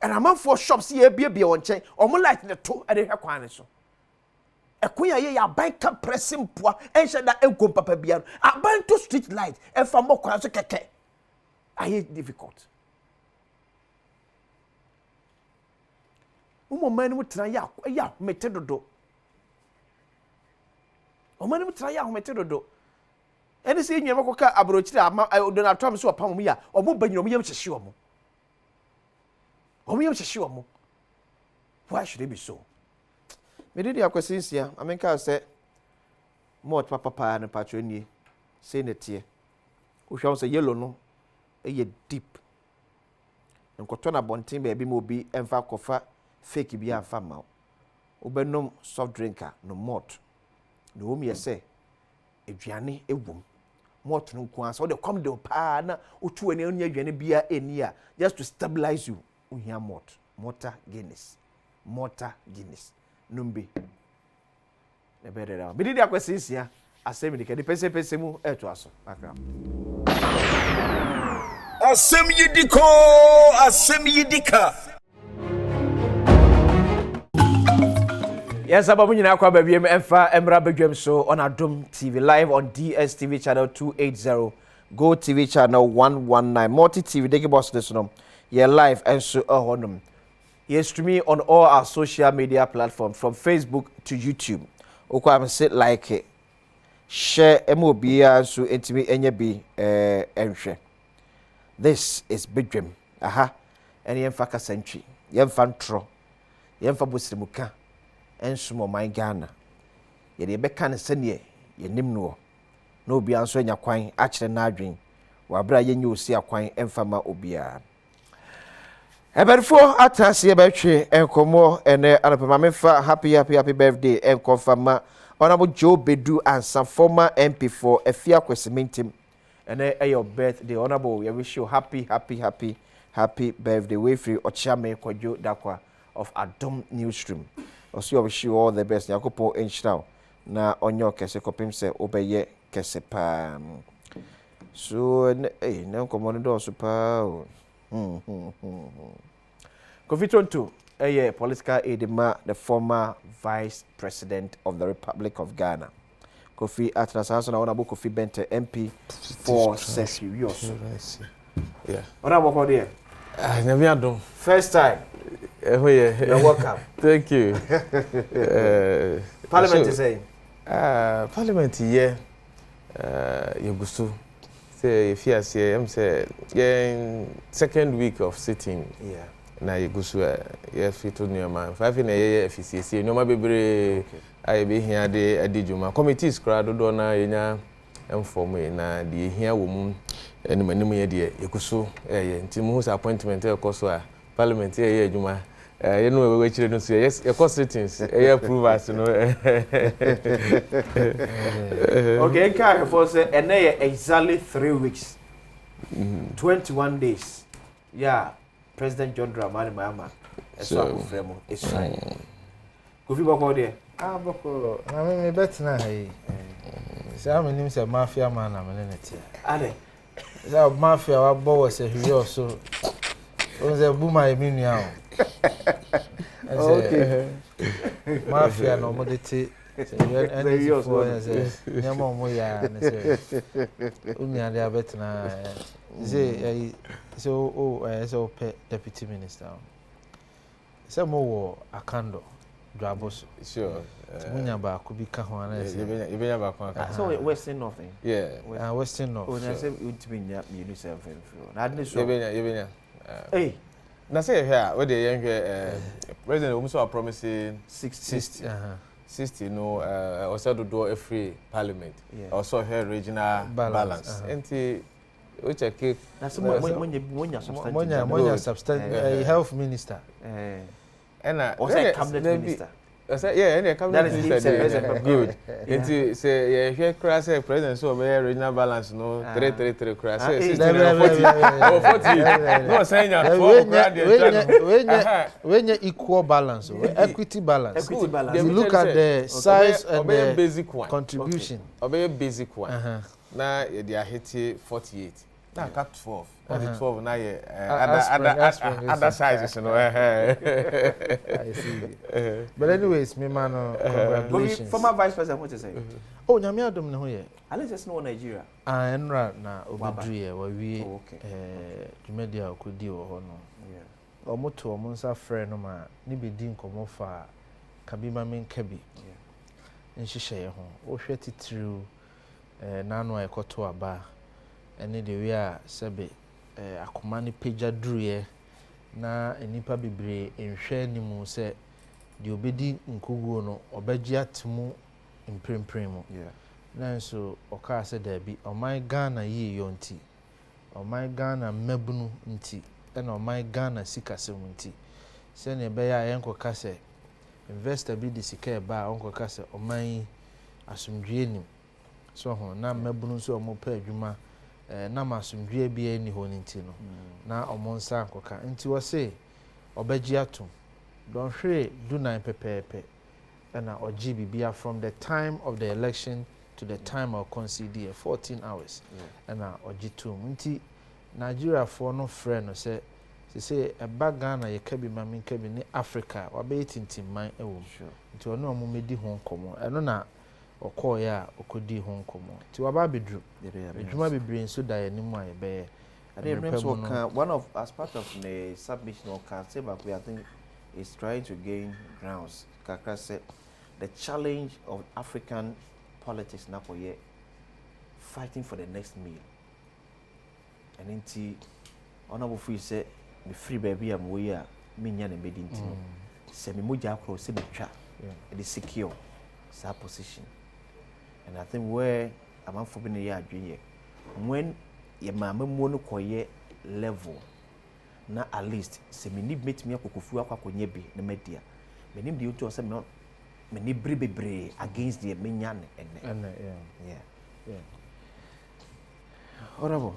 and amount for shops here be on chain or more like the two at the Hakwane so. A queen ya bank pressing poor and said that Elcom Papa Bian. I ban to street light and for more quans keke. I hate difficult. Man would try ya metodo. O man would try ya metodo. And the senior Moka Abrochida, I don't have Tom so upon me or more ben you to show me. Why should it be so? Me did the questions here. I mean, I say, more papa and patroni, say it here. Who shall say yellow no, a deep. And Cotona Bontin baby mobi and Facofa, fake be a farmer. Ubenum soft drinker, no mort. No, me say, a Gianni, a woman. Mort no quans, or the come do pana, or 2 and only Jenny beer in here, just to stabilize you. We hear mortar Guinness. Numbi. The better now. But the questions here. I say me the pese mu to us. Asem yidika. Yes, abamu nyina kwa ba biem emfa emra badwam so on Adom TV live on DSTV channel 280, Go TV channel 119, Multi TV dege boss this no. You're live and so honum. Yes, to me on all our social media platforms from Facebook to YouTube. Okay, sit like it, share MOBia so intimi enyebi enhwe. This is Badwam. Aha. Any emfaka century. Yemfa ntro. Yemfa bosirimuka. Ensumo my Ghana. Ye de beka ne sene ye nim no. No obi anso anya kwan a kire na adwen. Wa bra ye nyi osi akwan emfa ma obia. Eberfo atase ebetwe enkomo ene anapema mefa happy birthday enkonfama honorable Joe Bedu and some former MP for Efia Kwesimentim ene your birthday honorable we wish you happy birthday we free Ochame Kojo Dakwa of Adom Newsroom. Also I wish you all the best yakopo enchira na onyo kese kopim se obeye kese pa so na enkomo ndo super Kofi Tonto, political aide, the former Vice President of the Republic of Ghana. Kofi Atlasaso na Honorable Kofi Bente MP for Session. Yeah. What about there? Never First time. You're welcome. Thank you. Parliament is saying? Parliament, yeah. Yogusu. Say, if you say, I'm saying, second week of sitting. Yeah. na yegusu ye fito nneoma 5 na ye efisiesie nneoma bebre aye be hia de adijuma committees kra dodo na yenya emform na de hia wo mu enemanim ye de yegusu ye nti mu ho appointment e koso a parliament ye adwuma you know we chire no so yes your cost ratings approve us no okay can for say and exactly 3 weeks 21 days yeah President John Dramani Mahama so fremo is fine Kofi bako there bako na me betina hai say am nim say mafia man na me ne tie ale say mafia wa bo say hwe so o say buma e minua okay mafia no mo de ti say you say nyama mo ya ne say unya de betina say so deputy minister say mo wo akando Dwaboso. Sure. Munya ba ko bi ka ho ana say. Ibenya ba ko aka. So Western North. Yeah. Western North. Oh, na say ultimate me you self and na adne so. Ibenya. Hey. Na say here we dey yen president we so promising 60. 60 no also do every parliament. Also here regional balance. Enti we check it. Na say monya substantive health minister. And was a cabinet minister. Yeah, and a cabinet minister. Good. It say here class president so be regional balance no 333 class 60 40. No saying when equal balance, equity balance. You look at the size and the basic one contribution. Obey basic one. Now they are hitting 48. Now cut 12. 12 now other sizes, you know. I see. But anyways, me man, congratulations. Former Vice President, what you say? Oh, Nyame Adom ne ho ye. At least no Nigeria. Enra na obedrie wa wi dwumedia okodi wo ho no. Yeah. Omoto omonsa frɛ no ma ni bedi nkomo fa kabima menkabi. Yeah. Nhihye ye ho. Wo hwɛ titiriu nanu a ekoto aba. Ene de wi a sebe akoma ne pagya druye na enipa bebre enhwɛ nimu sɛ de obedi nkoguo no obagye atemu impremprem nanso oka sɛ dabi oman Ghana yi yonti oman Ghana mabunu nti ɛna oman Ghana sikasem nti sɛ ne be ya yenkoka sɛ investor bi de sika ba onkoka sɛ oman asomdwe nim so ho na mabunu so omo pa adwuma na masumdwe bia ni ho nti no na omonsa ankoka nti wo se obagye atom don hwe do 9 pepepe na oji bibia from the time of the election to the time of concede 14 hours na oji tom nti Nigeria for no friend no se eba Ghana ye kabi mamin kabi ni Africa wa be tintimman ewo nti ono mo medi ho nkomo eno na okoya okodi ho nkomo ti waba bedru edwuma bebre nso da yanimu aye be one of as part of the submission of can say back we I think is trying to gain grounds Kaka said the challenge of African politics na for ye fighting for the next meal and inti honorable free say me free baby am we a me nya na bedi nti no se me moja akro se me twa it is secure sa position. And I think where I'm for being a year when your mamma mono koye level na at least se me need meet me akukufu akwakonye bi na media me nim de you to say me ni bebre against the menyan and yeah honorable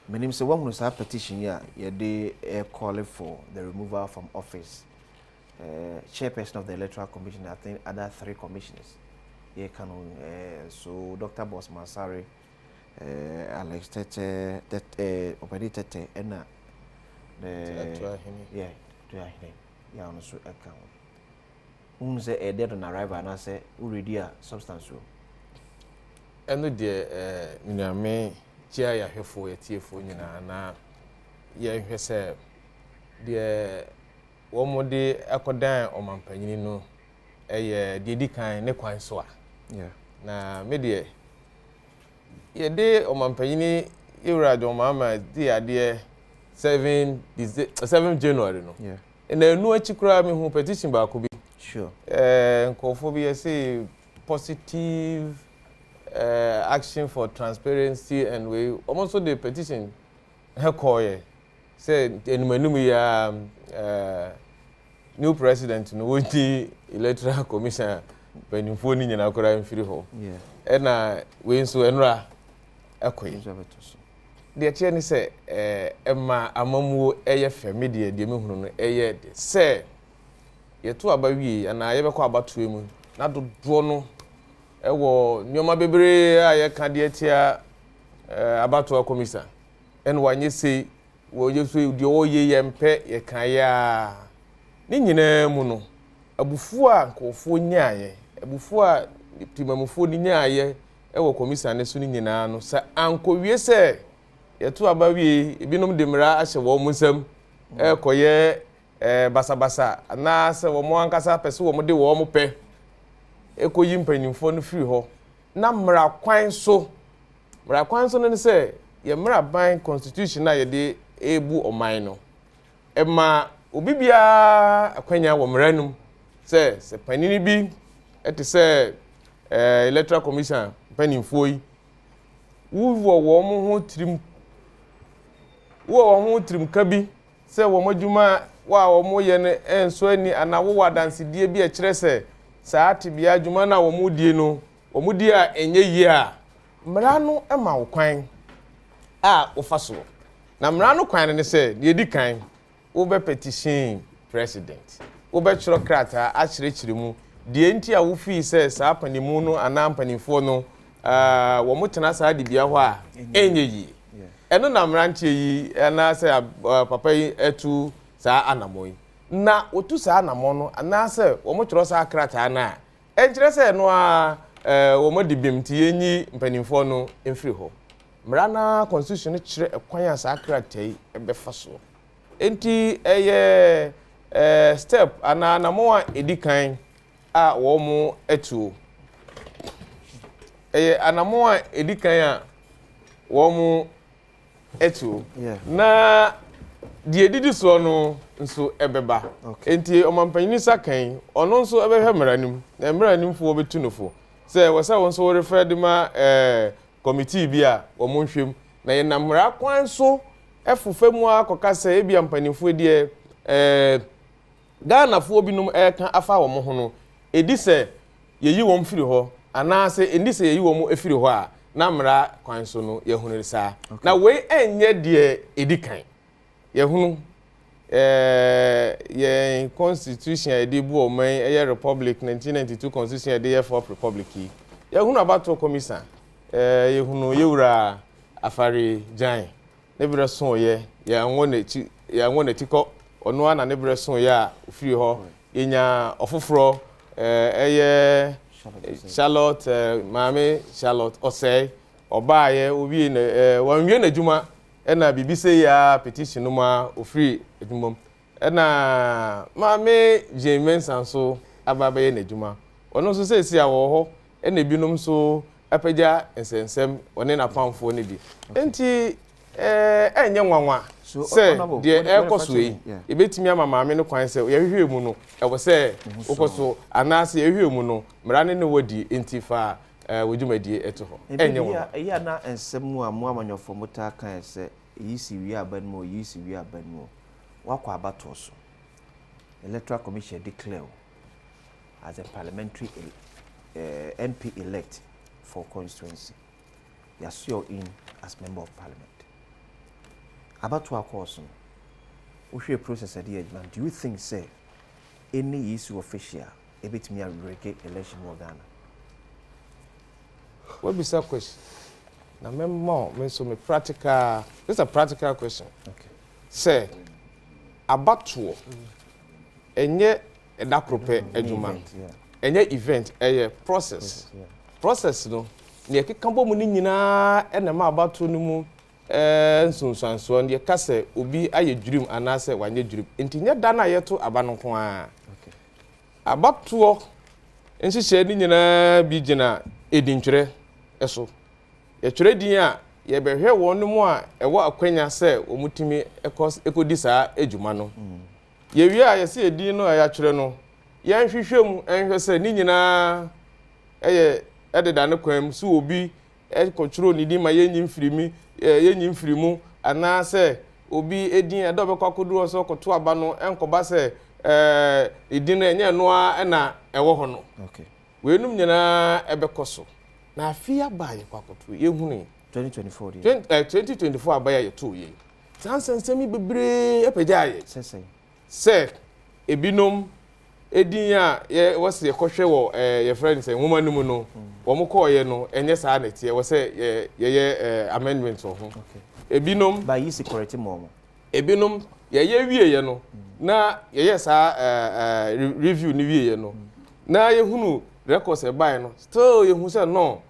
me nim say one say petition here they call for the removal from office chairperson of the Electoral Commission, I think other 3 commissioners. Yeah, so Dr. Boss Mansari, Alex Tete, Opedi Tete, and yeah, on the account. Say a dead on arrival, and I say, already a substance. And the me, Chia, here for a tearful, na yeah, say, the one more day akodan omampanyini no dedi kan ne kwan so a na me de ye de omampanyini Ewurade omama di ade 7 January no. Yeah. And then no chikura me who petition ba ko bi. Sure. Nkofobia say positive action for transparency and we almost the petition hekoye say enumanu ya new president no wodi electoral commission benimfo ni nyina akora mfiri ho. Yeah. Na we nso enra ekoye. De tie ni say ema amamuo eye femi de mehunu no eye de say yeto abawie ana yebekọ abatoe mu na dodo no ewo nyoma bebre a ye ka de tia abatoa komisa en wanye sei wo yeso de oye yempe ye kan ya ni nyina mu no abufu a nkofo nyaaye abufu a timamufo ni nyaaye ewo komisa ne so ni nyina no sa ankowie se yeto abawie ebinom de mra ahye wo musam ekoye basa na se wo mo ankasa pese wo mo de wo mo pe ekoyi mpanimfo no free ho na mra kwan so no ne se ye mra ban constitution na ye de ebu oman no ema obibia akwanya wo mranum se panini bi ete se electoral commission mpanimfo yi wo mo ho trim ka bi se wo modwuma wa wo mo ye ne enso ani ana wo wadansedie bi a kire se saati bia adwuma na wo mo die no wo mo die a enye yi a mra no ema wo kwan a wo faso na mra no kwan ne se de di kan wo be petition president wo be chiro krata a chire mu de enti a wo fi se saa panimu no ana panimfo no wo mo tena saa de bia ho a enye yi eno na mra ntie yi ana se papa yi etu saa anamoy na otu saa anamo no ana se wo mo chiro saa krata na enkyere se no a wo mo dibim ti yenyi mpanimfo no emfiri ho mra na constitution kire ekwan ya saa krata yi ebefa so enti eye step ana anamo a edikan a wo mo etu eye anamo a edikan a wo mo etu na die didi so no nso ebeba enti omampanyin sakan ono nso ebehwe mranim na mranim fo betu nofo se wasa won so refer de ma committee bi a wo monhwem na ye namra kwan so efufemu akoka se ebi ampanimfo die Ghana fo bi num eka afa wo mo ho no edi se yeyi wo mfiri ho ana se endi se yeyi wo mo efiri ho a na mra kwan so no ye hunu sa na we enye de edikan ye hunu ye constitution e de bu o man ye republic 1992 constitution e de ye for republic ye hunu abato commission ye hunu ye wura afari jan ne bre so ye won tiko ono ana ne bre so ye a ofiri ho yenya ofoforo eye Charlotte mame Charlotte osei obaye obi ne wanwie na djuma na bibise ya petition ma ofiri edumom na mame Jemen sanso ababaye na djuma ono so sesi a wo ho na binom so apaja ensensem one na pamfo ne di enti enye nwanwa se de ekoso yi ebetimi ama mame no kwan se ye hwehwe mu no ewo se okoso anase ye hwehwe mu no mrane ne wodi enti fa wodwumadi eto ho enye nwanwa eya na ensem mu a mu amanyofo mota kan se yi si wi aban mu yi si wi aban mu wakwa abato so electoral commission declare as a parliamentary MP elect for constituency you are sworn in as member of parliament about to our course we process at the edge. Do you think say any issue official a bit me a reggae election in Ghana? What be that question? Now me so me practical, this is a practical question. Okay. Say about to enye edaprope ejuma enye event eye process process no ne kekambo mu ni nyina ena ma about to no mu nsunsanso ne kase obi aye dwurim anase wanye dwurim entinya da na yeto aba no ko a okay abatuo nhihye ni nyina bi gina edintwere eso ye twere din a ye behwe won mu a ewo akwanya se omutimi ekodi saa ejuma no ye wi a ye se edin no ya kyerɛ no ye nhwehwem enhwe se ni nyina eye ededa ne kwam so obi ekotworo ni di ma ye nyim firimu ana se obi edin edobekwa koduro so koto aba no enkoba se edin na enye no a na ewo ho no okay wenum nyina ebekoso na afia ba ye kwakoto ye hunu 2024 abaya ye to ye sansensemi bebre epeja ye se ebinom edin a ye wose ye kohwe wo ye friends nwoma num no wo mo ko ye no enye saa na tie wo se ye amendment ho ebinom ba yi security mom ebinom ye wie ye no na ye saa review ni wie ye no na ye hunu records e buy no still ye hu se no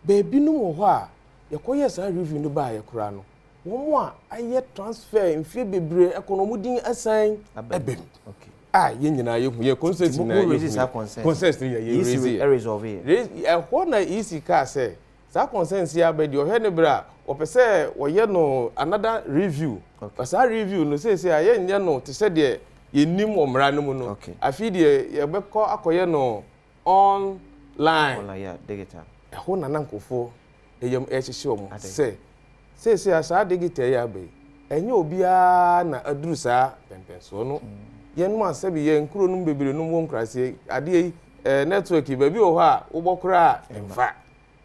ba ebinom wo ho a ye koye saa review no ba ye kura no wo mo a aye transfer mfie bebre ekonomudin asan ebem okay ye nyina ye hu ye consent na ye consent ye resolve ho na easy ka say sa consent ya be di ohwe ne bra opese wo ye no another review sa review no say aye nye no te se de ye nim omra no mu no afi de ye be ko akoye no online digital ho na nankofo eyem ehihye omo say asa digital ya be enye obia na aduru sa pempenso no yen mu asabi ye nkuro num bebere num won krase ade network ba bi o ho a ubokura emfa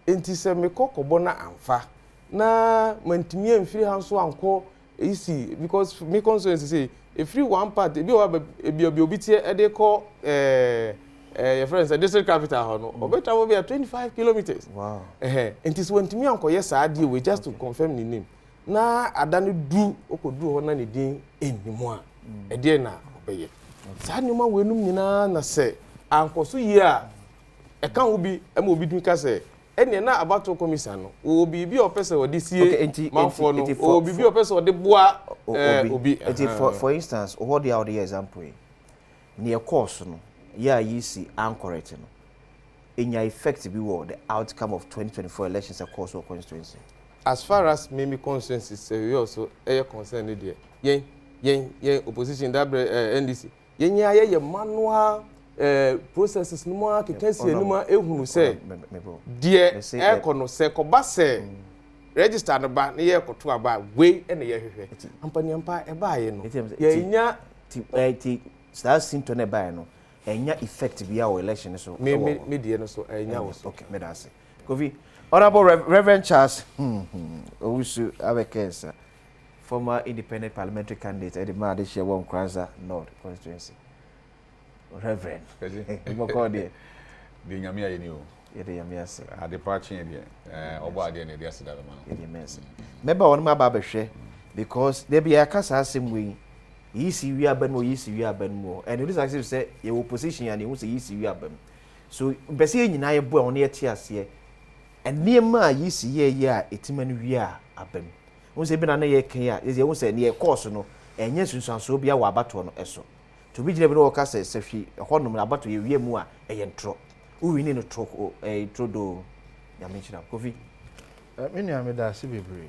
enti se me kokobo na amfa na mantimi amfiri hanso anko isi because me concern say every one part bi o bi obi tie e de ko your friends the district capital ho no obeta wo be 25 kilometers wow enti so mantimi anko yes ade we just to confirm the name na adane du okodu ho na ne din enimu a ede na obeye sa nyoma wenum nyina na se ankoso yi a eka obi ema obi dun ka se ene na abato commission no obi bi opese odi sie manfo no obi bi opese odi boa obi for instance what the other example near course no ya yi si ancorrect no enya effect bi wo the outcome of 2024 elections across our constituency as far as me consensus we also concern there yen opposition that NDC yen ye manual processes no ma kekensi enuma ehunu se die ekono se koba se register no ba ne ye koto aba we ene ye hwehwe ampaniampa e ba ye no ye nya ti start symptom ne ba ye no enya effect bi our election so me die no so enya wo so okay me da se Kofi Honorable Reverend Charles Owusu Abekensa former independent parliamentary candidate at the Madisha One Kranza North constituency. Reverend. Moko de. The Nyamia yeni o. Ye de Nyamia se. Ade pa chen de. Obo ade na de asida be man. Ye de mense. Member won ma ba behwe because there be akasa asem we yi si wi aban mo yi si wi aban mo and it is as if say your opposition and you say yi si wi aban. So bese nyina ye bo on ye tie ase and niema yi si ye a etimanu wi a aban. Won say bi na ye kan a ye won say ne course no enye sunsanso bia wa abato no eso to bi gire bi no ka say sehwi honom na abato ye wie mu a eye ntro uwi ni no tro trodo ya menchira Kofi me nua me da se bebre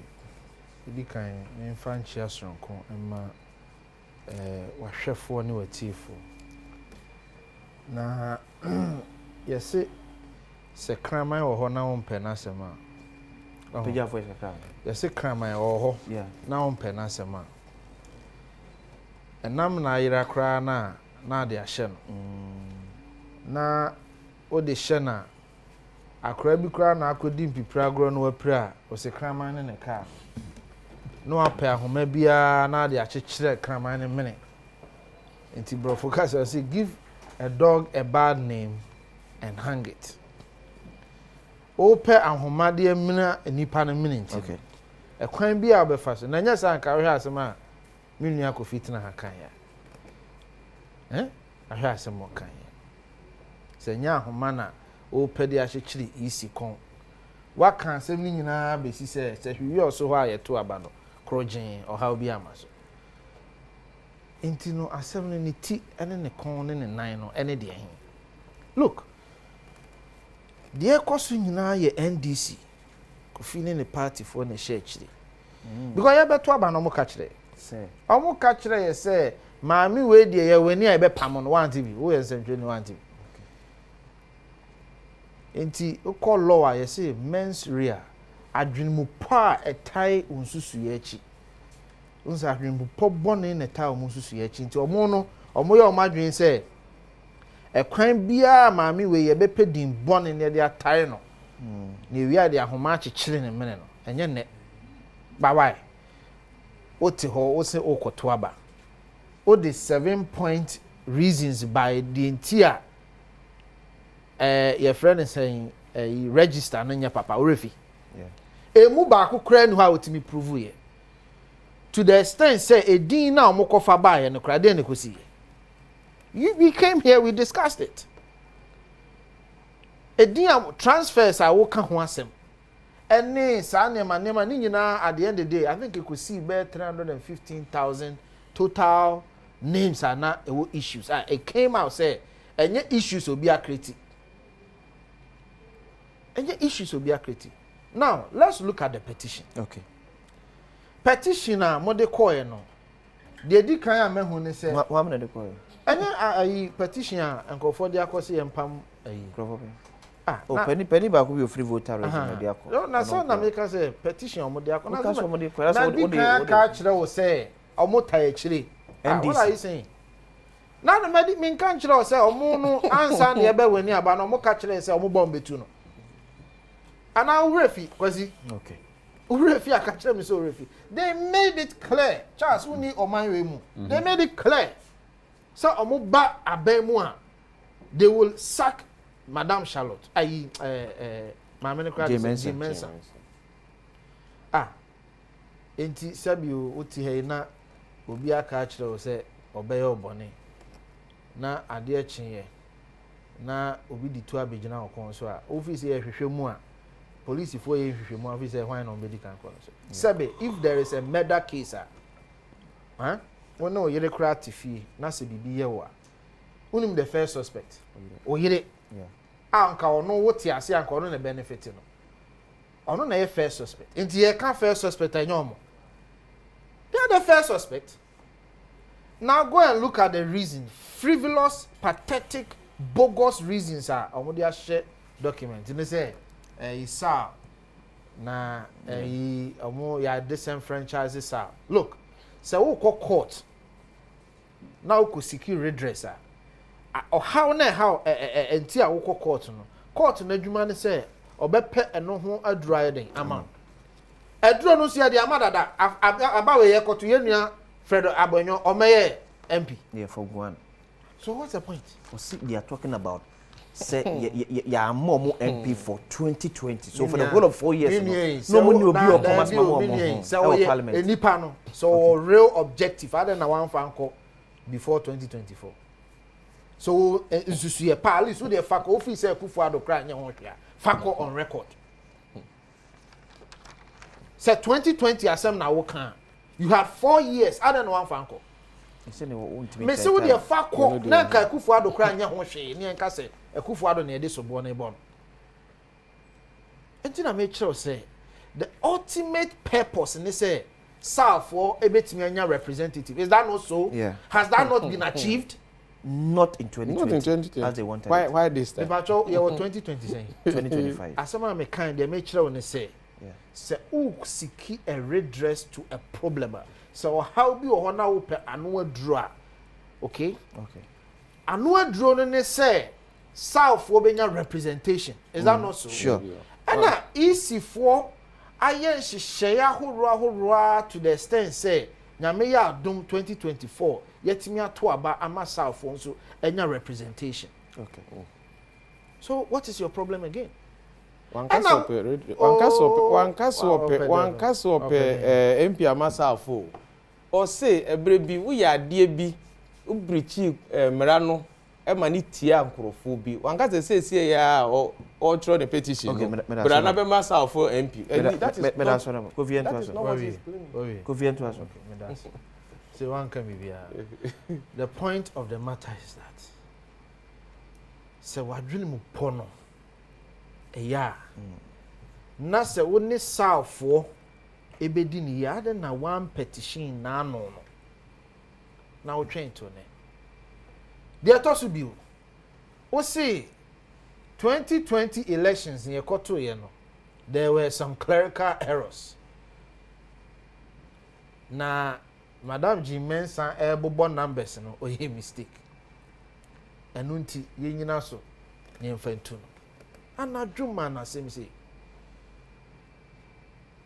idi kan me mfa nchia sonko emma wahwefo ne watifo na yese se kraman wo ho na won pɛ na sema pejia voice kra yese kraman wo ho na won pɛ na sema enam na ayira kra na de ahye no na o de hye na akra bi kra na akodi mpipra agro no wapira o se kraman ne ka no apɛ ahoma bia na de akyekere kraman ne mene enti bro focus say give a dog a bad name and hang it ope ahoma de mena nipa no mene enti okay ekwan bia obefa so na nya san ka hwe asema minua ko fitina hakan ya ahwe asema kan ya se nya ahoma na ope de akyekere isi kon waka asem ni nyina besi se hwi oso ho ayeto aba no krojin o ha obi amaso enti no asem ni ti ene ne kon ne nan no ene de hin look de ekoso nyina ye NDC feeling the party for the church. Because you better aba no mo ka kire. Say. Omo ka kire ye say maami we de ye weni a be pam no want bi. Wo ye nsentwe no want bi. Enti o law a ye say mens rea adwinmu pa etai unsusu ye echi. Unsa adwinmu po bone na etai unsusu ye echi. Enti omo ye omo adwin say ekwan bia maami we ye be pedin bone ne de atai no. Ne wi a de ahoma akyekyere ne mene no. Enye ne ba why? Oti ho o se okoto aba. O the 7-point reasons by the entire your friend is saying register no nya papa orefi. Yeah. Emu ba ko kra nu ha otimi prove ye. To the extent say edin na omokofa ba ye no kra de ne kosi ye. We came here, we discussed it. Edin transfers a wo ka ho asem. Any nema ni nyina at the end of the day, I think you could see about 315,000 total names are not issues. It came out say any issues will be a critic. Any issues will be a critic. Now let's look at the petition. Okay. Petitioner mo de call no. The di kan a mehu ne say. Wa me de call. Any petitioner enko for the akosi empam oh, penny back will be a free voter. No, na so na make us a petition on the account. That's what the catch that was say, or mota actually. And what are you saying? Now the medic mean can't you say, or mono answer the abbe when you are no more catch say, or bomb betuno. And now refi was he? Okay. Refi, I catch them so refi. They made it clear. Charles, who need or my way. They made it clear. So, or more back a bemoa. They will sack Madame Charlotte, my Mensa. Enti Sabio uti he na obi aka kire o se obey obone na ade chinye na obi di to abegina okon so a office e hwehwe mu a police for e hwehwe mu office e hwan no medical kon so sabe if there is a murder case no yere kra tifi na se bibi ye wa unim the first suspect o yere anka ono wote ase anka ono na benefit no ono na ye first suspect enti ye ka first suspect anyomo they are the first suspect. Now go and look at the reason. Frivolous, pathetic, bogus reasons are on their share document. And they say saw na ya disenfranchises are. Look, so we call court. Now we could secure redresser. Or how until we call court no. Court na juma say obepe eno ho adura den amount. Adura no sia the amount that abawe ye koto ye nua Fredo Abonyo Omeye MP. Yeah, for one. So what's the point? For see, they are talking about say more MP for 2020. So for the whole of 4 years, no money will be on Parliament. So real objective. I don't know one fan call before 2024. So you palace so the fact officer Kufuado cry Fako on record. Say 2020 asem na wo kan. You had 4 years. I don't know one fan call. Me say we dey fa call na ka Kufuado kra anya ho hwe ne enka say Kufuado na e dey sobo na ebon. Enti na me kire say the ultimate purpose in say South for ebetimi anya representative. Is that not so? Yeah. Has that not been achieved? Not in 2020. Not in 2020. As they wanted. Why this time? But you were 2020 saying 2025. As someone me kind they make sure when say say who seek a redress to a problem. So how be o na wo pe anu draw. Okay? Okay. Anu draw no say South wo benya representation. Is that not so? Sure. And na easy for ayen hihye ahoro to the extent say nyame ya adom 2024 yetimi ato aba ama South nso enya representation. Okay. So what is your problem again? One castle MP Amasafo or say a brebi we are dear bi ubrichi merano emani tia nkrofo one can say ya or throw the petition but another Masafo MP that is so one can be the point of the matter is that so what dream pono yeah na se wo ne saafo ebedi ni ya de na one petition na ano no na wo twɛn to ne de atoso bi o see 2020 elections in Yekoto no there were some clerical errors na Madam G Mensa ebobo numbers no oye mistake enu nti ye nyina so nyemfantu no anadwuma na sem say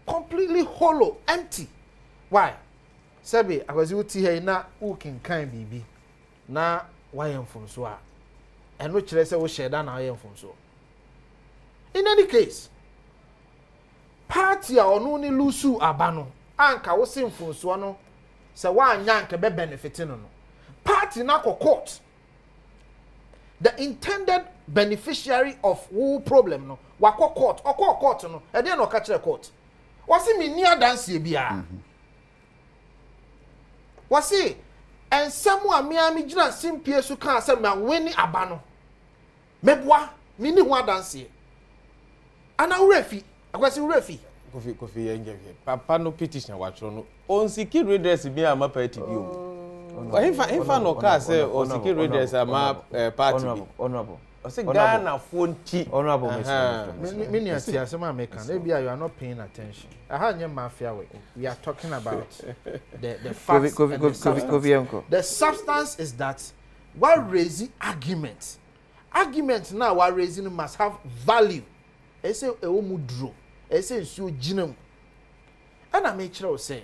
completely hollow empty why sabi akwasi uti he na ukinkan bibi na wayemfom so a eno kire se wo sheda na wayemfom so in any case party a onu ni lusu abano anka wo simfom so no se wa nyanke be benefit no party na court the intended beneficiary of wo problem no wakọ court no e dey no ka kire court wasi mi ni adanse bia wasi ensemu amiami gina simpie su kan se ma weni aba no meboa mi ni ho adanse ana urefi akwasi urefi kofi yenje papa no petition watro no on secure redress bi ama party bi o infa no ka say on secure redress ama party bi honorable I say Ghana fonti honorable many asema American maybe you are not paying attention ahanye mafia we are talking about the facts and the substance. The substance is that what raising argument now what raising must have value e say e wo mu duro e say nsuo ginam and I make sure say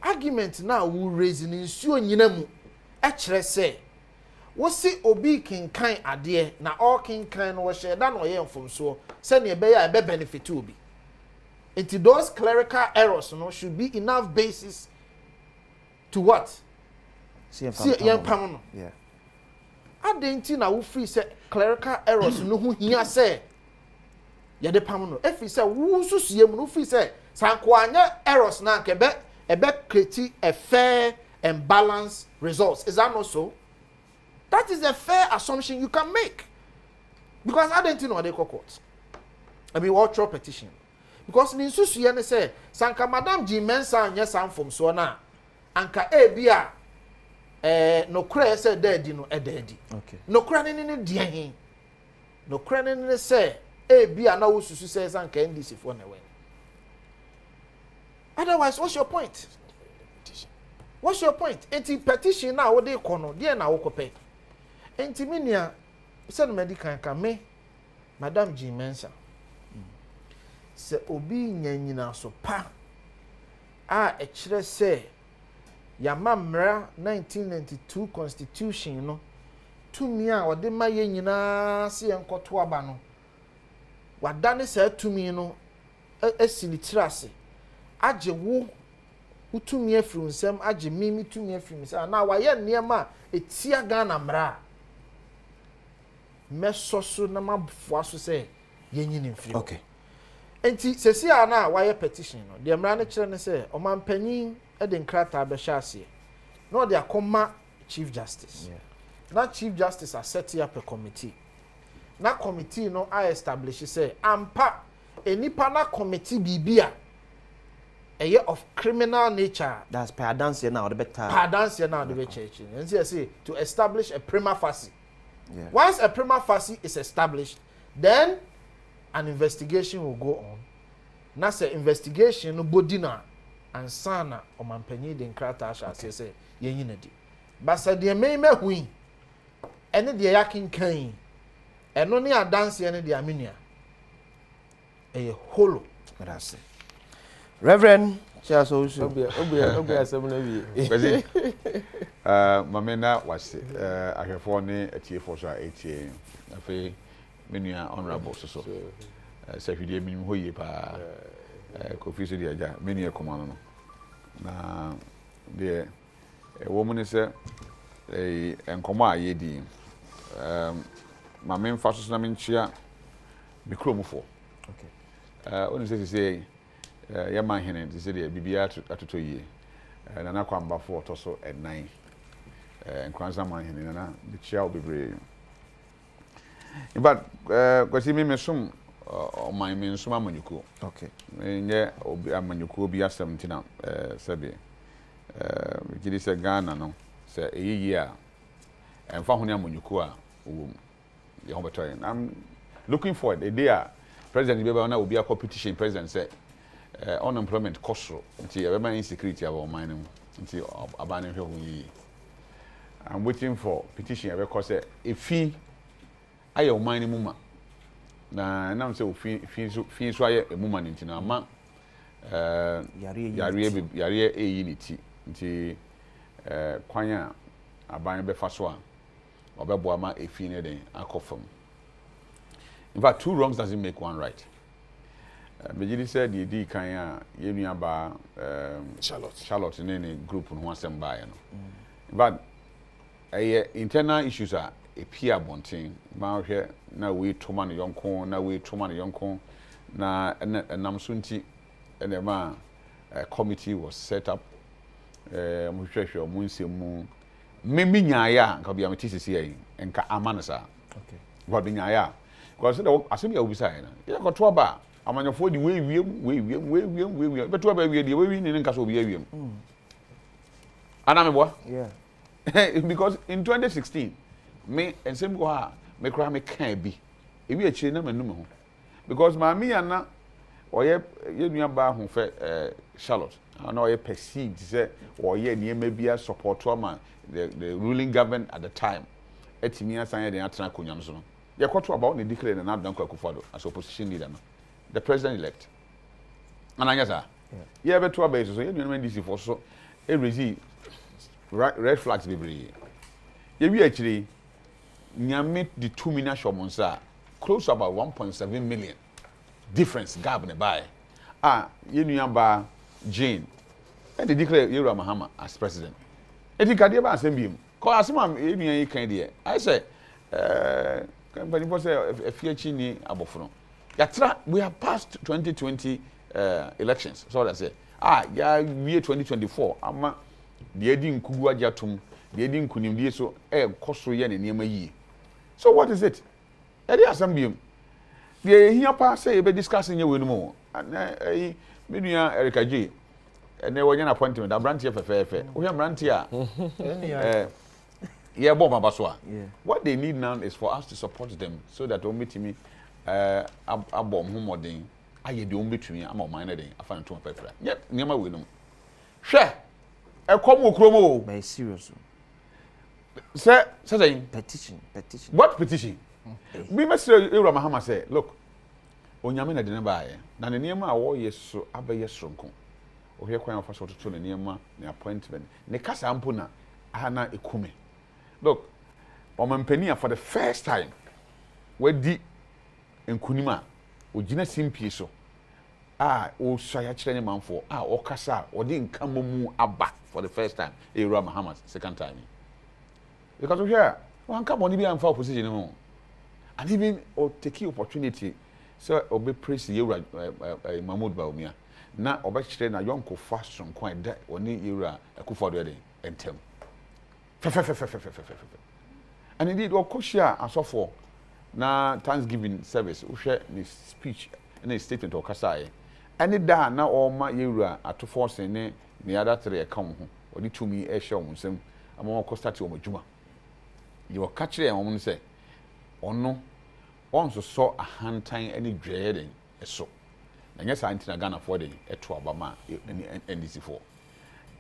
argument now we raising nsuo nyina mu e kire say wo si obi kinkan ade na all kinkan no wo sheda no ye mfomso se ne be ya be benefit obi into those clerical errors no should be enough basis to what see pam no yeah adenti na wo free say clerical errors no hu hia say ye de pam no efi say wo susue mu no free say sanko anya errors na nke be create a fair and balanced results is that not so? That is a fair assumption you can make. Because I don't know they court. I mean, what your petition? Because in Susu say, Sanka Madam G Mensa yes I'm from so na Anka Bia no cray said dead no a daddy. Okay. No cranning in the dear. No cranning in the say Bia now Susu says Anka and this if one away. Otherwise, what's your point? What's your point? Enti petition now what they kono, dear na wokope. Enti minia said medical can me Madam G Mensa. Se obi nyanyina so pa a ekire se yamamra 1992 constitution no tumi a ode maye nyina se enkoto aba no wadane se tumi no esini tirase age wo utumi afiri nsem age mimi tumi afiri nsem na waye niema etia Ghana mra mesoso na mabfo aso se yenyini mfiri okay enti sesi a na waye petition no de mra ne kire ne se omampanyin e de nkrata be hyaase no de akoma chief justice na chief justice a set up a committee na committee no I establish say ampa enipa na committee bibia a year of criminal nature. That's paradansia now the better. Paradansia now the better. And say to establish a prima facie. Yeah. Once a prima facie is established, then an investigation will go on. Now say investigation no bodina and sana o mampanyi den krata sha say yenyi nadi. But say the me hui. Ene de yakin kan. Eno ne adansia ne de aminia. A holo. That's it. Reverend Chaso Obi asem na bi. Bezi. Mamena wase ahwefo ne atiefo so a etie. Afi menua honorable so. Sefidie minim hoye pa. Kofi so dia ja menua komano no. Na de wo mu ne se enkomo a yedi. Mamen fa so na menchia mikromufo. Okay. Oni se Yaman hene ti se de bibia atoto yie na na kwamba fo otoso enan nkwanza man hene na de chia obebre in fact kwasi me mesum my means Mamanyuko. Okay. Yeah, Amanyuko be a 17 Sabi. It is a Ghana, no, say a year. And Fahunia Munyukua, the Hombatoyan. I'm looking forward. A day, President Bebana will be a competition. President said, unemployment cost, until everybody insecurity of our mining, until abandoning. I'm waiting for petition because a fee, I am mining muma. Now, so fees why a woman into a man. Yari a unity, until Quanya, a buying befaswa, or Badwam a fee near a coffin. In fact, 2 wrongs doesn't make 1 right. Majidi said the D Kanya, Union Bar, Charlotte in any group on 1 sem by. But internal issues are a peer bonting. Now here, now we 2 money young corn, now we 2 money young corn, now and Namsunti and a man committee was set up. Mushesho Munsimu Mimi Nyaya, can be a TCCA and Amanasa. Okay. But the Nyaya, because I see me beside. You got 2 bar. I'm on your 40 way, but 2 baby, the way we in Castle Beavium. And I'm a boy. Yeah. Because in 2016, me and same go me cry me can't be. If we are changing them and because my me and now, or ye bar who fed Charlotte. I know you perceived say or ye near maybe a support man the ruling government at the time. Etimia sign the Atana Kunyamso. You got to about the declare and Abdan Kwakufado as opposition leader. The president elect. And I guess yeah, but 2 bases so you know this for so every red flags be. Yeah, we actually nyame the 2 million shomonsa close to about 1.7 million difference gap in the buy. You know ba Jane, and they declare Yura Mahama as president. And he can't ever send him. Cause some can't I say, company say a few chini abofono. Yatra, we have passed 2020 elections. So that's it. Yeah, we 2024. Ama the Edin Kugwa Jatum, the Edin Kunim so Koso Yen and Yema. So what is it? Eddie Assembly. The here pass say be discussing you with more. And Minia Erica G. And there was an appointment. I'm ranting for fair. We are ranting. Yeah, Bob Baswa. What they need now is for us to support them so that we meet me. A bomb who more than I don't between me. I'm on mine. I find 2 paper. Yep, near my window. Share a common chromo. By serious. Sir, saying petition. What petition? We must say, Mahama say, look. Onyamina de nebaye na ne niema awo yeso abaye sronko ohye kwan afa so toto ne niema ne appointment ne kasa ampo na ahana ekume look omampani for the first time wadi enkunima ogina simpie so o soya kire ne manfo o kasa odi nkamamu aba for the first time Ewura Muhammad second time because we here wan come on bi amfa opposition no and even or take opportunity. So obe praise Yura Mahmoud Baumia. Na obe chire na yonko fast from quite that oni Yura Akufo-Addo dey entem. And indeed okoshia asofo na Thanksgiving service wo hwe ni speech na statement okasa any da na o ma Yura atofo sen ne other 3 account ho odi tumi e hye omsem ama ko start omadwuma. You catch them on say ono onso so a hantan any dreading so na nya sa antina Ghana for the eto abama NDC for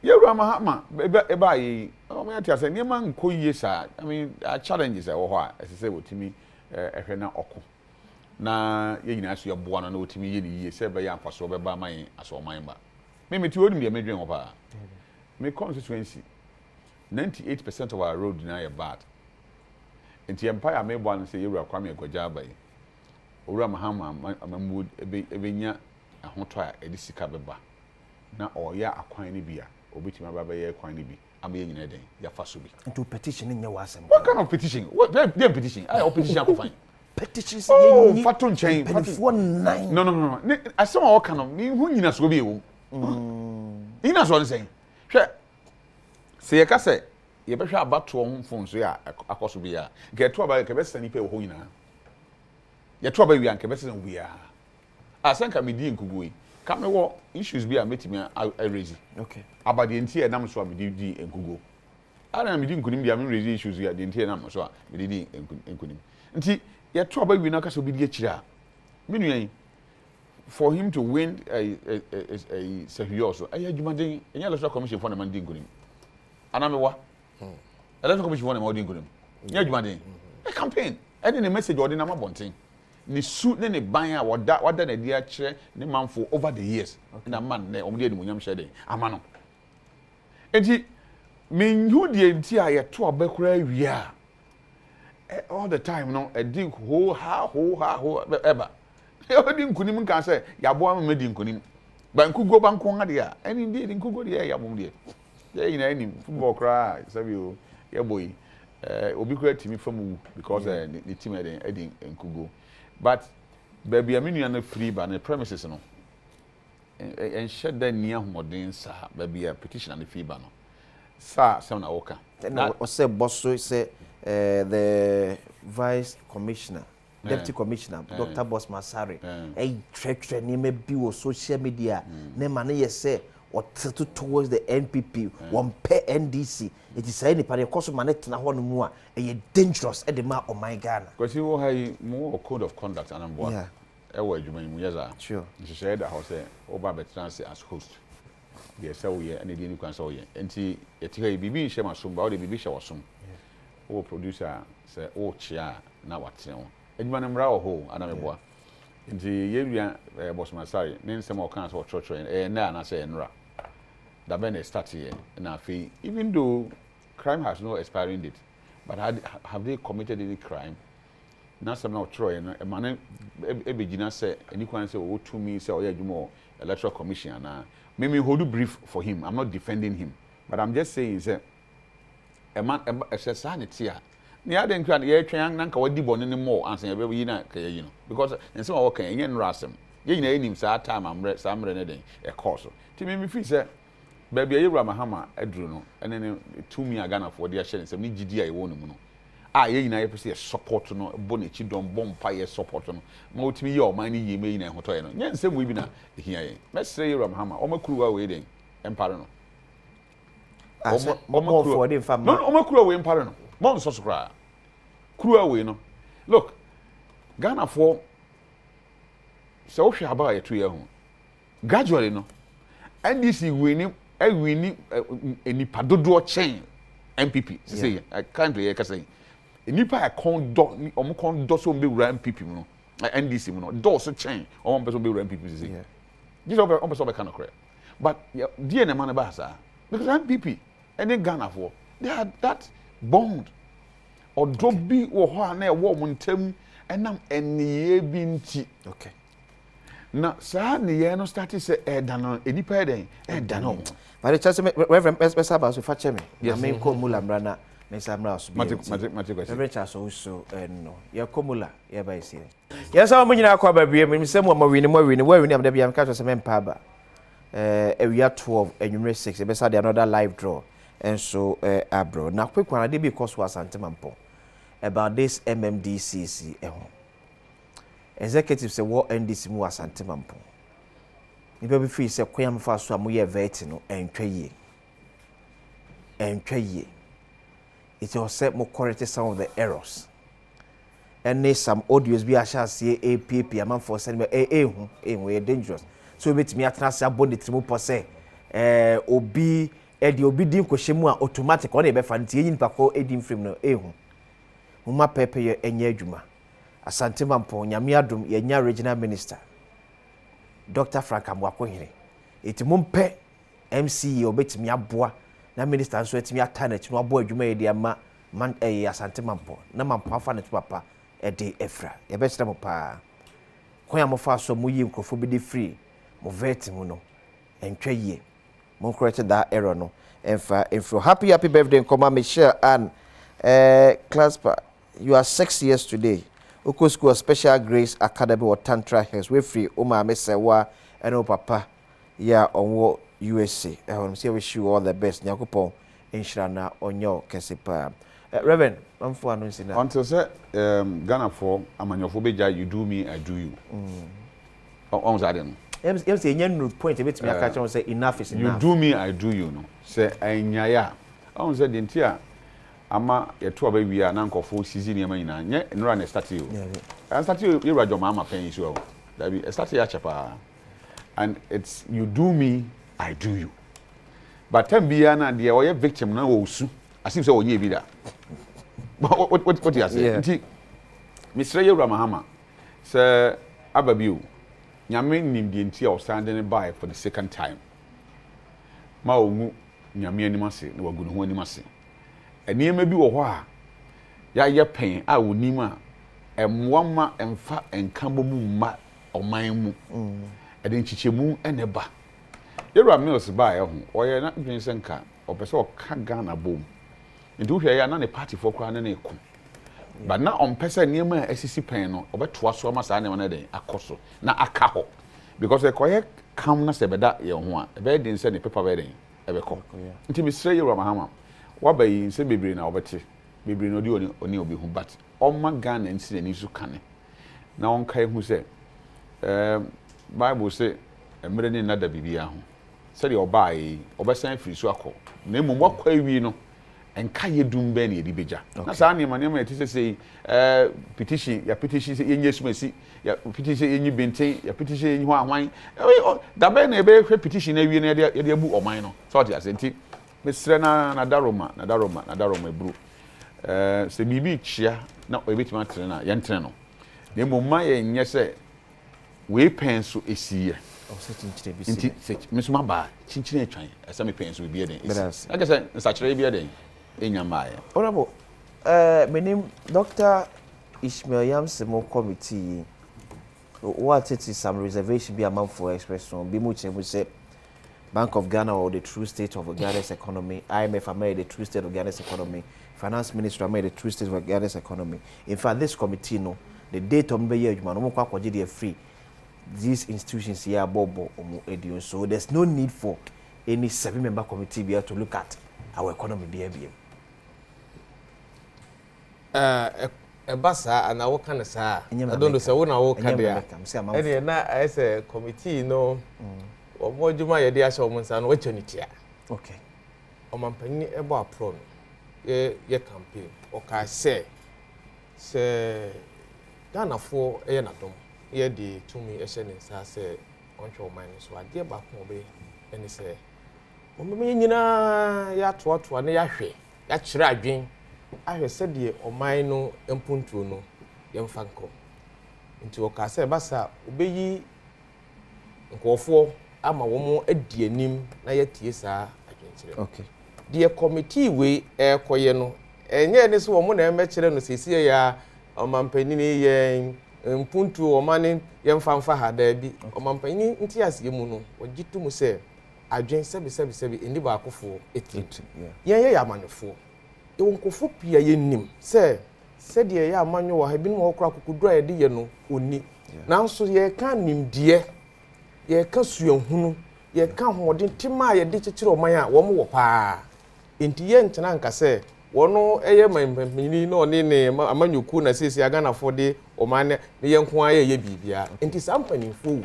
Yewura Mahama eba yi o me atia say niam nko yie sa I mean challenges e wo ho a say wotimi ehwe na oko na ye nyina so ye boa na wotimi ye ni yie say be ya amfaso be ba man aso man ba me meti odim de medwen ho pa me constituency 98% of our road na ye bad. Nti empire me bo an say Yewura Kwame Agwaja abai Owura Mahama amamud ebenya ahoto a edi sika beba na oya akwan ni bia obitima baba ye akwan ni bi ama ye nyina den ya fa so bi into petition nya wasem. What kind of petition? What they petition? I opposition akofan petitions ye fatu nchen fatu 9 no asem a waka no me hu nyina so bi ewo ina so say hwe se ye ka say ye behwe abato ho mfon so ya akoso bi ya get to aba ke be sani pe wo nyina ye to ba wi anke be se we a asanka me di nkugu yi ka me wo issues bi a metimi a raise okay abade nti e nam so a me di nkugu ana me di nkunim bi a me raise issues ya de nti e nam so a me di nkunim nti ye to ba wi na ka so bi di akira a me nuan for him to win a Sehioso, I had you electoral commission for the man dingunim. Anamawa. Electoral commission for the man dingunim. Yajumadin. A campaign. I didn't message or the number bonting. Ni suit any buyer what done a dear chair, the man for over the years. And a man, the only Munyam shedding. Amano. And he mean you the entire to a backray, yeah. All the time, no, a dig ho ever. Odi nkunim kan say yabo am medi nkunim bankugo banko ha de a any indeed nkugo de ya mum de ya ina any football cry sabi o ya boy obi kura timi famu because the team edi nkugo but baby aminu na free ba na premises no en sheda ni ahoden sa baby a petition and the fee ba no sa some na woka na o say bosso say the vice commissioner Deputy Commissioner Dr. Boss Masari tre ni me bi wo social media ne ma ne ye say or towards the NPP one pay NDC it is say ni pare koso ma ne tena ho no mu a dangerous e de ma o my Ghana because you have more code of conduct and boy e wo adwuma mu yeza sure you say that how say over betrance as host they say we and the new can say we enti etika bibi nhye masom ba o de bibi hye wosom o producer say o chia na watene edwuma no mra ho anameboa nti yewia boss Masari ne nsem o kan so church na na say enra da ben start here na fe even though crime has no expiring date but have they committed any crime na some na church no e mane e begina say any kwan say o to me say o yadwuma electoral commission na me hold brief for him. I'm not defending him but I'm just saying say a man sanity ni ade nkran ye twan na nka wadi bone ne mo ansan ye be yi na ka ye no because nsem a wo kan ye nra asem ye nyina enim sa time amre sa amre ne den e course ti me fi say ba bia ye wura mahama aduru no ene ne tumi agana for de ahye nsem ni gidi a ye wo no mu no a ye nyina ye pese support no bo ne chi don bompa ye support no ma otimi ye o man ni ye me nyina hoto ye no nye nsem wo bi na ehia ye mesre ye wura mahama o makuru we den empare no o makuru for de fam no o makuru we empare no mo so so kra kuru away no look Ghana for so hwe aba ya to ye ho gradually no NDC winning enipa dodo chen MPP say I can't hear ka say enipa e kon do omo kon do so be wura MPP mu no NDC mu no do so chen omo person be wura MPP say this omo person be kind of correct but die na man ba sa because MPP any Ghana for they had that bond odo bi wo ho na e wo mo ntam enam eniye bi nti okay na sa niye no start say edano enipa eden edano but it just Reverend Pesaba so fache me na me ko mula mrana na samra so mate Reverend Chaso so no ye ko mula ye ba isi yes am nyina kwa ba bie me se mo ma wini am da bia ka so me mpa ba ewia 12 enwumre 6 e be sa the another live draw and so abro na kwekwana de bi cost was antemampo about this MMDCC executive say what NDC mu asantemampo ni be free say kwam fa so amoye vet no entwaye it was set more correct some of the errors and some audios bi asha see APP amam for send me we dangerous so bit me atrase abon the trimu pose obi obi din kohyemu a automatic on e be fa ntie yin pa ko edin frame no Uma pepe ye enye adwuma asantema mpo nyame adom ye nya regional minister Dr. Frank Amwakohene eti mumpe MC obetimi aboa na minister nso etimi atanet no aboa adwuma ye de ama man asantema mpo na mampo afa ne papa e de efra ye be kyerɛ mo pa ko ya mo fa so mo yi nkofo bi de free mo vet mu no entwa yie mo correct that error no enfro happy birthday nkoma Michelle and Clasper, you are 6 years today. Oko School Special Grace Academy or Tantra Hills. We free Oma Mesewa and O Papa. Yeah, on USA. I want to wish you all the best. Nyakupon Inshana on your Kesipa. Reverend, I'm for announcing that. Until say Ghana for amanyofo beja you do me I do you. On that then. Em say nyen point bit me aka say enough is enough. You do me I do you no. Say anyaya. On say the ntia ama yeto aba wi a na nkofo season ne nyina nye nra na start you. And start you radjo mama pen so. That be start ya chapa. And it's you do me I do you. But time bia na de oye victim na wo su. As if say onye bi da. What you say? Nti Mr. Yura Mahama say ababiu nyame nim de nti o standing by for the second time. Ma omu nyame anim ase na wagu no ho anim ase. Eniema bi wo ho a ya ye pen a wonim a emwama emfa enkambo mu ma oman mu. Ede nchichemu eneba. Yura Mills ba ye ho. Oye na dwen senka opese o ka Ghana bom. Nti wo hwe ya na ne party for kra na ne ko. But na on pesa niema asisi pen no obetoa so ma sa ne ma na den akoso na aka ho because e koye kam na se beda ye ho a be den se ne paper be den e be ko nti mi sire Yura Mahama wa ba yi se bebre na obete bebre no di oni obi hu but on ma Ghana nsi ni su kane na on kai hu se Bible say emre ni na da bibia ho se de oba yi obesan firi su akọ na emu wa kwa wi no enka ye dumbe na edi beja na sa ne mane ma etise sei petition ya petition se yenye sumasi ya petition yenyi benten ya petition yenyi ho ahwan da be na ebe hwe petition na wi na ye abu oman no so oti asenti mesre na daroma ebru se bibi chia na obetima tene na ye ntene no na emoma ye nye se we penso esiye nti mesuma ba chinchine atwan asa me penso bi eden esi aka se nsachire bi eden enyamaye honorable my name Dr. Ishmael Yamsemo committee what it is some reservation be amount for expression be much we say Bank of Ghana or the true state of Ghana's economy, IMF made the true state of Ghana's economy, Finance Minister made the true state of Ghana's economy. In fact, this committee no the date on the year man free these institutions here bobo edio, so there's no need for any 7-member committee be to look at our economy behavior. Basa and our kind of sa. I don't know say when I walk there. And na as a committee no or more juma ye dia show monsa no wetonity. Okay. O man pani ebo apron. Ye campaign. O ka say Ghana for e na dom. Ye di to me e shene sa say onhwe man so ade ba ko be eni say o me nyina ya toa na ya hwe ya kire adwen ahwe se de oman no empuntuo no yemfa nko nti o ka say basa obeyi nkofo ama wo mo adi anim na yatie saa adwenkyere. Okay. The committee we koye no enye ne so wo mo na emekire no sesie ya omampani ye mpuntu omane yemfa ha da bi omampani nti asiye mu no ogitu mu se adwen sebi eni ba akofo etit ye ya amanefo e wonkofo pia ye nim se de ye amanyo wa ha bi no okra kokudura ye de ye no oni nanso ye ka nimdie ye ka suahunu ye ka hoden tima ye de kikire oman a wo mo wo paa enti ye ntena nka se wono eye mampani no ne amanyuku na sesi agana fode oman ne ye nko aye ye bibia enti sampani fo we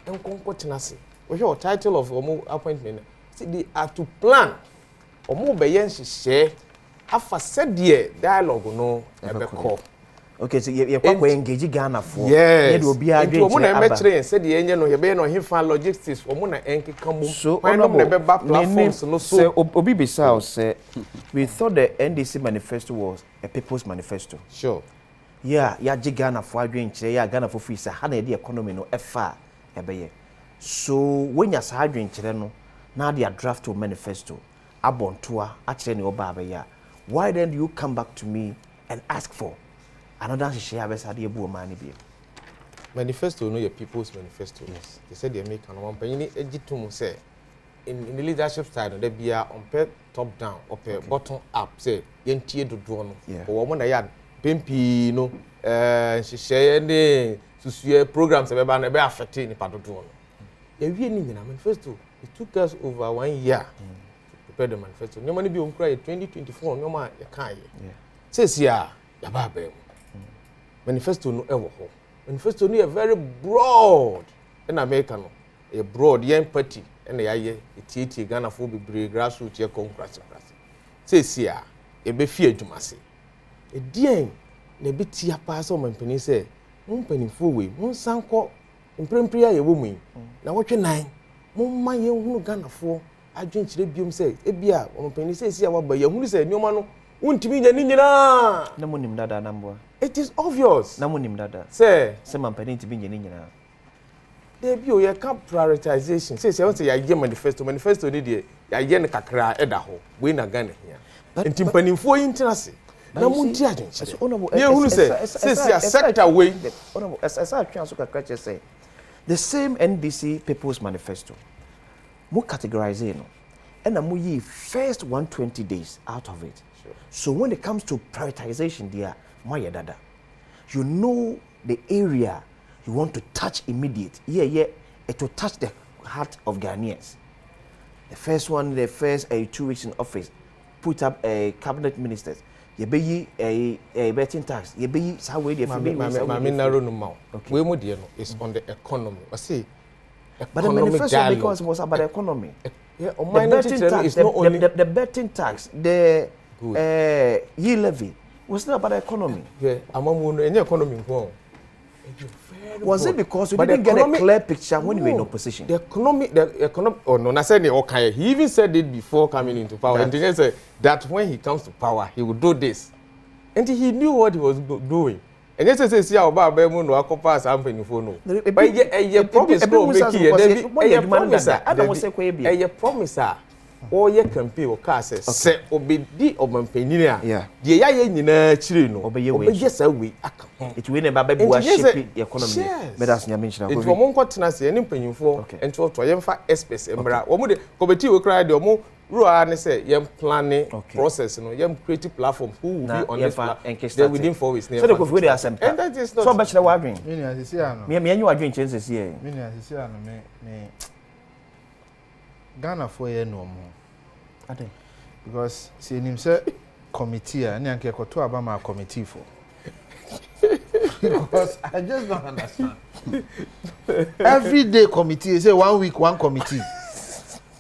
enkonko tenase we your title of omo appointment see they are to plan omo be yen hihye afa sedie dialogue no ebeko. Okay, so you kwa engage Ghana for ye do obi adwen omo na emekire sedie enye no ye be no hefa logistics omo na enkeka mum so no be ba platforms no so obi bisa say we thought the NDC manifesto was a people's manifesto. Sure. Yeah, ya Ghana for adwen kire ya Ghana for free say ha na the economy no efa ebeye. So when you say adwen kire no na dia draft to manifesto abontoa a kire ne oba abeya, why then do you come back to me and ask for another share best idea bu man bi? Manifesto no your people's manifesto. Yes. They said they make an one penny egitum say in the leadership side no there be on top down or bottom up say yentie dodo no or woman na ya pempi no share ne susue programs e be be affect ni pa dodo no. We ni na manifesto it took us over 1 year to prepare the manifesto. No money be on cry 2024 no ma ya kan ye. Says ya ba ba manifesto no ewo ho. Manifesto no very broad in America no. A broad young party and the aye eti Ghana for be grassroots ye congress. Says ya e be fear adwumase. E dien na be tia pa so mampani say mun panimfo we mun sanko mprempre ya yewo mu na wotwe nan mun ma ye hunu Ghana fo adwenkyire biom say e bia mampani say sia wa ba ye hunu say nyoma no untimi nya ni nyina na munim dada na mboa. It is obvious na munim dada say mampani ntimi nya ni nyina. There be your camp prioritization. Say ya ye manifesto ni de ya ye ne kakra eda ho. We na Ghana here. Ntimpanimfo yintenase. Na munti agency. Ne hunu say sector way. Honorable as atwa so kakra che say the same NDC People's Manifesto. Mo categorize no. And mo yi first 120 days out of it. Sure. So when it comes to prioritization there, mo ye dada. You know the area you want to touch immediate. Yeah, it will touch the heart of Ghanaians. The first 2 weeks in office, put up a cabinet ministers. You be a betting tax. You be how way the we is on the economy. I see. But the manifesto because was about the economy. Yeah, the betting tax, the betting tax, the yield levy was not about the economy. Yeah, among any economy. Was it because you didn't get a clear picture when you were in opposition? The economy, oh no, I said okay. He even said it before coming into power. And he said that when he comes to power, he would do this. And he knew what he was doing. And yes, I see how bad Bemo no accompany something for no. But yeah, promise no make it. Promise or ye campaign or cast say obedi omampanyina de ya ye nyina chire no obeye sa we aka it we never be shape the economy but as nya mention ko mo nkotena se ne mpanyimfo ento to ye mfa express embra wo mo de committee we cry de mo rule ne say ye planning process no ye creative platform who will be on this platform within 4 weeks so the we dey asem and that is not so bachelor wadwen me ni asisi ano me anyu wadwen chense se ye me ni asisi ano me Ghana for ye no mo ade because see him say committee and yanke koto abama committee for because I just don't understand. Every day committee say 1 week one committee.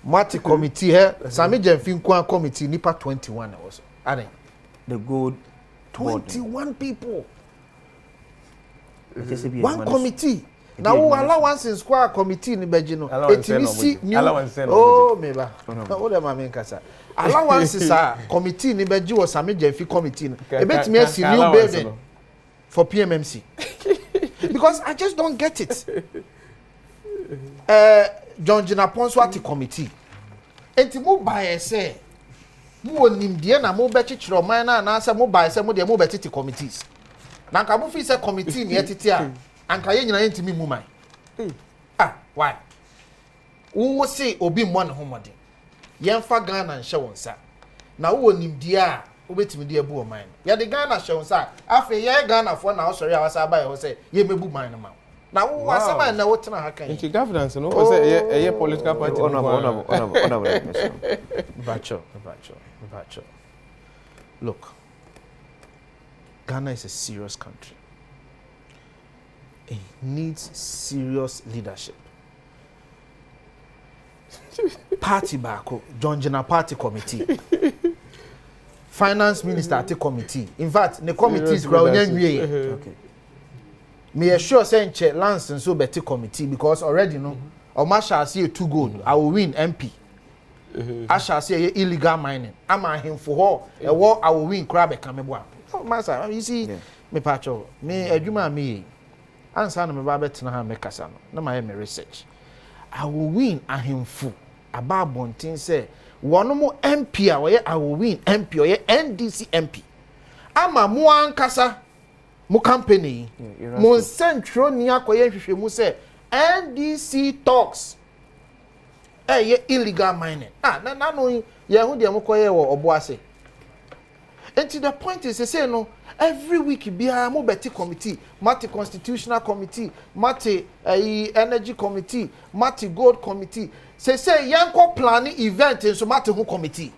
Mati committee here Sami Jemfin Kwan committee nipa 21 also. Ade the good 21 people. One committee. Now allowance in square committee ni beji no etimi new oh meba na wo dem amen kasa allowance sa committee ni beji wo Sami Jemfi committee no ebetimi asi new building for PMMC because I just don't get it. John Jinaponso ati committee enti mo buy say mo onimdie na mo be chichiro man na say mo buy say mo de mo be titi committees na nka mo fi say committee ni etiti a anka ye nyina yentimi mu man why wo say obi mo ne homode yemfa Ghana nhye wonsa na wo nimdie a obetimi de abu o man ye de Ghana hye wonsa afi ye Ghana fo na osori awasa ba ye wo say ye mebu man no ma na wo asema na wo tena hakan into governance no o say ye political party honorable Bacho. Look, Ghana is a serious country. It needs serious leadership. Party bako, John Jena Party Committee. Finance Minister at the committee. In fact, the committee is growing. Okay. Me assure say che Lance and so better committee because already no Oma shall see 2 gold. I will win MP. I shall say illegal mining. I'm a him for her. I will win crab a camera. Oh, master, you see, me pacho, me eduma me. Answer me babet na me kasano. Na my research. I will win a him full. About Bontin say one more MP I will win MP or NDC MP. I'm a mo kasa mo company. Mo central ni akoye hwehwe mu say NDC talks. Ye illegal mining. Na no ye hu de mo koye wo oboase. And the point is say no every week bia mo beti committee, mati constitutional committee, mati energy committee, mati gold committee. say yanko planning event in somate who committee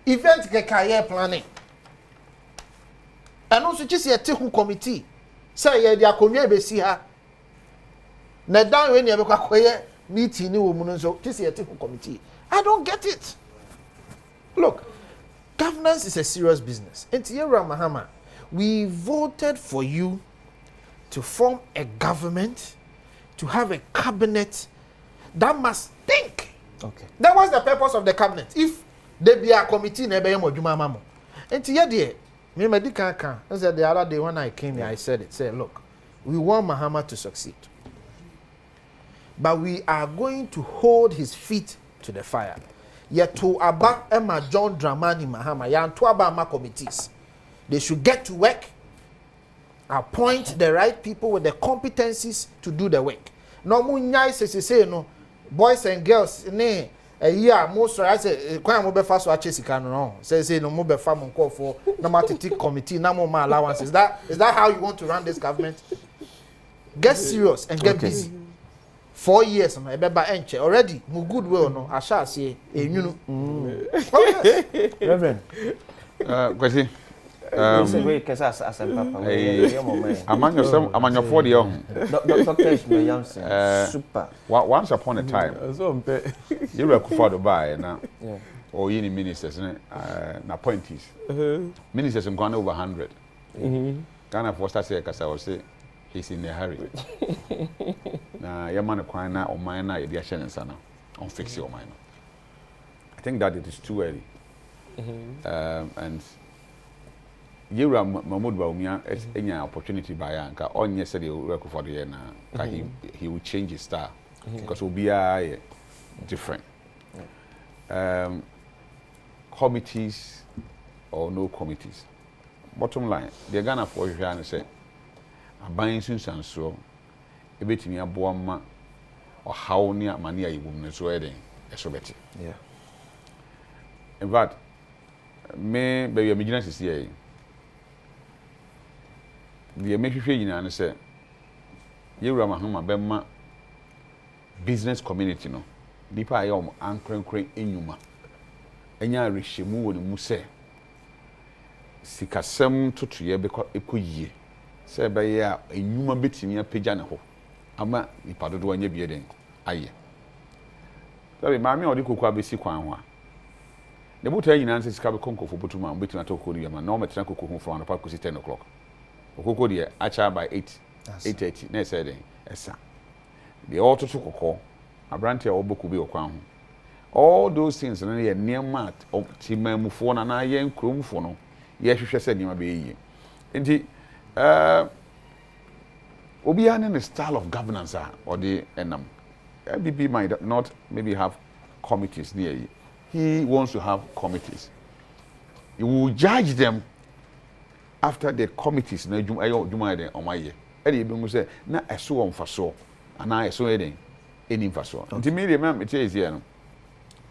event keka planning and also just a who committee say ye dia konwa be si ha na dan we ne be kwakoye meeting ni wo mu no so just a who committee. I don't get it. Look, governance is a serious business. And Tierra Mahama, we voted for you to form a government, to have a cabinet that must think. Okay. That was the purpose of the cabinet. If there be a committee, and Tierra, me medika I said the other day when I came here, I said it. Say, look, we want Mahama to succeed, but we are going to hold his feet to the fire. Yet to Aba Emma John Dramani Mahama, yan to Aba committees. They should get to work, appoint the right people with the competencies to do the work. No munyai say no boys and girls ne a year most I say kwan mo be fa so ache sika no say no mo be fa mo call for no matic committee na mo ma allowances. Is that how you want to run this government? Get serious and get busy. 4 years no ebeba enche already mu good way no asha say enyunu. Reverend kwesi we kesa asem papa among your 40 young doctors me yamse super once upon a time you were for buy now or any ministers na appointees ministers in Ghana over 100 Ghana for start say kasa was say he's in a hurry na yamana kwan na o man na ye dia hye nsa na on fix your mind. I think that it is too early. And Yura Mahmoud Baumia any opportunity by anka onye said he work for the year na he will change his style because will be different. Committees or no committees. Bottom line, the Ghana for you and say aban sunsan so ebetimi aboa ma or how near mania you woman so eden esobeti. Yeah. In fact, me be your business is here. The make sure you know say Yura Mahama Bema business community no. Nipa ayom ankrenkren enyuma. Enya rehemu woni mu se sikasem totoye be ekoyie. Se be ya enyuma betimi apagya ne ho. Ama nipa dodo anya bie den aye. Sabe maami odi kokwa besi kwan ho a. The buta nyina nse sika be konko fo botuma betina to kokori ma na o metena kokko ho from the 10 o'clock. Okoko de acha by 8:30 na say den esa. The all to kokko abrante oboku bi okwan ho. All those things na ye niema optimamufo na ye nkromfo no ye hwehwe se niema be yi. Enti obi an style of governance or the enam. MBB might not maybe have committees near you. He wants to have committees. You will judge them after the committees na juma den on my year. Any be say na eso on faso and na eso eden any faso. Nti me remember it is here no.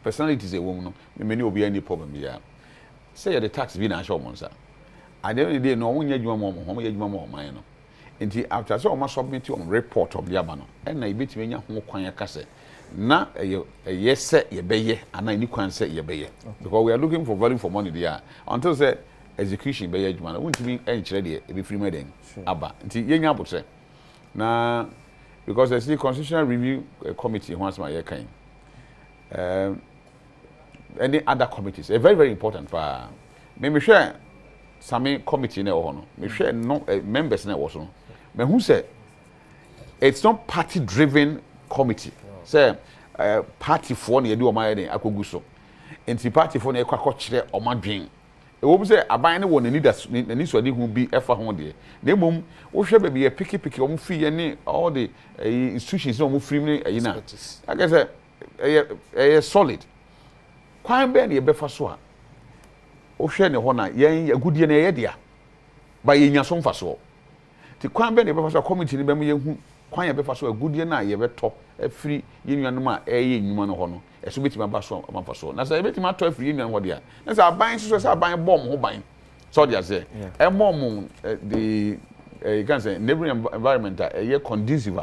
Personality is a woman no. Me many obi any problem here. Say the tax be na show monsa. At the end of the day no wonya juma mo mo ye juma mo man no. Nti after so ma submit on report of the abano. And na ibetime nya ho kwan yakase. Na yes ye beye and any kwan say ye beye. Because we are looking for value for money there. Until say execution be adwuma na wontimi enkyere de e be free meden aba nti yenya abotre na because the city constitutional review committee once my year kan any other committees are very important for me share some committee na ho no me share no members na wo so me hu say it's not party driven committee say party for na ye de o ma yeden akogu so nti party for na e kwakọ kire o madwen e wo say aban ne won ni so de hu bi efa ho de na mom wo hwe ba bi e piki o mu fi ye ni all the institutions no mu free ni ayina I guess solid kwan be na ye befa so a wo hwe ne ho na yen agudie na ye dia ba ye nya so mfa so ti kwan be na ye befa so committee ni be mu ye hu kwan ye befa so agudie na ye beto afiri ye nuanom a eye nyuma no ho no eso betima ba so amfa so na say betima to afiri ye nuanom ho dia na say aban so say aban bom ho ban so dia say e mom the you can say neighboring environment a ye conducive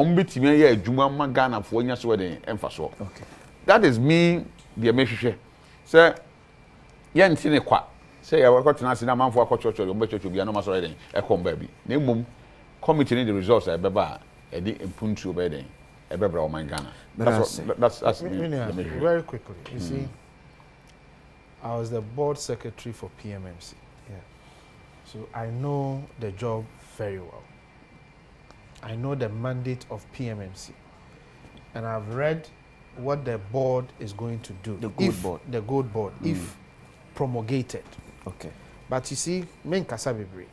betimi ye adwuma ma Ghana fo nya so den emfa so. Okay. That is me the mehwehwe. Say ye ntine kwa. Say ya wakotena ase na manfo akọchọchọ yo mbechọchọ bia no ma so den e kom ba bi. Na emom committee the results e beba e di impuntu be den e bebra o man Ghana. That's very quickly. You see, I was the board secretary for PMMC. Yeah. So I know the job very well. I know the mandate of PMMC. And I've read what the board is going to do. The gold board, if promulgated. Okay. But you see, men Kasabibre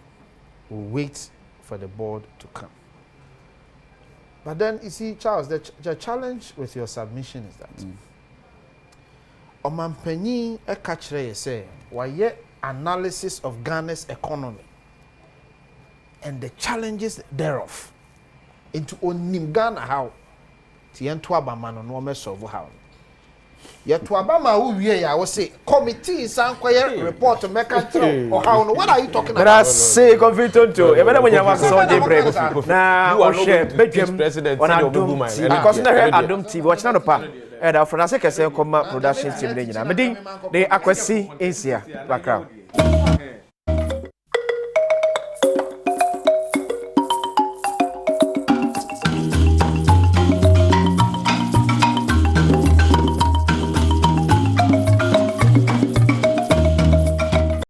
will wait for the board to come. But then, you see, Charles, the challenge with your submission is that Omampeni Ekachre say, why analysis of Ghana's economy and the challenges thereof into onim Ghana how tientu abama no me solve how yetu abama who wie ya wo say committee san kwaye report make through or how no what are you talking about? But I say confident to e be dem nya wa so dey break na o share bedwem president on Adom because na Adom TV watch na no pa e da for na say kese come production team dey nyina me dey akwasi Asia background